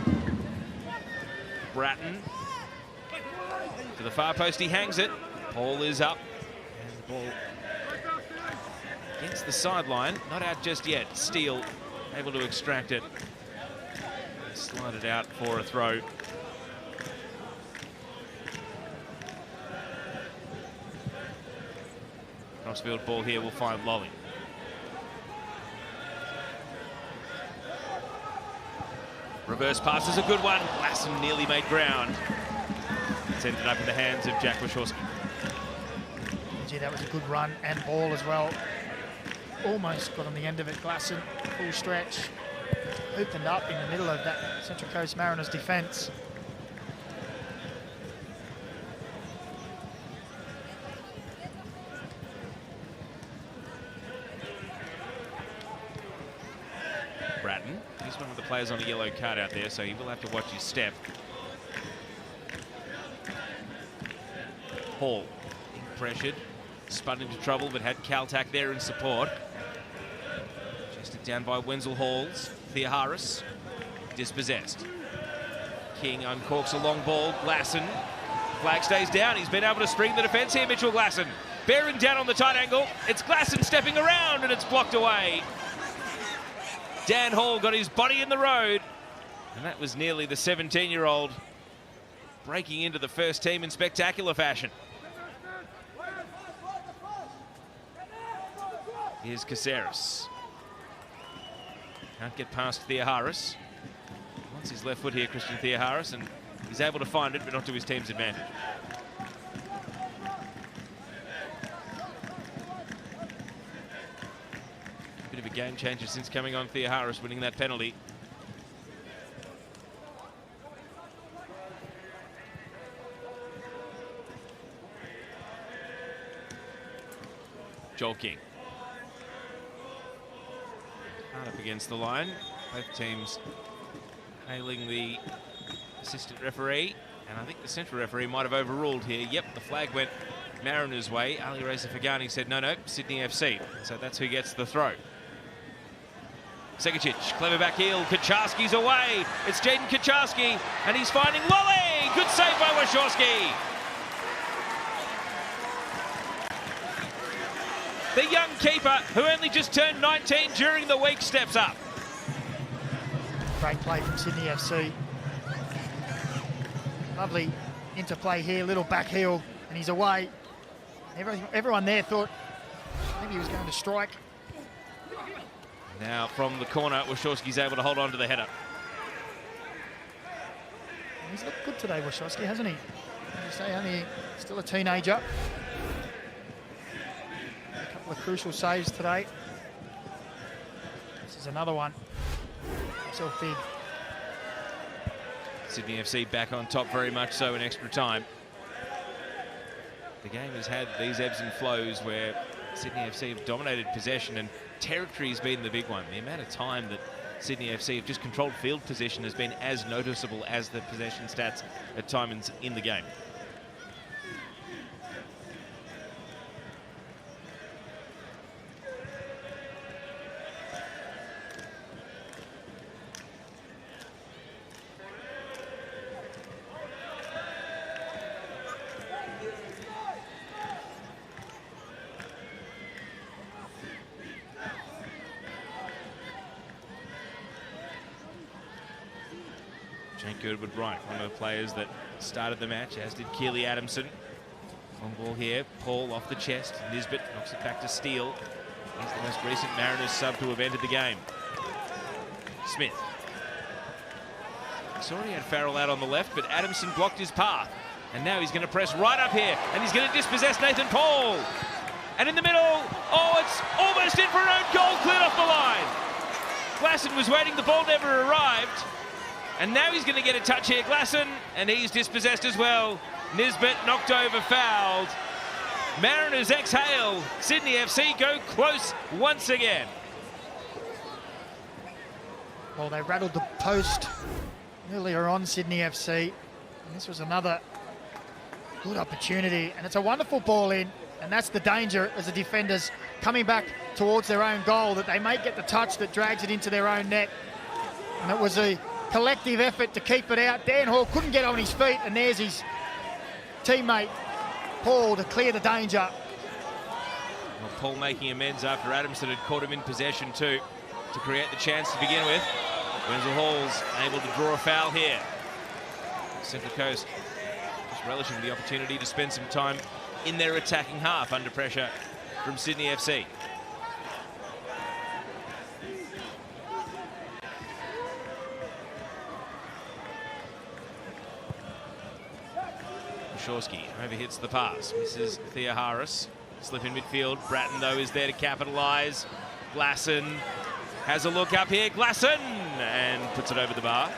Bratton. To the far post, he hangs it. Paul is up. And the ball against the sideline. Not out just yet. Steele able to extract it. Slide it out for a throw. Crossfield ball here will find Lolly. Reverse pass is a good one. Lassen nearly made ground. It's ended up in the hands of Jack Wachowski. Gee, that was a good run and ball as well. Almost got on the end of it. Glassen, full stretch. Opened up in the middle of that Central Coast Mariners defence. Bratton, he's one of the players on a yellow card out there, so he will have to watch his step. Hall, being pressured, spun into trouble, but had Kaltak there in support. Chested down by Wenzel Halls. Theoharis, dispossessed. King uncorks a long ball. Glassen, flag stays down. He's been able to string the defence here, Mitchell Glassen. Bearing down on the tight angle. It's Glassen stepping around, and it's blocked away. Dan Hall got his body in the road, and that was nearly the 17-year-old breaking into the first team in spectacular fashion. Here's Caceres. Can't get past Theoharis. Wants his left foot here, Christian Theoharis, and he's able to find it, but not to his team's advantage. Bit of a game changer since coming on, Theoharis winning that penalty. Joel King. Hard up against the line. Both teams hailing the assistant referee. And I think the central referee might have overruled here. Yep, the flag went Mariners' way. Ali Reza Fagani said, no, Sydney FC. So that's who gets the throw. Segicic, clever back heel. Kucharski's away. It's Jaden Kucharski, and he's finding Lolly. Good save by Wachowski. The young keeper, who only just turned 19 during the week, steps up. Great play from Sydney FC. Lovely interplay here, little back heel, and he's away. Everyone there thought maybe he was going to strike. Now from the corner, Wachowski's able to hold on to the header. He's looked good today, Wachowski, hasn't he? As you say, only still a teenager. A couple of crucial saves today. This is another one. So big. Sydney FC back on top very much so in extra time. The game has had these ebbs and flows where Sydney FC have dominated possession and territory has been the big one. The amount of time that Sydney FC have just controlled field position has been as noticeable as the possession stats at times in the game. Goodwood Wright, one of the players that started the match, as did Keely Adamson. On ball here, Paul off the chest. Nisbet knocks it back to Steele. He's the most recent Mariners sub to have entered the game. Smith. He's already had Farrell out on the left, but Adamson blocked his path. And now he's going to press right up here, and he's going to dispossess Nathan Paul. And in the middle, oh, it's almost in for an own goal, cleared off the line. Glasson was waiting, the ball never arrived. And now he's going to get a touch here, Glasson, and he's dispossessed as well. Nisbet knocked over, fouled. Mariners exhale. Sydney FC go close once again. Well, they rattled the post earlier on, Sydney FC. And this was another good opportunity. And it's a wonderful ball in. And that's the danger as the defenders coming back towards their own goal, that they may get the touch that drags it into their own net. And it was a collective effort to keep it out. Dan Hall couldn't get on his feet, and there's his teammate Paul to clear the danger. Well, Paul making amends after Adamson had caught him in possession too, to create the chance to begin with. Wenzel Hall's able to draw a foul here. Central Coast just relishing the opportunity to spend some time in their attacking half under pressure from Sydney FC. Shawski overhits the pass, misses Thea Harris. Slip in midfield. Bratton, though, is there to capitalise. Glasson has a look up here. Glasson! And puts it over the bar.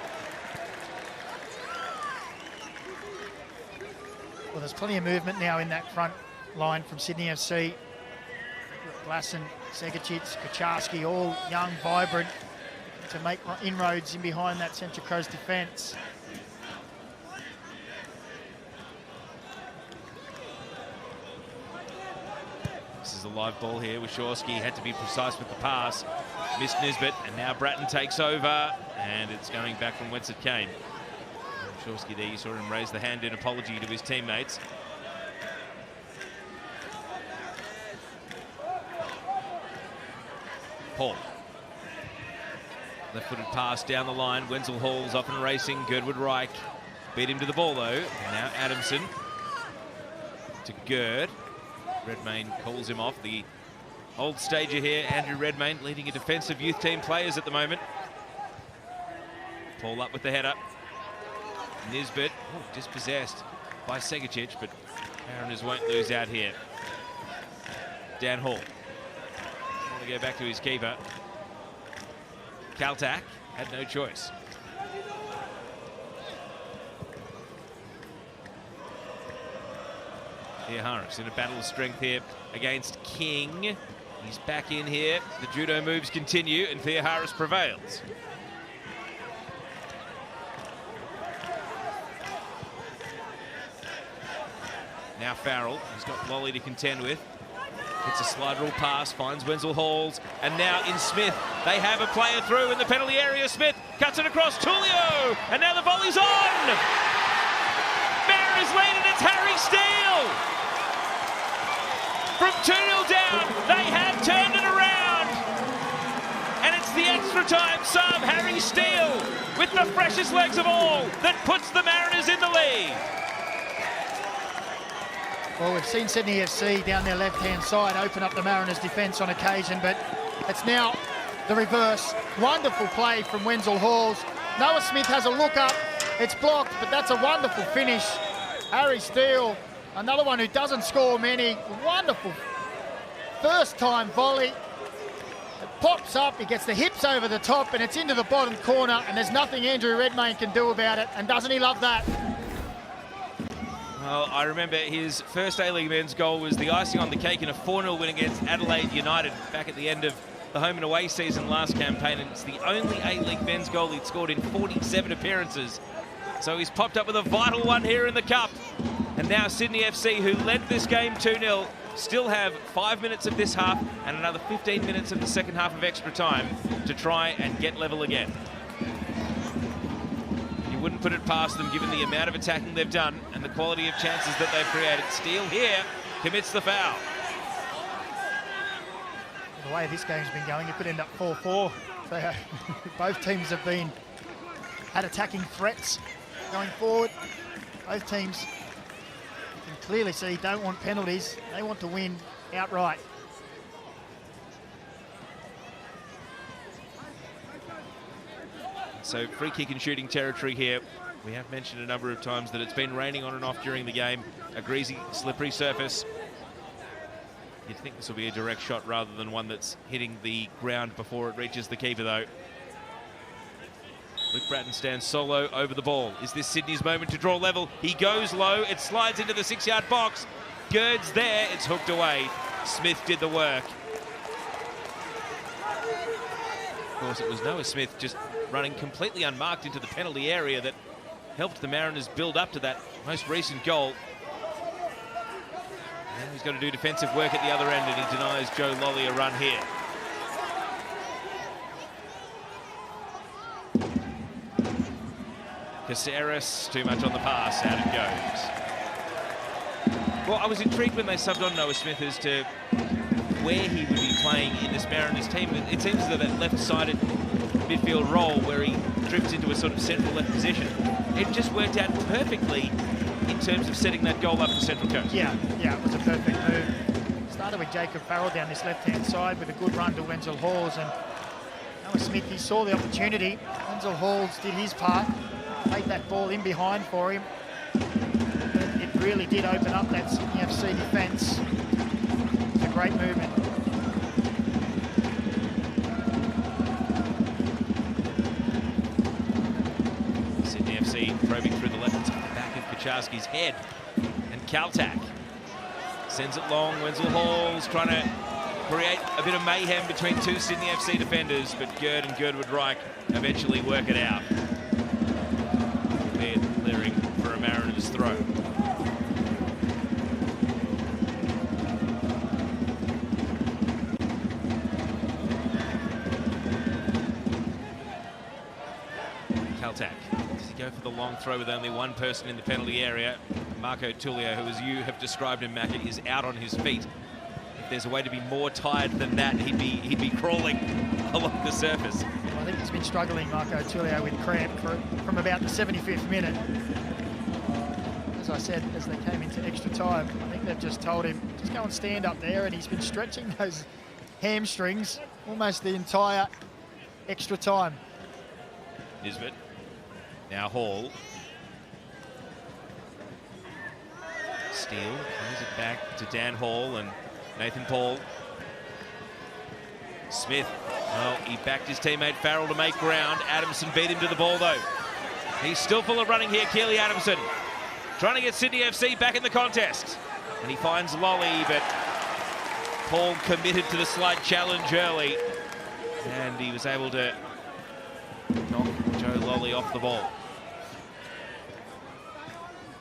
Well, there's plenty of movement now in that front line from Sydney FC. Glasson, Segicic, Kacharski, all young, vibrant, to make inroads in behind that Central Coast defence. This is a live ball here. Wachowski had to be precise with the pass. Missed Nisbet, and now Bratton takes over, and it's going back from whence it came. Wachowski there, you saw him raise the hand in apology to his teammates. Paul. Left-footed pass down the line. Wenzel Hall's off and racing. Girdwood Reich beat him to the ball, though. And now Adamson to Gird. Redmayne calls him off. The old stager here, Andrew Redmayne, leading a defensive youth team players at the moment. Paul up with the header. Nisbet, dispossessed by Segicic, but Mariners won't lose out here. Dan Hall. Want to go back to his keeper. Kaltak had no choice. Here Harris in a battle of strength here against King. He's back in here. The judo moves continue, and Thea Harris prevails. Now Farrell, he's got Lolly to contend with. Hits a slide rule pass, finds Wenzel Halls, and now in Smith, they have a player through in the penalty area. Smith cuts it across, Tullio, and now the volley's on! Mariners lead, and it's Harry Steele! From 2-0 down. They have turned it around. And it's the extra time sub, Harry Steele, with the freshest legs of all, that puts the Mariners in the lead. Well, we've seen Sydney FC down their left-hand side open up the Mariners' defence on occasion, but it's now the reverse. Wonderful play from Wenzel Halls. Noah Smith has a look up. It's blocked, but that's a wonderful finish. Harry Steele, another one who doesn't score many. Wonderful first-time volley. It pops up, he gets the hips over the top, and it's into the bottom corner, and there's nothing Andrew Redmayne can do about it. And doesn't he love that? Well, I remember his first A-League men's goal was the icing on the cake in a 4-0 win against Adelaide United back at the end of the home and away season last campaign, and it's the only A-League men's goal he'd scored in 47 appearances. So he's popped up with a vital one here in the Cup. And now Sydney FC, who led this game 2-0, still have 5 minutes of this half and another 15 minutes of the second half of extra time to try and get level again. You wouldn't put it past them given the amount of attacking they've done and the quality of chances that they've created. Steele here commits the foul. The way this game's been going, it could end up 4-4. So, both teams have had attacking threats going forward. Both teams, you can clearly see, don't want penalties. They want to win outright. So free kick and shooting territory here. We have mentioned a number of times that it's been raining on and off during the game. A greasy, slippery surface. You'd think this will be a direct shot rather than one that's hitting the ground before it reaches the keeper, though. Luke Bratton stands solo over the ball. Is this Sydney's moment to draw level? He goes low. It slides into the 6-yard box. Gird's there. It's hooked away. Smith did the work. Of course, it was Noah Smith just running completely unmarked into the penalty area that helped the Mariners build up to that most recent goal. And he's got to do defensive work at the other end, and he denies Joe Lolley a run here. Caceres, too much on the pass, out it goes. Well, I was intrigued when they subbed on Noah Smith as to where he would be playing in this Mariners team. It seems as though that left-sided midfield role where he drifts into a sort of central left position, it just worked out perfectly in terms of setting that goal up for Central Coast. Yeah, it was a perfect move. Started with Jacob Farrell down this left-hand side with a good run to Wenzel Halls, and Noah Smith, he saw the opportunity. Wenzel Halls did his part, take that ball in behind for him. It really did open up that Sydney FC defence. It's a great movement. Sydney FC probing through the left back of Kucharski's head, and Kaltak sends it long. Wenzel Halls trying to create a bit of mayhem between two Sydney FC defenders, but Gird and Girdwood Reich eventually work it out. Baird clearing for a Mariners throw. Kaltak. Does he go for the long throw with only one person in the penalty area? Marco Tullio, who as you have described him, Macca, is out on his feet. If there's a way to be more tired than that, he'd be crawling along the surface. Well, I think he's been struggling, Marco Tullio, with cramp from about the 75th minute. As I said, as they came into extra time, I think they've just told him, just go and stand up there, and he's been stretching those hamstrings almost the entire extra time. Nisbet. Now Hall. Steele plays it back to Dan Hall and Nathan Paul. Smith, well, he backed his teammate Farrell to make ground. Adamson beat him to the ball, though. He's still full of running here, Keely Adamson. Trying to get Sydney FC back in the contest. And he finds Lolley, but Paul committed to the slight challenge early. And he was able to knock Joe Lolley off the ball.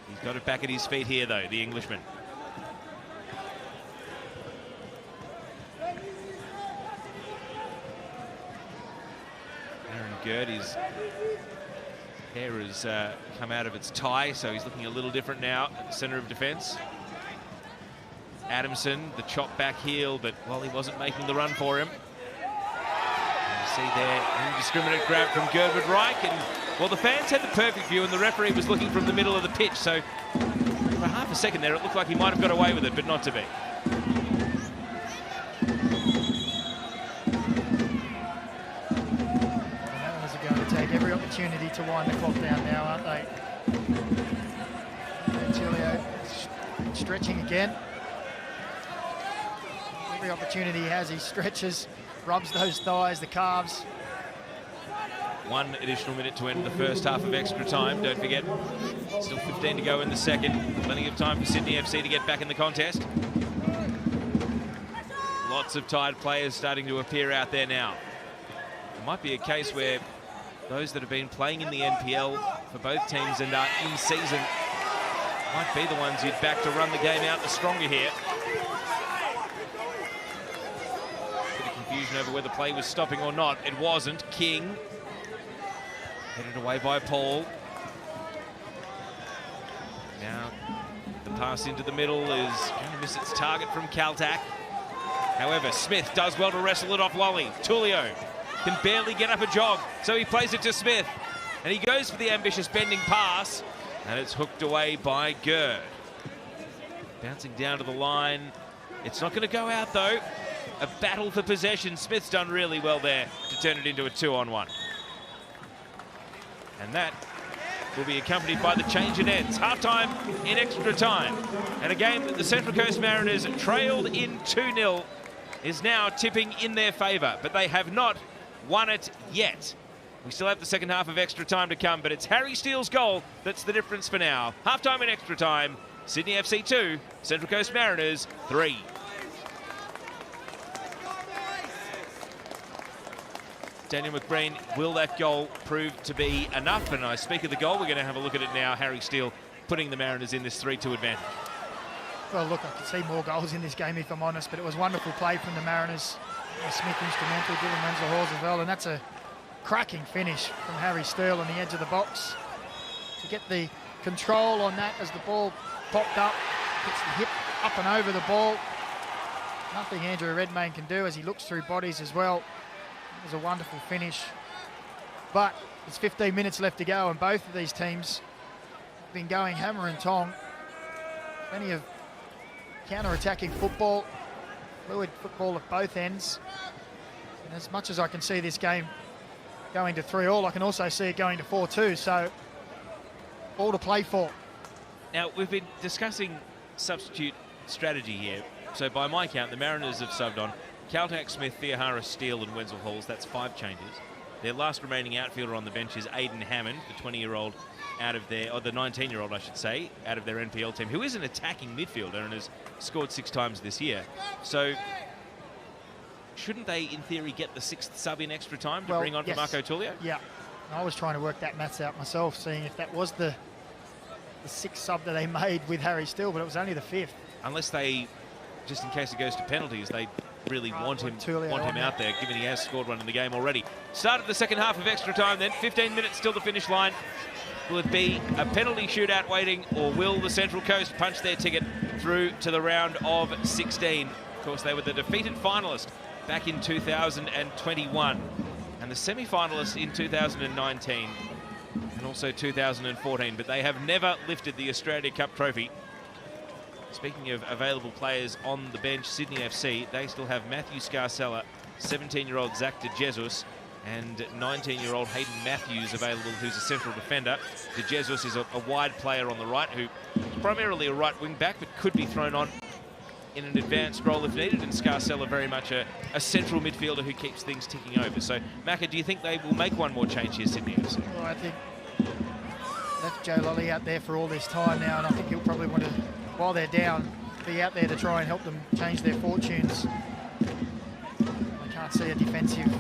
He's got it back at his feet here, though, the Englishman. Aaron Gird, his hair has come out of its tie, so he's looking a little different now at the centre of defence. Adamson, the chop back heel, but well, he wasn't making the run for him. And you see there, an indiscriminate grab from Gertrude Reich, and well, the fans had the perfect view, and the referee was looking from the middle of the pitch, so for half a second there, it looked like he might have got away with it, but not to be. Every opportunity to wind the clock down now, aren't they? And Julio stretching again. Every opportunity he has, he stretches, rubs those thighs, the calves. 1 additional minute to end the first half of extra time. Don't forget, still 15 to go in the second. Plenty of time for Sydney FC to get back in the contest. Lots of tired players starting to appear out there now. It might be a case where those that have been playing in the NPL for both teams and are in season might be the ones you'd back to run the game out the stronger here. Bit of confusion over whether play was stopping or not. It wasn't. King headed away by Paul. Now the pass into the middle is going to miss its target from Caltac. However, Smith does well to wrestle it off Wally. Tulio can barely get up a jog, so he plays it to Smith. And he goes for the ambitious bending pass, and it's hooked away by Gerd. Bouncing down to the line. It's not going to go out, though. A battle for possession. Smith's done really well there to turn it into a 2-on-1. And that will be accompanied by the change in ends. Half-time in extra time. And a game that the Central Coast Mariners trailed in 2-0 is now tipping in their favour, but they have not won it yet. We still have the second half of extra time to come, but it's Harry Steele's goal that's the difference for now. Half-time in extra time, Sydney FC 2, Central Coast Mariners 3. Daniel McBreen, will that goal prove to be enough? And I speak of the goal, we're going to have a look at it now. Harry Steele putting the Mariners in this 3-2 advantage. Well, look, I could see more goals in this game if I'm honest, but it was wonderful play from the Mariners. Smith instrumental, Dylan Wenzel Halls as well, and that's a cracking finish from Harry Steele on the edge of the box. To get the control on that as the ball popped up, gets the hip up and over the ball. Nothing Andrew Redmayne can do as he looks through bodies as well. It was a wonderful finish. But there's 15 minutes left to go, and both of these teams have been going hammer and tong. Plenty of counter-attacking football. Fluid football at both ends. And as much as I can see this game going to 3-3, I can also see it going to 4-2. So, all to play for. Now, we've been discussing substitute strategy here. So, by my count, the Mariners have subbed on Caltac, Smith, Theohara, Steele and Wenzel Halls. That's 5 changes. Their last remaining outfielder on the bench is Aidan Hammond, the 20-year-old out of their, or the 19-year-old, I should say, out of their NPL team, who is an attacking midfielder and has scored 6 times this year. So, shouldn't they, in theory, get the 6th sub in extra time to bring on for Marco Tullio? Yeah, I was trying to work that maths out myself, seeing if that was the 6th sub that they made with Harry Steele, but it was only the 5th. Unless they, just in case it goes to penalties, they really want him out there, given he has scored one in the game already. Started the second half of extra time then, 15 minutes till the finish line. Will it be a penalty shootout waiting, or will the Central Coast punch their ticket through to the round of 16? Of course, they were the defeated finalist back in 2021 and the semi-finalists in 2019 and also 2014, but they have never lifted the Australia Cup trophy. Speaking of available players on the bench, Sydney FC, they still have Matthew Scarcella, 17-year-old Zach De Jesus, and 19-year-old Hayden Matthews available, who's a central defender. De Jesus is a wide player on the right, who is primarily a right wing-back, but could be thrown on in an advanced role if needed, and Scarcella very much a central midfielder who keeps things ticking over. So, Macca, do you think they will make one more change here, Sydney FC? Well, I think left Joe Lolly out there for all this time now, and I think he'll probably want to, while they're down, be out there to try and help them change their fortunes. I can't see a defensive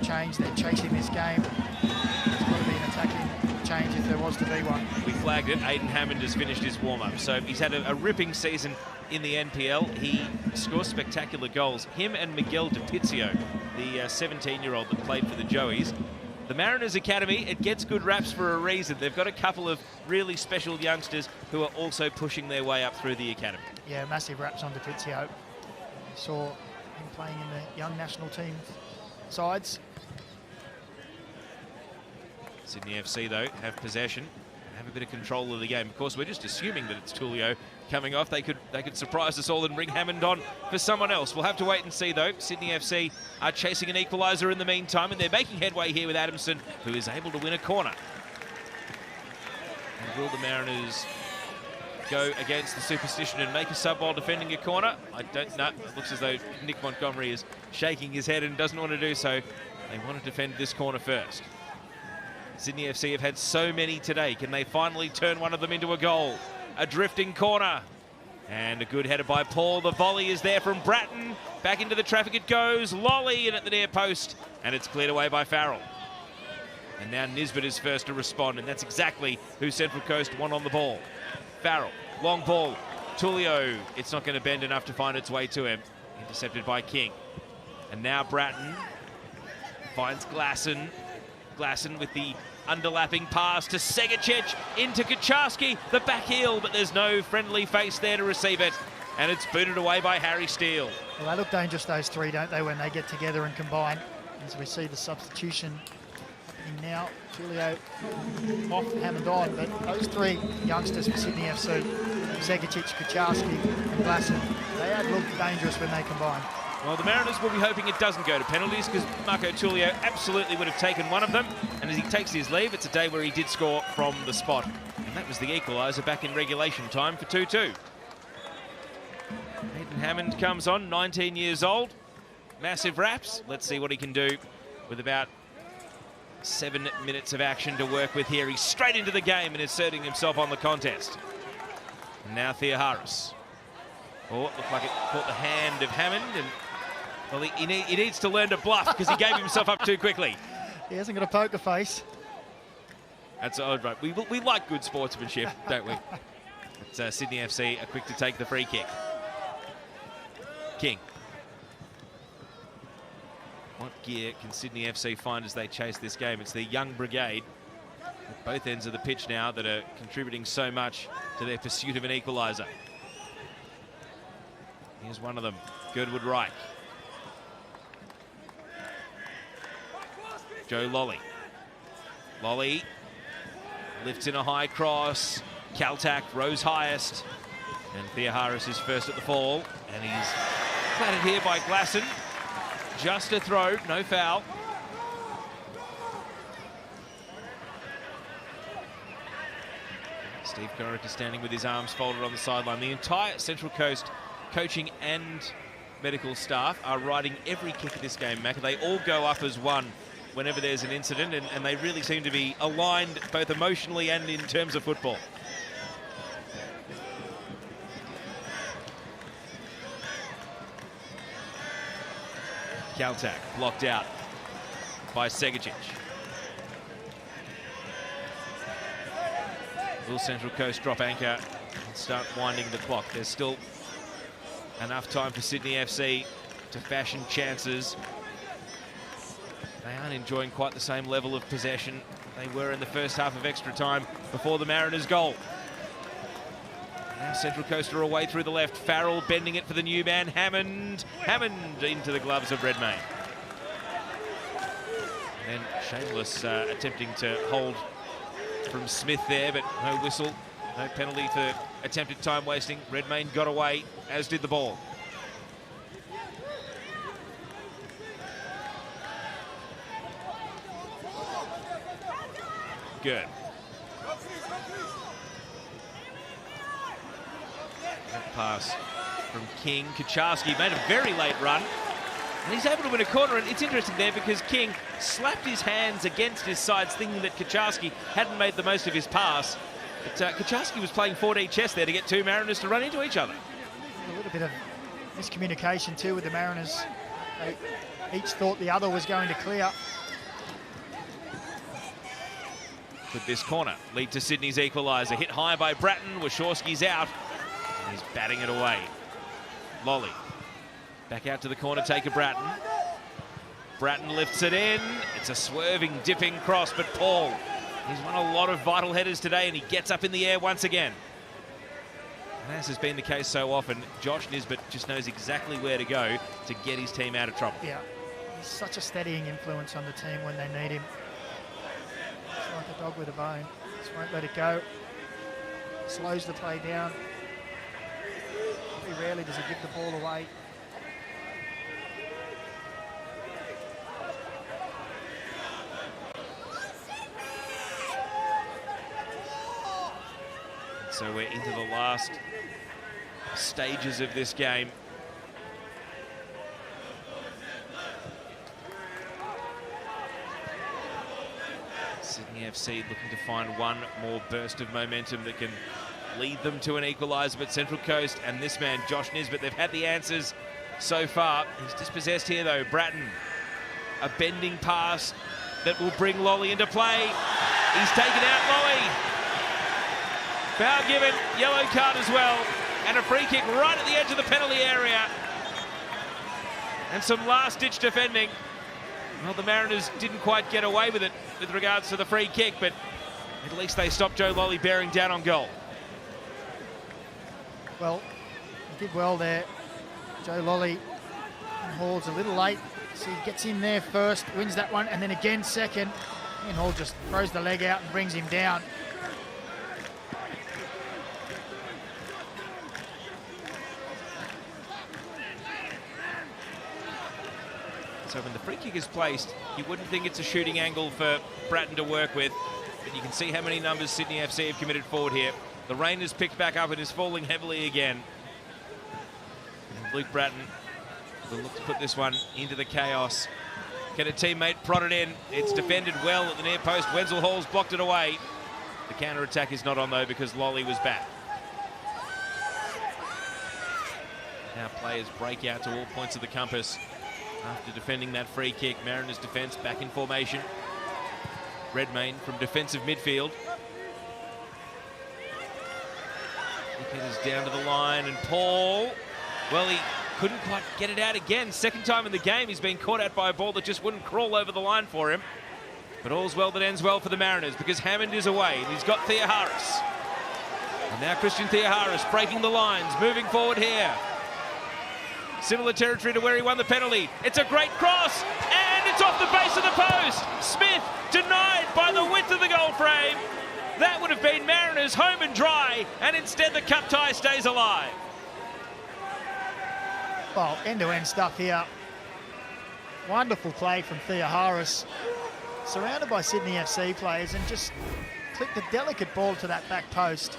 change. They're chasing this game. It's got to be an attacking change if there was to be one. We flagged it. Aidan Hammond has finished his warm-up. So he's had a ripping season in the NPL. He scores spectacular goals. Him and Miguel DiPizio, the 17-year-old that played for the Joeys, The Mariners Academy, it gets good raps for a reason. They've got a couple of really special youngsters who are also pushing their way up through the academy. Yeah, massive raps on Defizio. You saw him playing in the young national team sides. Sydney FC, though, have possession, have a bit of control of the game. Of course, we're just assuming that it's Tulio coming off. They could surprise us all and bring Hammond on for someone else. We'll have to wait and see, though. Sydney FC are chasing an equaliser in the meantime, and they're making headway here with Adamson, who is able to win a corner. And will the Mariners go against the superstition and make a sub while defending a corner? I don't know. It looks as though Nick Montgomery is shaking his head and doesn't want to do so. They want to defend this corner first. Sydney FC have had so many today. Can they finally turn one of them into a goal? A drifting corner. And a good header by Paul. The volley is there from Bratton. Back into the traffic it goes. Lolly in at the near post. And it's cleared away by Farrell. And now Nisbet is first to respond. And that's exactly who Central Coast want on the ball. Farrell, long ball. Tulio, it's not going to bend enough to find its way to him. Intercepted by King. And now Bratton finds Glasson. Glasson with the underlapping pass to Segicic into Kucharski, the back heel, but there's no friendly face there to receive it, and it's booted away by Harry Steele. Well, they look dangerous, those three, don't they, when they get together and combine? As we see the substitution happening now. Tulio off, Hammond on, but those three youngsters for Sydney FC, Segicic, Kucharski and Glasson, they have looked dangerous when they combine. Well, the Mariners will be hoping it doesn't go to penalties, because Marco Tulio absolutely would have taken one of them. And as he takes his leave, it's a day where he did score from the spot. And that was the equaliser back in regulation time for 2-2. Hayden Hammond comes on, 19 years old. Massive raps. Let's see what he can do with about 7 minutes of action to work with here. He's straight into the game and inserting himself on the contest. And now Theoharis. Oh, it looked like it caught the hand of Hammond, and well, he needs to learn to bluff because he gave himself up too quickly. He hasn't got a poker face. That's all right. We like good sportsmanship, don't we? But, Sydney FC are quick to take the free kick. King. What gear can Sydney FC find as they chase this game? It's the young brigade at both ends of the pitch now that are contributing so much to their pursuit of an equaliser. Here's one of them, Girdwood Reich. Joe Lolly. Lolly lifts in a high cross. Kaltak rose highest. And Theoharis is first at the fall. And he's clattered here by Glasson. Just a throw, no foul. Steve Corica standing with his arms folded on the sideline. The entire Central Coast coaching and medical staff are riding every kick of this game, Mac. They all go up as one whenever there's an incident, and they really seem to be aligned both emotionally and in terms of football. Kaltak blocked out by Segicic. Will Central Coast drop anchor and start winding the clock? There's still enough time for Sydney FC to fashion chances. They aren't enjoying quite the same level of possession they were in the first half of extra time before the Mariners' goal. Now Central Coast are away through the left. Farrell bending it for the new man, Hammond. Hammond into the gloves of Redmayne. And then Shameless attempting to hold from Smith there, but no whistle. No penalty for attempted time wasting. Redmayne got away, as did the ball. Good. That pass from King. Kucharski made a very late run. And he's able to win a corner, and it's interesting there because King slapped his hands against his sides, thinking that Kucharski hadn't made the most of his pass. But Kucharski was playing 4D chess there to get two Mariners to run into each other. A little bit of miscommunication too with the Mariners. They each thought the other was going to clear. Could this corner lead to Sydney's equaliser? Hit high by Bratton. Wachowski's out. And he's batting it away. Lolly. Back out to the corner, take a Bratton. Bratton lifts it in. It's a swerving, dipping cross, but Paul, he's won a lot of vital headers today, and he gets up in the air once again. And as has been the case so often, Josh Nisbet just knows exactly where to go to get his team out of trouble. Yeah, he's such a steadying influence on the team when they need him. It's like a dog with a bone. Just won't let it go. Slows the play down. Very rarely does he give the ball away. So we're into the last stages of this game. Sydney FC looking to find one more burst of momentum that can lead them to an equaliser, but Central Coast and this man, Josh Nisbet, they've had the answers so far. He's dispossessed here though. Bratton, a bending pass that will bring Lolly into play. He's taken out Lolly. Foul given, yellow card as well, and a free kick right at the edge of the penalty area. And some last-ditch defending. Well, the Mariners didn't quite get away with it with regards to the free kick, but at least they stopped Joe Lolly bearing down on goal. Well, he did well there. Joe Lolly Hall's a little late, so he gets in there first, wins that one, and then again second. Ian Hall just throws the leg out and brings him down. So when the free kick is placed, you wouldn't think it's a shooting angle for Bratton to work with, but you can see how many numbers Sydney FC have committed forward here. The rain has picked back up and is falling heavily again. And Luke Bratton will look to put this one into the chaos. Can a teammate prod it in? It's defended well at the near post. Wenzel Hall's blocked it away. The counter-attack is not on though because Lolly was back. Now players break out to all points of the compass. After defending that free kick, Mariners defence back in formation. Redmayne from defensive midfield. Wicket is down to the line, and Paul, well, he couldn't quite get it out again. Second time in the game he's been caught out by a ball that just wouldn't crawl over the line for him. But all's well that ends well for the Mariners because Hammond is away and he's got Theoharis. And now Christian Theoharis breaking the lines, moving forward here. Similar territory to where he won the penalty. It's a great cross, and it's off the base of the post. Smith denied by the width of the goal frame. That would have been Mariners home and dry, and instead the cup tie stays alive. Well, end-to-end stuff here. Wonderful play from Theoharis. Surrounded by Sydney FC players and just clicked a delicate ball to that back post.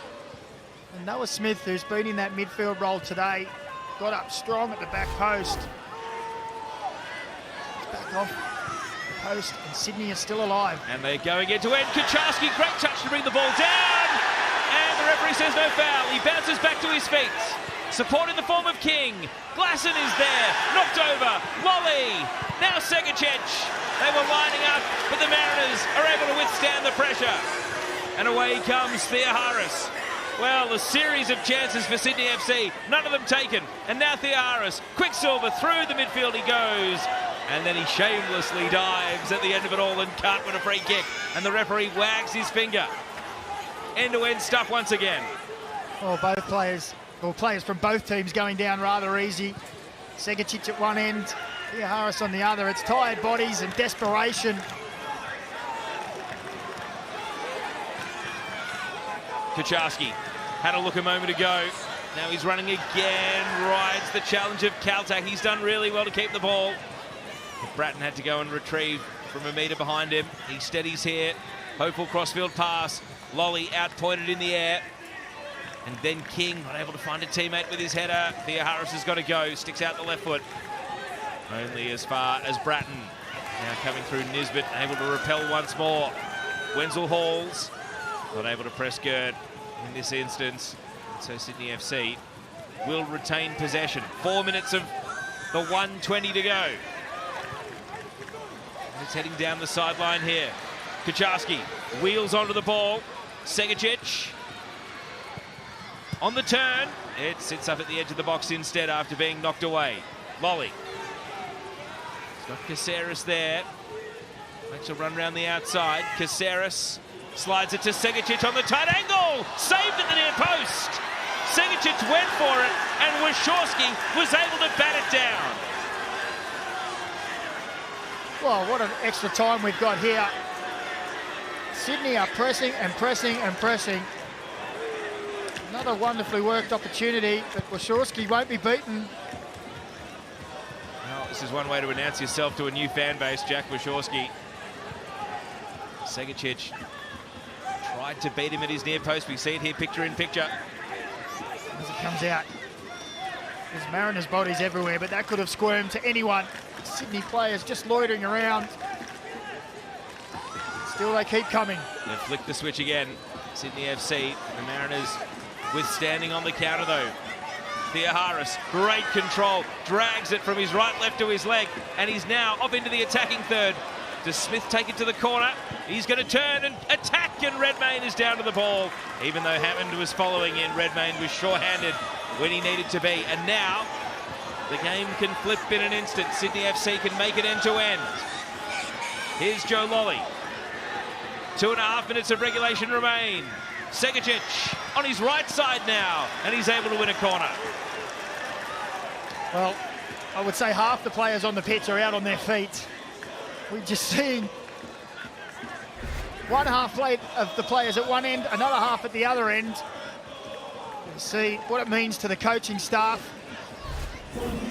And Noah Smith, who's been in that midfield role today, got up strong at the back post. It's back off the post, and Sydney is still alive. And they're going end-to-end. Kucharski, great touch to bring the ball down. And the referee says no foul. He bounces back to his feet. Support in the form of King. Glasson is there. Knocked over. Lolly. Now Segacic. They were lining up, but the Mariners are able to withstand the pressure. And away comes Theoharis. Well, a series of chances for Sydney FC, none of them taken. And now Theoharis, Quicksilver, through the midfield he goes. And then he shamelessly dives at the end of it all and can't win a free kick. And the referee wags his finger. End-to-end stuff once again. Well, both players, or players from both teams going down rather easy. Segacic at one end, Theoharis on the other. It's tired bodies and desperation. Kucharski had a look a moment ago. Now he's running again, rides the challenge of Kaltak. He's done really well to keep the ball. But Bratton had to go and retrieve from a metre behind him. He steadies here. Hopeful crossfield pass. Lolly outpointed in the air. And then King not able to find a teammate with his header. Theoharis has got to go. Sticks out the left foot. Only as far as Bratton. Now coming through Nisbet, able to repel once more. Wenzel Halls not able to press Gerd in this instance. So Sydney FC will retain possession. 4 minutes of the 1:20 to go. And it's heading down the sideline here. Kucharski wheels onto the ball. Segacic on the turn. It sits up at the edge of the box instead after being knocked away. Lolly He's got Caceres there. Makes a run around the outside. Caceres slides it to Segicic on the tight angle. Saved at the near post. Segicic went for it, and Wachowski was able to bat it down. Well, what an extra time we've got here. Sydney are pressing and pressing and pressing. Another wonderfully worked opportunity, but Wachowski won't be beaten. Well, this is one way to announce yourself to a new fan base, Jack Wachowski. Segicic tried to beat him at his near post. We see it here picture in picture. As it comes out. There's Mariners' bodies everywhere, but that could have squirmed to anyone. Sydney players just loitering around. Still they keep coming. They've flicked the switch again. Sydney FC, the Mariners withstanding on the counter though. Theoharis, great control, drags it from his right, left to his leg, and he's now off into the attacking third. Does Smith take it to the corner? He's going to turn and attack, and Redmayne is down to the ball. Even though Hammond was following in, Redmayne was sure-handed when he needed to be. And now, the game can flip in an instant. Sydney FC can make it end-to-end. Here's Joe Lolly. 2.5 minutes of regulation remain. Segicic on his right side now, and he's able to win a corner. Well, I would say half the players on the pitch are out on their feet. We've just seen one half plate of the players at one end, another half at the other end. You see what it means to the coaching staff.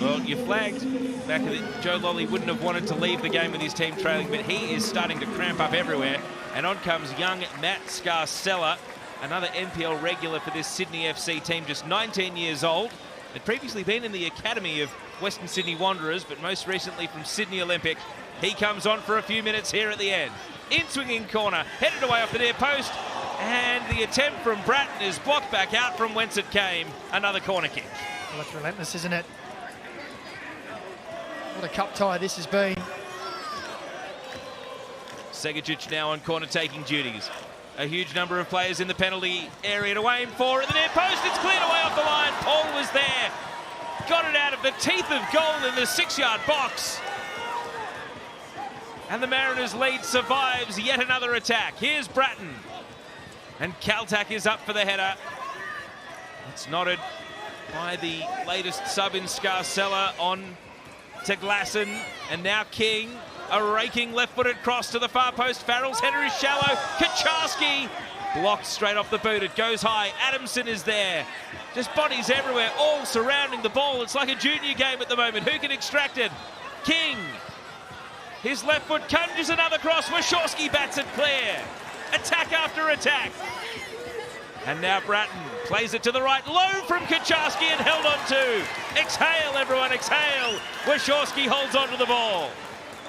Well, you flagged back that Joe Lolly wouldn't have wanted to leave the game with his team trailing, but he is starting to cramp up everywhere. And on comes young Matt Scarcella, another NPL regular for this Sydney FC team, just 19 years old. Had previously been in the academy of Western Sydney Wanderers, but most recently from Sydney Olympic. He comes on for a few minutes here at the end. In-swinging corner, headed away off the near post, and the attempt from Bratton is blocked back out from whence it came. Another corner kick. Well, that's relentless, isn't it? What a cup tie this has been. Segicic now on corner-taking duties. A huge number of players in the penalty area to aim for at the near post. It's cleared away off the line. Paul was there. Got it out of the teeth of goal in the 6-yard box. And the Mariners' lead survives yet another attack. Here's Bratton. And Kaltak is up for the header. It's nodded by the latest sub in Scarcella on to Glasson. And now King, a raking left-footed cross to the far post. Farrell's header is shallow. Kaczarski blocked straight off the boot. It goes high. Adamson is there. Just bodies everywhere, all surrounding the ball. It's like a junior game at the moment. Who can extract it? King. His left foot conjures another cross. Wachowski bats it clear. Attack after attack. And now Bratton plays it to the right. Low from Kaczarski and held on to. Exhale, everyone, exhale. Wachowski holds on to the ball.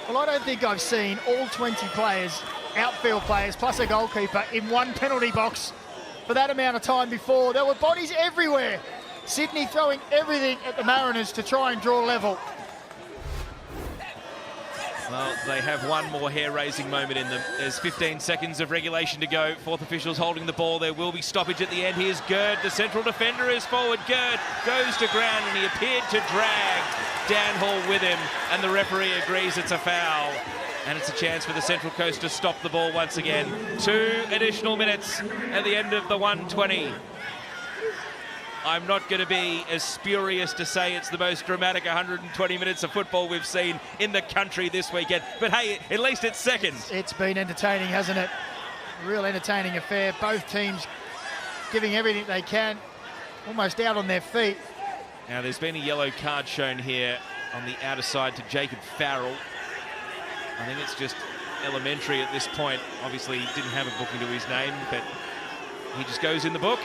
Well, I don't think I've seen all 20 players, outfield players, plus a goalkeeper, in one penalty box for that amount of time before. There were bodies everywhere. Sydney throwing everything at the Mariners to try and draw level. Well, they have one more hair-raising moment in them. There's 15 seconds of regulation to go. Fourth officials holding the ball. There will be stoppage at the end. Here's Gerd. The central defender is forward. Gerd goes to ground, and he appeared to drag Dan Hall with him, and the referee agrees it's a foul. And it's a chance for the Central Coast to stop the ball once again. 2 additional minutes at the end of the 120. I'm not going to be as spurious to say it's the most dramatic 120 minutes of football we've seen in the country this weekend. But hey, at least it's seconds. It's been entertaining, hasn't it? A real entertaining affair. Both teams giving everything they can, almost out on their feet. Now, there's been a yellow card shown here on the outer side to Jacob Farrell. I think it's just elementary at this point. Obviously, he didn't have a booking to his name, but he just goes in the book.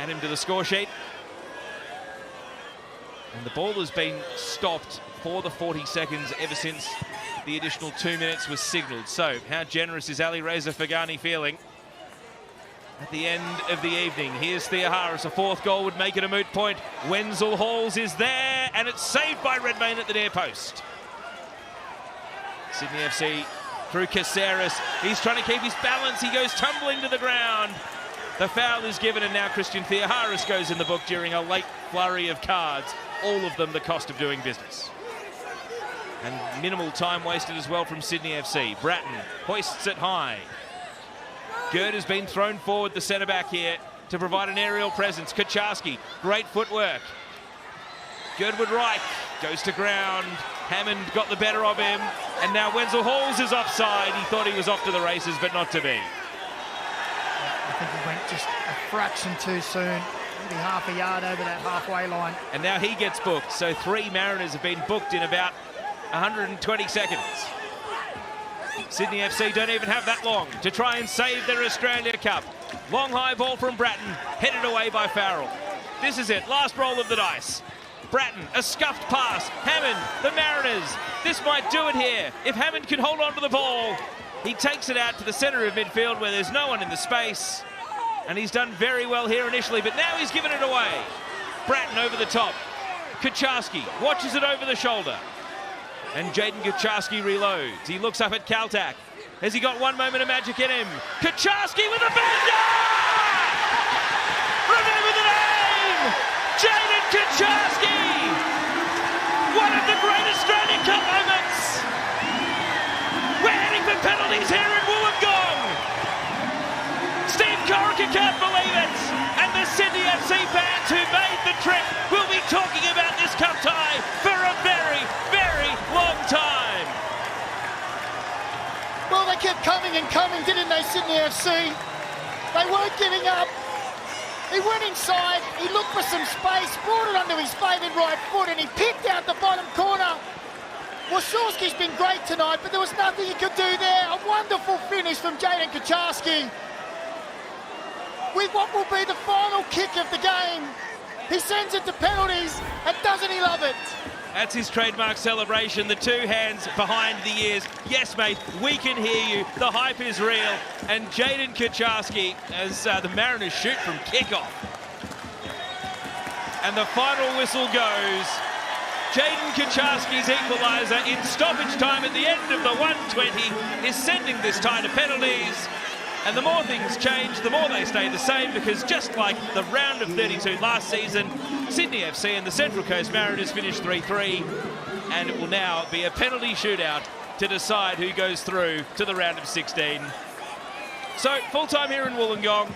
Add him to the score sheet. And the ball has been stopped for the 40 seconds ever since the additional 2 minutes was signalled. So, how generous is Ali Reza Fagani feeling at the end of the evening? Here's Theoharis. A fourth goal would make it a moot point. Wenzel Halls is there, and it's saved by Redmayne at the near post. Sydney FC through Caceres. He's trying to keep his balance. He goes tumbling to the ground. The foul is given, and now Christian Theoharis goes in the book during a late flurry of cards. All of them the cost of doing business. And minimal time wasted as well from Sydney FC. Bratton hoists it high. Gerd has been thrown forward, the centre-back here, to provide an aerial presence. Kucharski, great footwork. Girdwood Reich goes to ground. Hammond got the better of him. And now Wenzel Halls is offside. He thought he was off to the races, but not to be. I think he went just a fraction too soon. Maybe half a yard over that halfway line. And now he gets booked. So 3 Mariners have been booked in about 120 seconds. Sydney FC don't even have that long to try and save their Australia Cup. Long high ball from Bratton, headed away by Farrell. This is it, last roll of the dice. Bratton, a scuffed pass. Hammond, the Mariners. This might do it here. If Hammond can hold on to the ball, he takes it out to the centre of midfield where there's no one in the space. And he's done very well here initially, but now he's given it away. Bratton over the top. Kucharski watches it over the shoulder. And Jaden Kucharski reloads. He looks up at Kaltak. Has he got one moment of magic in him? Kucharski with a bender! Remember the name! Jaden Kucharski! One of the great Australian Cup moments! We're heading for penalties here in Wollongong! Steve Corica can't believe it! And the Sydney FC fans who made the trip will be talking about this cup tie for a very, very long time. Well, they kept coming and coming, didn't they, Sydney FC? They weren't giving up. He went inside, he looked for some space, brought it onto his favoured right foot, and he picked out the bottom corner. Wachowski's been great tonight, but there was nothing he could do there. A wonderful finish from Jaden Kucharski. With what will be the final kick of the game, he sends it to penalties, and doesn't he love it? That's his trademark celebration, the 2 hands behind the ears. Yes, mate, we can hear you. The hype is real. And Jaden Kucharski, as the Mariners shoot from kickoff. And the final whistle goes. Jaden Kucharski's equaliser in stoppage time at the end of the 120 is sending this tie to penalties. And the more things change, the more they stay the same, because just like the round of 32 last season, Sydney FC and the Central Coast Mariners finished 3-3, and it will now be a penalty shootout to decide who goes through to the round of 16. So, full time here in Wollongong.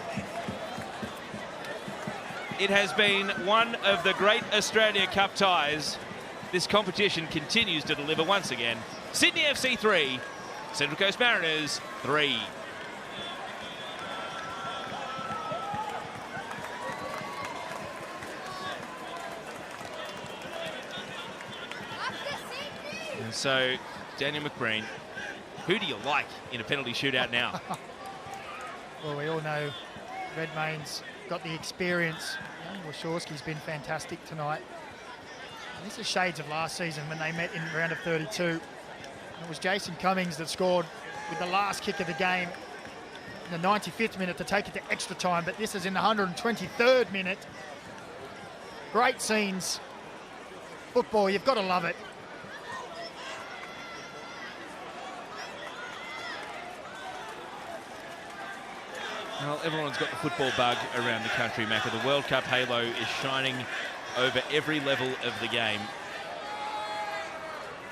It has been one of the great Australia Cup ties. This competition continues to deliver once again. Sydney FC 3, Central Coast Mariners 3. And so, Daniel McBreen, who do you like in a penalty shootout now? Well, we all know Redmayne's got the experience. Wachowski's been fantastic tonight. And this is shades of last season when they met in round of 32. And it was Jason Cummings that scored with the last kick of the game in the 95th minute to take it to extra time, but this is in the 123rd minute. Great scenes. Football, you've got to love it. Well, everyone's got the football bug around the country, Macca. The World Cup halo is shining over every level of the game.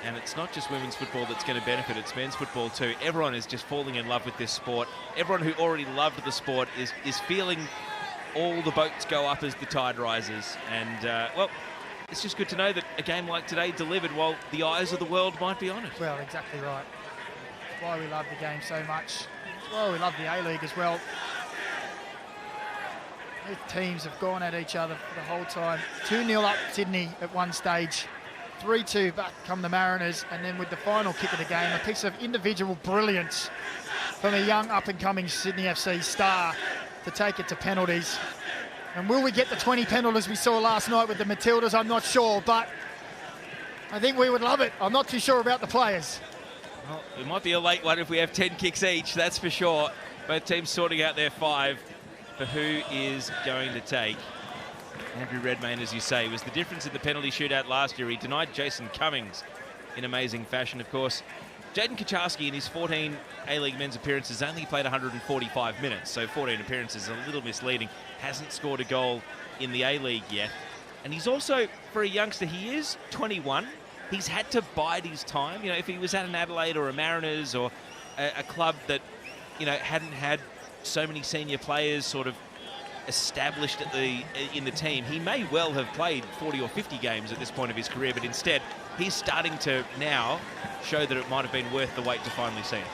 And it's not just women's football that's going to benefit, it's men's football too. Everyone is just falling in love with this sport. Everyone who already loved the sport is feeling all the boats go up as the tide rises. And, well, it's just good to know that a game like today delivered while the eyes of the world might be on it. Well, exactly right. That's why we love the game so much. That's why we love the A-League as well. Both teams have gone at each other for the whole time. 2-0 up Sydney at one stage. 3-2 back come the Mariners. And then with the final kick of the game, a piece of individual brilliance from a young up-and-coming Sydney FC star to take it to penalties. And will we get the 20 penalties we saw last night with the Matildas? I'm not sure, but I think we would love it. I'm not too sure about the players. Well, it might be a late one if we have 10 kicks each, that's for sure. Both teams sorting out their 5 for who is going to take. Andrew Redmayne, as you say, was the difference in the penalty shootout last year. He denied Jason Cummings in amazing fashion, of course. Jaden Kucharski in his 14 A-League men's appearances only played 145 minutes, so 14 appearances is a little misleading. Hasn't scored a goal in the A-League yet. And he's also, for a youngster, he is 21, he's had to bide his time. You know, if he was at an Adelaide or a Mariners or a club that, you know, hadn't had so many senior players sort of established in the team, he may well have played 40 or 50 games at this point of his career, but instead he's starting to now show that it might have been worth the wait to finally see it.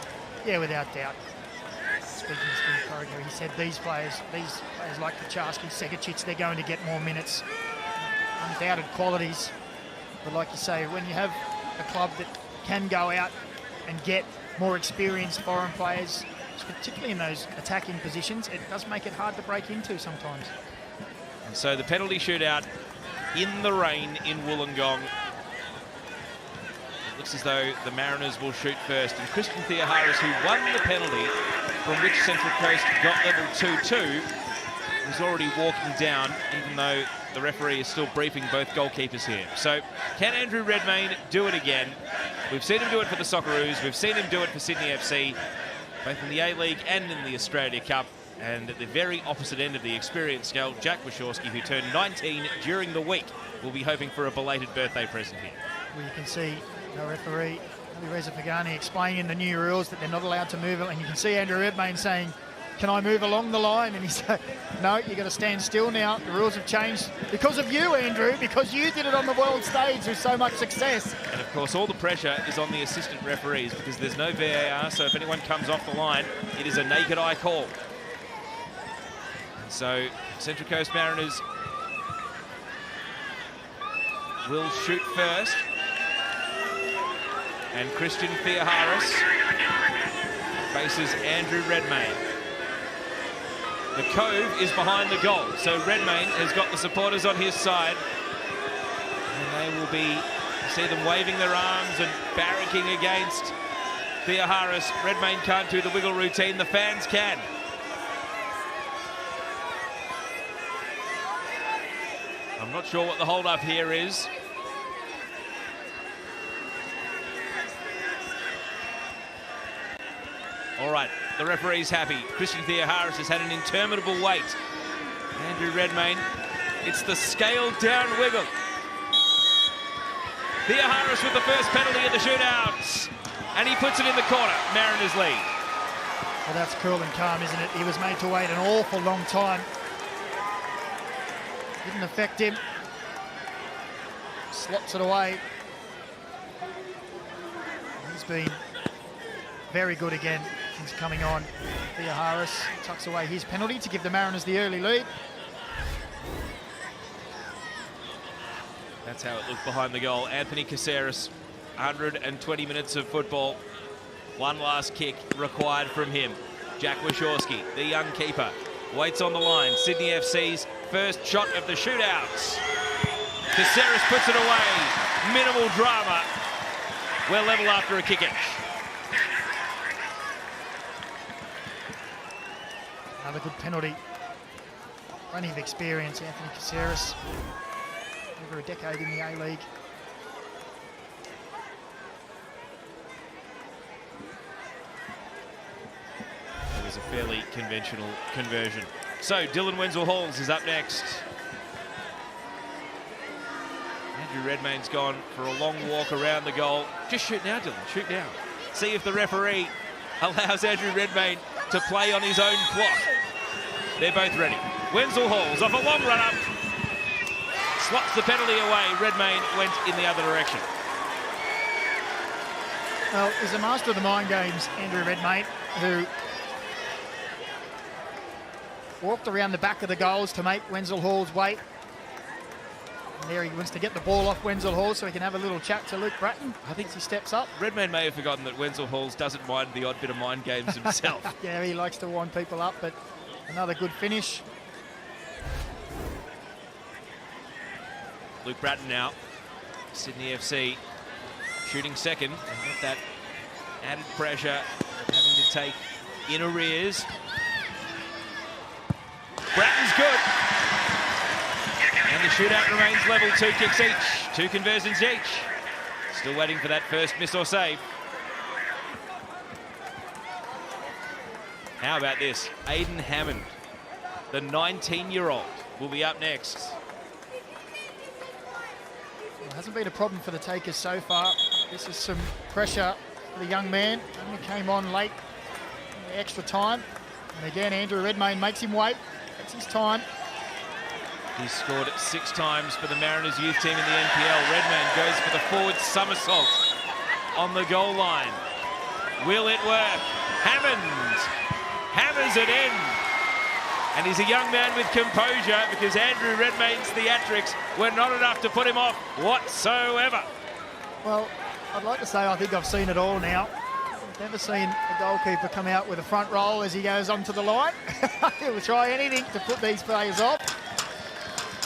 Yeah, without doubt. Speaking to Steve Corrigan, he said these players like Kucharski, Segacic, they're going to get more minutes. Undoubted qualities. But like you say, when you have a club that can go out and get more experienced foreign players, particularly in those attacking positions, it does make it hard to break into sometimes. And so the penalty shootout in the rain in Wollongong. It looks as though the Mariners will shoot first. And Christian Theoharis, who won the penalty from which Central Coast got level 2-2, was already walking down, even though the referee is still briefing both goalkeepers here. So can Andrew Redmayne do it again? We've seen him do it for the Socceroos. We've seen him do it for Sydney FC, both in the A-League and in the Australia Cup. And at the very opposite end of the experience scale, Jack Wachowski, who turned 19 during the week, will be hoping for a belated birthday present here. Well, you can see the referee, Reza Pagani, explaining the new rules that they're not allowed to move it. And you can see Andrew Redmayne saying, can I move along the line? And he said, no, you've got to stand still now. The rules have changed because of you, Andrew, because you did it on the world stage with so much success. And of course, all the pressure is on the assistant referees because there's no VAR, so if anyone comes off the line, it is a naked eye call. And so Central Coast Mariners will shoot first. And Christian Theoharis faces Andrew Redmayne. The Cove is behind the goal, so Redmayne has got the supporters on his side. And they will be, see them waving their arms and barracking against Theoharis. Redmayne can't do the wiggle routine, the fans can. I'm not sure what the hold-up here is. All right, the referee's happy. Christian Theoharis has had an interminable wait. Andrew Redmayne, it's the scaled down wiggle. Theoharis with the first penalty of the shootout. And he puts it in the corner. Mariners lead. Well, that's cool and calm, isn't it? He was made to wait an awful long time. Didn't affect him. Slots it away. He's been very good again since coming on. Theoharis tucks away his penalty to give the Mariners the early lead. That's how it looked behind the goal. Anthony Caceres, 120 minutes of football. One last kick required from him. Jack Wachowski, the young keeper, waits on the line. Sydney FC's first shot of the shootouts. Caceres puts it away. Minimal drama. We're level after a kick-in. Another good penalty. Plenty of experience, Anthony Caceres. Over a decade in the A-League. It was a fairly conventional conversion. So Dylan Wenzel-Halls is up next. Andrew Redmayne's gone for a long walk around the goal. Just shoot now, Dylan, shoot now. See if the referee allows Andrew Redmayne to play on his own clock. They're both ready. Wenzel-Halls off a long run-up. Slots the penalty away. Redmayne went in the other direction. Well, he's a master of the mind games, Andrew Redmayne, who walked around the back of the goals to make Wenzel-Halls wait. And there he wants to get the ball off Wenzel-Halls so he can have a little chat to Luke Bratton. I think he steps up. Redmayne may have forgotten that Wenzel-Halls doesn't mind the odd bit of mind games himself. Yeah, he likes to wind people up, but another good finish. Luke Bratton now, Sydney FC shooting second. And with that added pressure, having to take in arrears. Bratton's good. And the shootout remains level, 2 kicks each, 2 conversions each. Still waiting for that first miss or save. How about this? Aidan Hammond, the 19-year-old, will be up next. Well, Hasn't been a problem for the takers so far. This is some pressure for the young man. Only came on late in the extra time. And again, Andrew Redmayne makes him wait. Takes his time. He's scored 6 times for the Mariners youth team in the NPL. Redmayne goes for the forward somersault on the goal line. Will it work? Hammond hammers it in. And he's a young man with composure, because Andrew Redmayne's theatrics were not enough to put him off whatsoever. Well, I'd like to say I think I've seen it all now. I've never seen a goalkeeper come out with a front roll as he goes onto the line. He'll try anything to put these players off.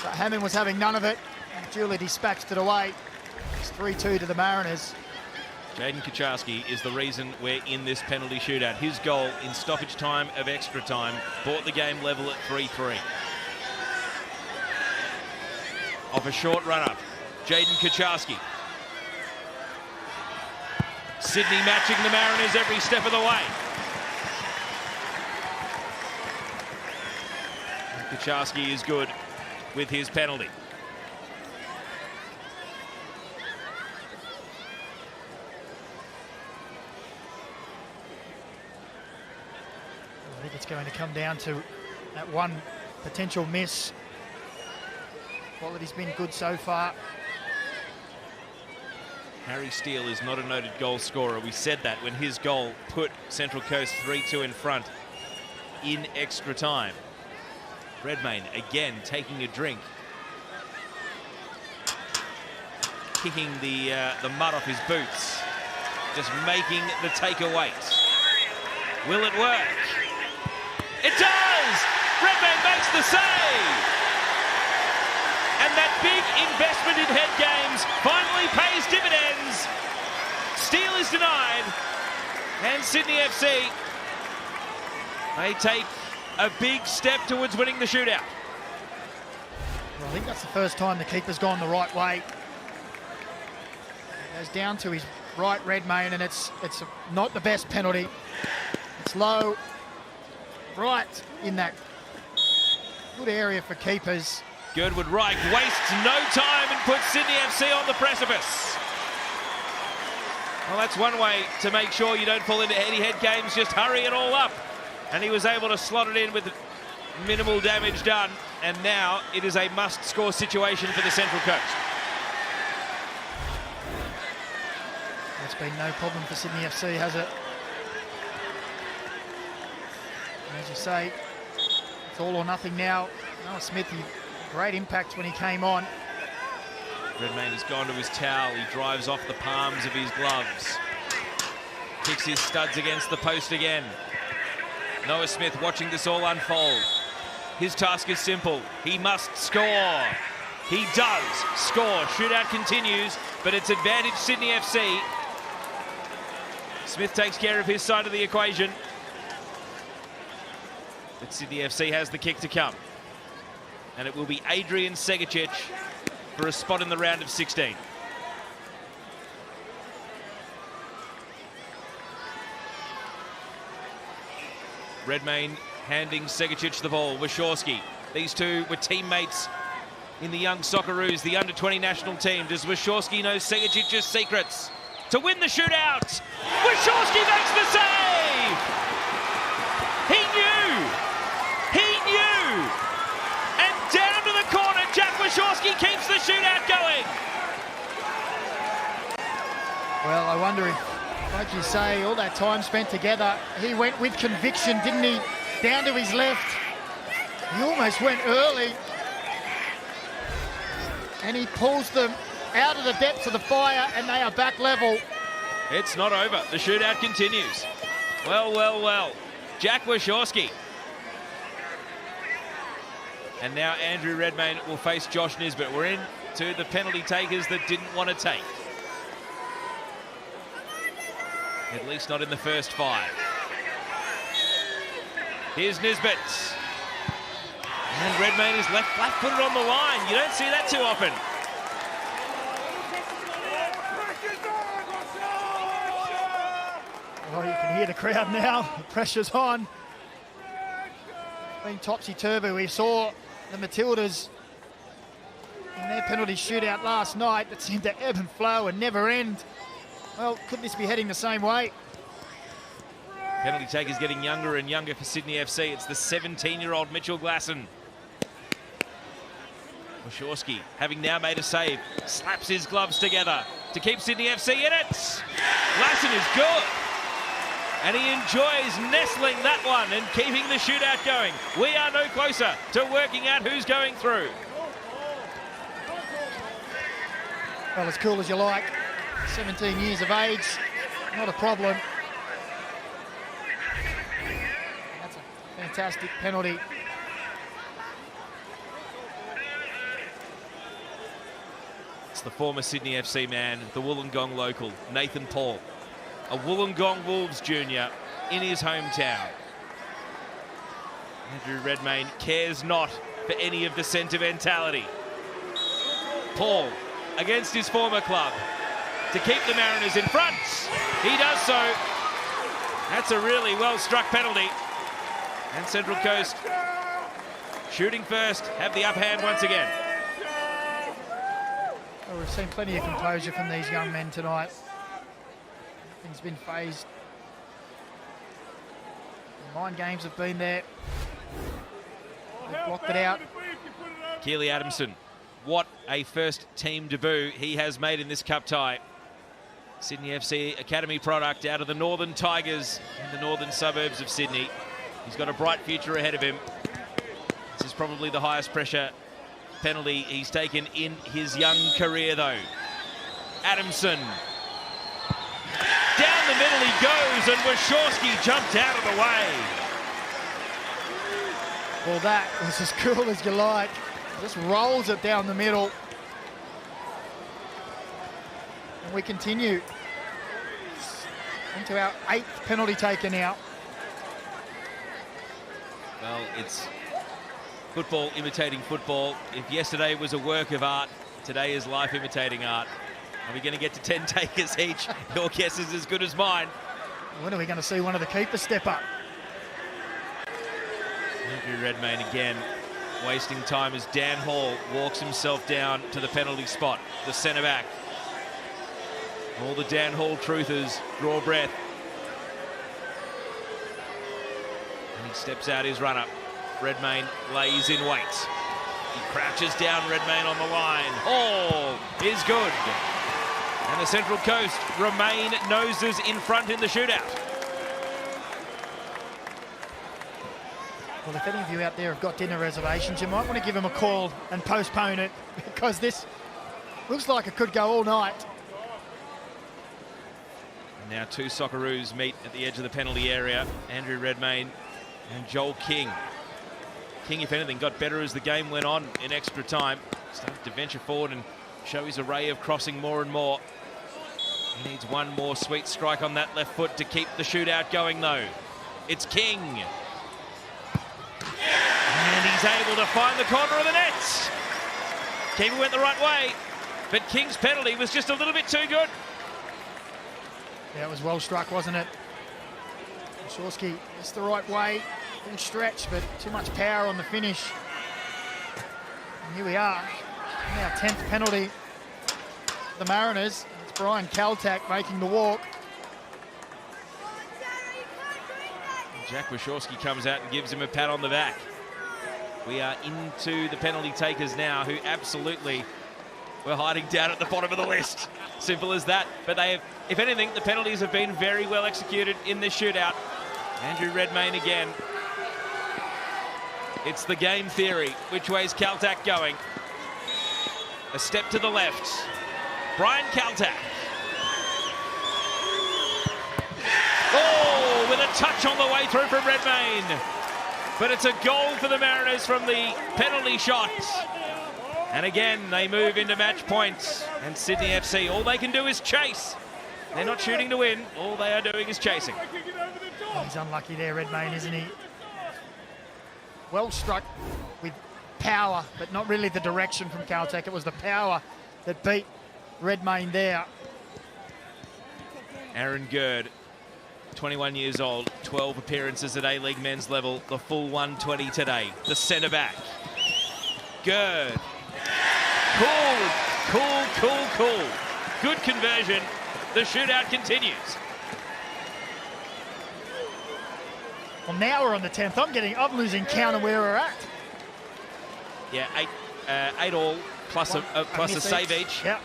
But Hammond was having none of it. And duly dispatched it away. It's 3-2 to the Mariners. Jaden Kucharski is the reason we're in this penalty shootout. His goal in stoppage time of extra time brought the game level at 3-3. Off a short run-up, Jaden Kucharski. Sydney matching the Mariners every step of the way. Kucharski is good with his penalty. I think it's going to come down to that one potential miss. Quality's been good so far. Harry Steele is not a noted goal scorer. We said that when his goal put Central Coast 3-2 in front in extra time. Redmayne again taking a drink. Kicking the mud off his boots. Just making the takeaway. Will it work? It does! Redmayne makes the save! And that big investment in head games finally pays dividends. Steele is denied. And Sydney FC, they take a big step towards winning the shootout. Well, I think that's the first time the keeper's gone the right way. It goes down to his right, Redmayne, and it's not the best penalty. It's low, right in that good area for keepers. Girdwood Reich wastes no time and puts Sydney FC on the precipice. Well, that's one way to make sure you don't fall into head games. Just hurry it all up. And he was able to slot it in with minimal damage done. And now it is a must-score situation for the Central Coast. That's been no problem for Sydney FC, has it? As you say, it's all or nothing now. Noah Smith, great impact when he came on. Redmayne has gone to his towel. He drives off the palms of his gloves. Kicks his studs against the post again. Noah Smith watching this all unfold. His task is simple. He must score. He does score. Shootout continues, but it's advantage Sydney FC. Smith takes care of his side of the equation. But Sydney FC has the kick to come. And it will be Adrian Segicic for a spot in the round of 16. Redmayne handing Segicic the ball. Wachowski. These two were teammates in the young Socceroos, the under-20 national team. Does Wachowski know Segicic's secrets to win the shootout? Wachowski makes the save! He knew! He knew! And down to the corner, Jack Wachowski keeps the shootout going. Well, I wonder if, like you say, all that time spent together, he went with conviction, didn't he? Down to his left. He almost went early. And he pulls them out of the depths of the fire, and they are back level. It's not over. The shootout continues. Well, well, well. Jack Wachowski. And now Andrew Redmayne will face Josh Nisbet. We're in to the penalty takers that didn't want to take. At least not in the first 5. Here's Nisbet. And Redmayne is left flat-footed on the line. You don't see that too often. Well, you can hear the crowd now. The pressure's on. It's been topsy-turvy. We saw the Matildas in their penalty shootout last night that seemed to ebb and flow and never end. Well, could this be heading the same way? Penalty takers getting younger and younger for Sydney FC. It's the 17-year-old Mitchell Glasson. Wachowski, having now made a save, slaps his gloves together to keep Sydney FC in it. Glasson is good. And he enjoys nestling that one and keeping the shootout going. We are no closer to working out who's going through. Well, as cool as you like. 17 years of age, not a problem. That's a fantastic penalty. It's the former Sydney FC man, the Wollongong local, Nathan Paul. A Wollongong Wolves junior in his hometown. Andrew Redmayne cares not for any of the sentimentality. Paul against his former club to keep the Mariners in front. He does so. That's a really well-struck penalty. And Central Coast shooting first, have the upper hand once again. Well, we've seen plenty of composure from these young men tonight. Nothing's been phased. The mind games have been there. They've blocked it out. Keely Adamson, what a first team debut he has made in this cup tie. Sydney FC Academy product out of the Northern Tigers in the northern suburbs of Sydney. He's got a bright future ahead of him. This is probably the highest pressure penalty he's taken in his young career though. Adamson. Down the middle he goes and Wachowski jumped out of the way. Well, that was as cool as you like. Just rolls it down the middle. And we continue into our 8th penalty taken now. Well, it's football imitating football. If yesterday was a work of art, today is life imitating art. Are we going to get to 10 takers each? Your guess is as good as mine. When are we going to see one of the keepers step up? Andrew Redmayne again wasting time as Dan Hall walks himself down to the penalty spot, the centre back. All the Dan Hall truthers draw breath. And he steps out his run-up. Redmayne lays in wait. He crouches down Redmayne on the line. Hall is good. And the Central Coast remain noses in front in the shootout. Well, if any of you out there have got dinner reservations, you might want to give them a call and postpone it, because this looks like it could go all night. And now two Socceroos meet at the edge of the penalty area. Andrew Redmayne and Joel King. King, if anything, got better as the game went on in extra time. Started to venture forward and show his array of crossing more and more. He needs one more sweet strike on that left foot to keep the shootout going, though. It's King. And he's able to find the corner of the net. Keeper went the right way, but King's penalty was just a little bit too good. Yeah, it was well struck, wasn't it? Wachowski, it's the right way. Full stretch, but too much power on the finish. And here we are. Now 10th penalty. The Mariners. It's Brian Kaltak making the walk. Jack Wachowski comes out and gives him a pat on the back. We are into the penalty takers now, who absolutely were hiding down at the bottom of the list. Simple as that. But they have, if anything, the penalties have been very well executed in this shootout. Andrew Redmayne again. It's the game theory. Which way's Kaltak going? A step to the left. Brian Kaltak. Oh, with a touch on the way through from Redmayne. But it's a goal for the Mariners from the penalty shot. And again, they move into match points. And Sydney FC, all they can do is chase. They're not shooting to win. All they are doing is chasing. He's unlucky there, Redmayne, isn't he? Well struck with power, but not really the direction from Kaltak. It was the power that beat Redmayne there. Aaron Gerd, 21 years old, 12 appearances at A-League men's level, the full 120 today. The centre back. Gerd. Cool. Good conversion. The shootout continues. Well, now we're on the 10th. I'm losing count of where we're at. Yeah, eight all plus a save each. Yep.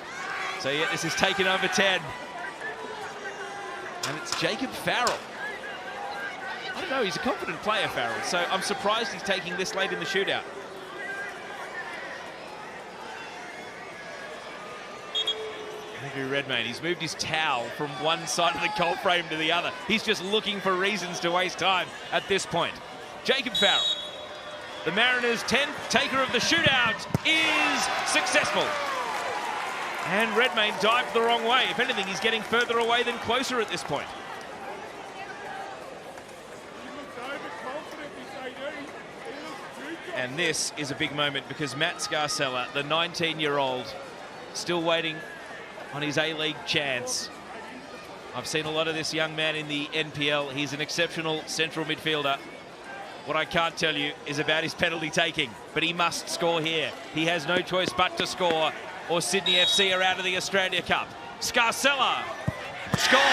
So yeah, this is taken over 10. And it's Jacob Farrell. I don't know, he's a confident player, Farrell, so I'm surprised he's taking this late in the shootout. Andrew Redmayne, he's moved his towel from one side of the cold frame to the other. He's just looking for reasons to waste time at this point. Jacob Farrell, the Mariners' 10th taker of the shootout, is successful. And Redmayne dived the wrong way. If anything, he's getting further away than closer at this point. And this is a big moment because Matt Scarcella, the 19-year-old, still waiting on his A-League chance. I've seen a lot of this young man in the NPL. He's an exceptional central midfielder. What I can't tell you is about his penalty taking, but he must score here. He has no choice but to score, or Sydney FC are out of the Australia Cup. Scarcella scores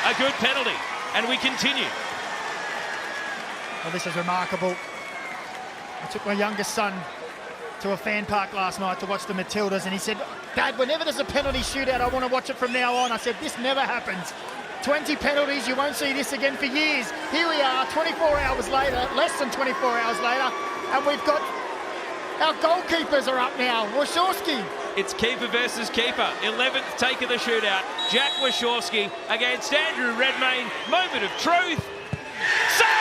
a good penalty, and we continue. Well, this is remarkable. I took my youngest son to a fan park last night to watch the Matildas, and he said, "Dad, whenever there's a penalty shootout, I want to watch it from now on." I said, "This never happens. 20 penalties, you won't see this again for years." Here we are, 24 hours later, less than 24 hours later, and we've got our goalkeepers are up now. Wachowski. It's keeper versus keeper. 11th take of the shootout. Jack Wachowski against Andrew Redmayne. Moment of truth. Saved!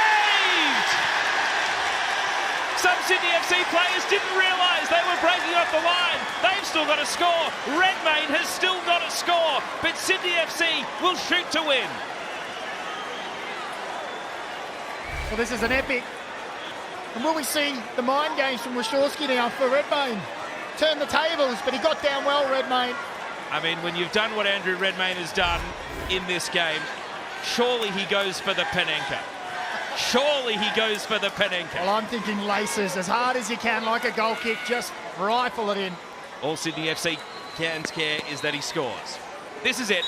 Some Sydney FC players didn't realise they were breaking off the line. They've still got to score. Redmayne has still got to score, but Sydney FC will shoot to win. Well, this is an epic. And will we see the mind games from Wachowski now for Redmayne? Turn the tables, but he got down well, Redmayne. I mean, when you've done what Andrew Redmayne has done in this game, surely he goes for the Panenka. Surely he goes for the Panenka. Well, I'm thinking laces as hard as you can, like a goal kick, just rifle it in. All Sydney FC can care is that he scores. This is it.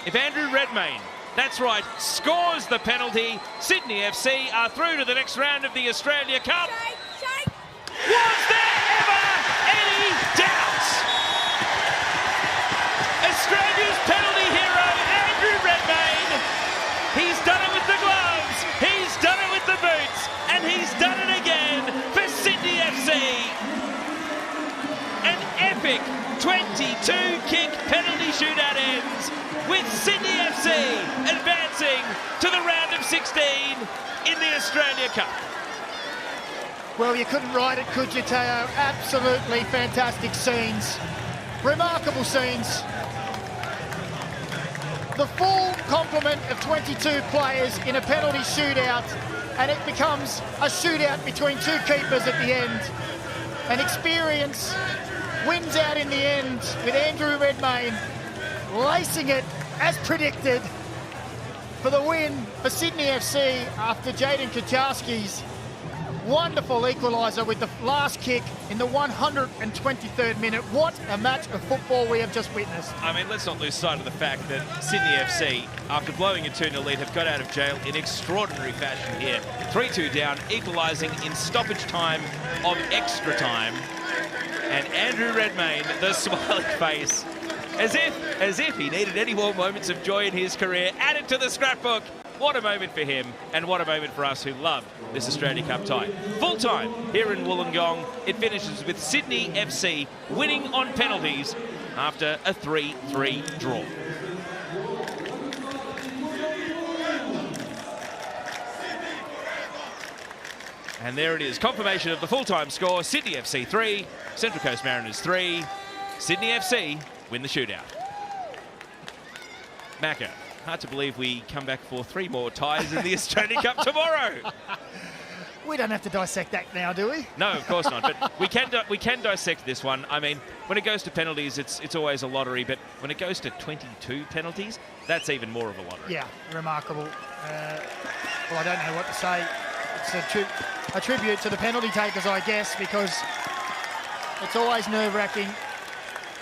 If Andrew Redmayne, that's right, scores the penalty, Sydney FC are through to the next round of the Australia Cup. Was there ever any doubt? Australia's penalty hero, Andrew Redmayne. He's done it with the gloves, he's done it with the boots, and he's done it again for Sydney FC. An epic 22-kick penalty shootout ends with Sydney FC advancing to the round of 16 in the Australia Cup. Well, you couldn't write it, could you, Teo? Absolutely fantastic scenes. Remarkable scenes. The full complement of 22 players in a penalty shootout, and it becomes a shootout between two keepers at the end. And experience wins out in the end with Andrew Redmayne lacing it as predicted for the win for Sydney FC after Jaden Kaczarski's wonderful equaliser with the last kick in the 123rd minute. What a match of football we have just witnessed. I mean, let's not lose sight of the fact that Sydney FC, after blowing a 2-0 lead, have got out of jail in extraordinary fashion here. 3-2 down, equalising in stoppage time of extra time. And Andrew Redmayne, the smiling face, as if he needed any more moments of joy in his career, added to the scrapbook. What a moment for him, and what a moment for us who love this Australia Cup tie. Full time here in Wollongong. It finishes with Sydney FC winning on penalties after a 3-3 draw. And there it is, confirmation of the full-time score. Sydney FC 3, Central Coast Mariners 3. Sydney FC win the shootout. Macca, hard to believe we come back for 3 more ties in the Australia Cup tomorrow. We don't have to dissect that now, do we? No, of course not. But we can dissect this one. I mean, when it goes to penalties, it's always a lottery. But when it goes to 22 penalties, that's even more of a lottery. Yeah, remarkable. Well, I don't know what to say. It's a tribute to the penalty takers, I guess, because it's always nerve-wracking.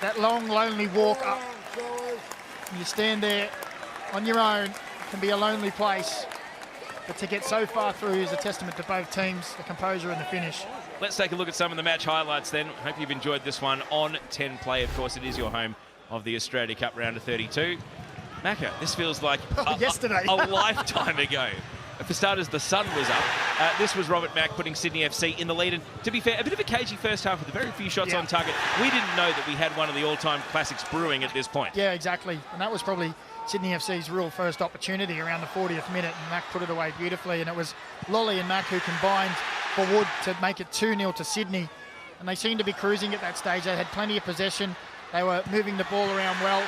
that long, lonely walk up. You stand there on your own, it can be a lonely place. But to get so far through is a testament to both teams, the composure and the finish. Let's take a look at some of the match highlights then. Hope you've enjoyed this one on 10 Play. Of course, it is your home of the Australia Cup round of 32. Macca, this feels like yesterday. a lifetime ago. For starters, the sun was up. This was Robert Mack putting Sydney FC in the lead. And to be fair, a bit of a cagey first half with very few shots on target. We didn't know that we had one of the all-time classics brewing at this point. Yeah, exactly. And that was probably Sydney FC's real first opportunity around the 40th minute. And Mack put it away beautifully. And it was Lolly and Mack who combined for Wood to make it 2-0 to Sydney. And they seemed to be cruising at that stage. They had plenty of possession. They were moving the ball around well.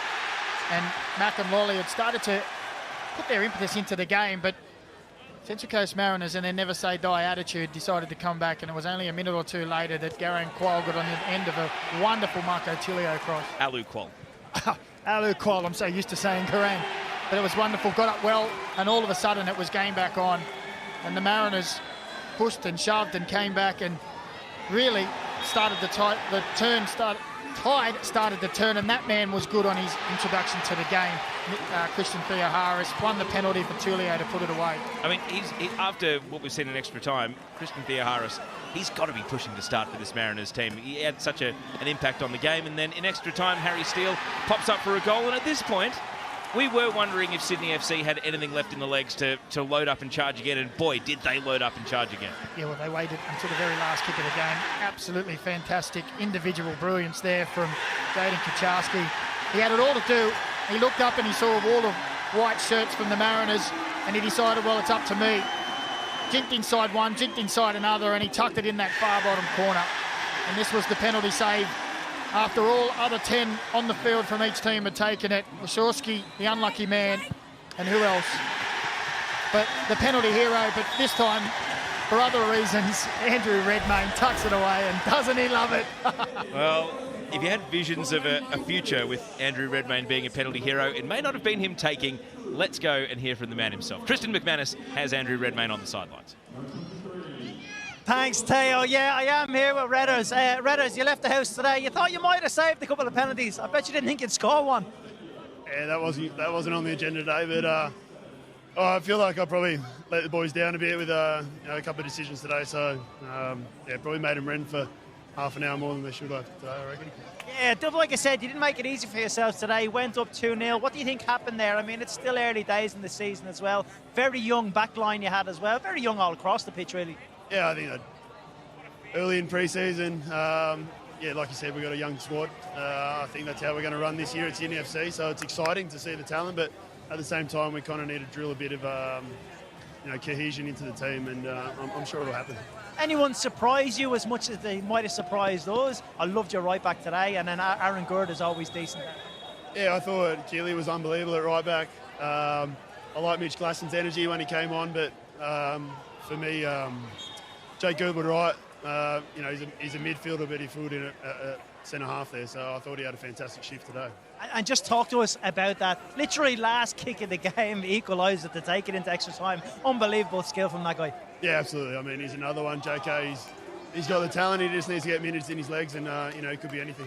And Mack and Lolly had started to put their impetus into the game. But Central Coast Mariners and their never say die attitude decided to come back, and it was only a minute or two later that Garang Qual got on the end of a wonderful Marco Tilio cross. Alu Qual. Alu Qual, I'm so used to saying Garang. But it was wonderful, got up well, and all of a sudden it was game back on. And the Mariners pushed and shoved and came back and really started tide started to turn, and that man was good on his introduction to the game. Christian Theoharis won the penalty for Tulio to put it away. I mean, after what we've seen in extra time, Christian Theoharis, he's got to be pushing to start for this Mariners team. He had such an impact on the game, and then in extra time, Harry Steele pops up for a goal, and at this point, we were wondering if Sydney FC had anything left in the legs to load up and charge again, and boy, did they load up and charge again. Yeah, well, they waited until the very last kick of the game. Absolutely fantastic individual brilliance there from Jaden Kucharski. He had it all to do. He looked up and he saw all the white shirts from the Mariners, and he decided, well, it's up to me. Jinked inside one, jinked inside another, and he tucked it in that far bottom corner. And this was the penalty save. After all other 10 on the field from each team had taken it, Wachowski, the unlucky man, and who else? But the penalty hero, but this time, for other reasons, Andrew Redmayne tucks it away, and doesn't he love it? Well, if you had visions of a future with Andrew Redmayne being a penalty hero, it may not have been him taking. Let's go and hear from the man himself. Tristan McManus has Andrew Redmayne on the sidelines. Thanks, Teo. Yeah, I am here with Redders. Redders, you left the house today. You thought you might have saved a couple of penalties. I bet you didn't think you'd score one. Yeah, that wasn't on the agenda today, but I feel like I probably let the boys down a bit with a couple of decisions today. So probably made them run for half an hour more than they should have today, I reckon. Yeah, like I said, you didn't make it easy for yourselves today. Went up 2-0. What do you think happened there? I mean, it's still early days in the season as well. Very young back line you had as well. Very young all across the pitch, really. Yeah, I think that early in pre-season, like you said, we've got a young squad. I think that's how we're going to run this year at Sydney FC, so it's exciting to see the talent, but at the same time, we kind of need to drill a bit of cohesion into the team, and I'm sure it'll happen. Anyone surprise you as much as they might have surprised us? I loved your right back today, and then Aaron Gurd is always decent. Yeah, I thought Keeley was unbelievable at right back. I like Mitch Glasson's energy when he came on, but for me, Jake Goodwood right. He's a midfielder, but he filled in at centre half there, so I thought he had a fantastic shift today. And just talk to us about that. Literally last kick of the game, equalised it to take it into extra time. Unbelievable skill from that guy. Yeah, absolutely. I mean, he's another one. JK, he's got the talent. He just needs to get minutes in his legs, and it could be anything.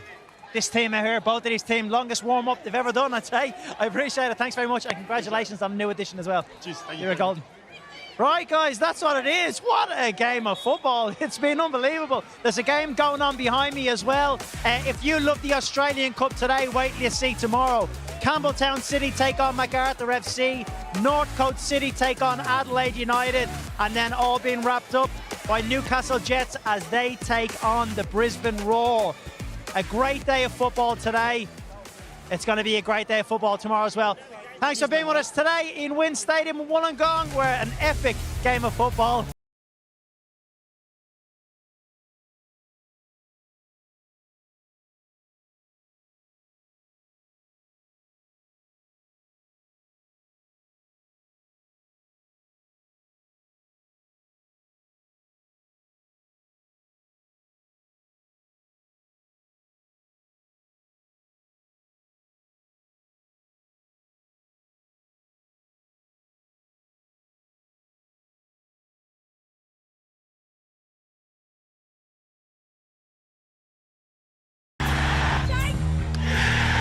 This team out here, both of these teams, longest warm-up they've ever done, I'd say. I appreciate it. Thanks very much, and congratulations on the new addition as well. Cheers. Thank you. You're golden. Right, guys, that's what it is. What a game of football. It's been unbelievable. There's a game going on behind me as well. If you love the Australian Cup today, wait till you see tomorrow. Campbelltown City take on MacArthur FC. Northcote City take on Adelaide United. And then all being wrapped up by Newcastle Jets as they take on the Brisbane Roar. A great day of football today. It's going to be a great day of football tomorrow as well. Thanks for being with us today in Wynn Stadium in Wollongong, where an epic game of football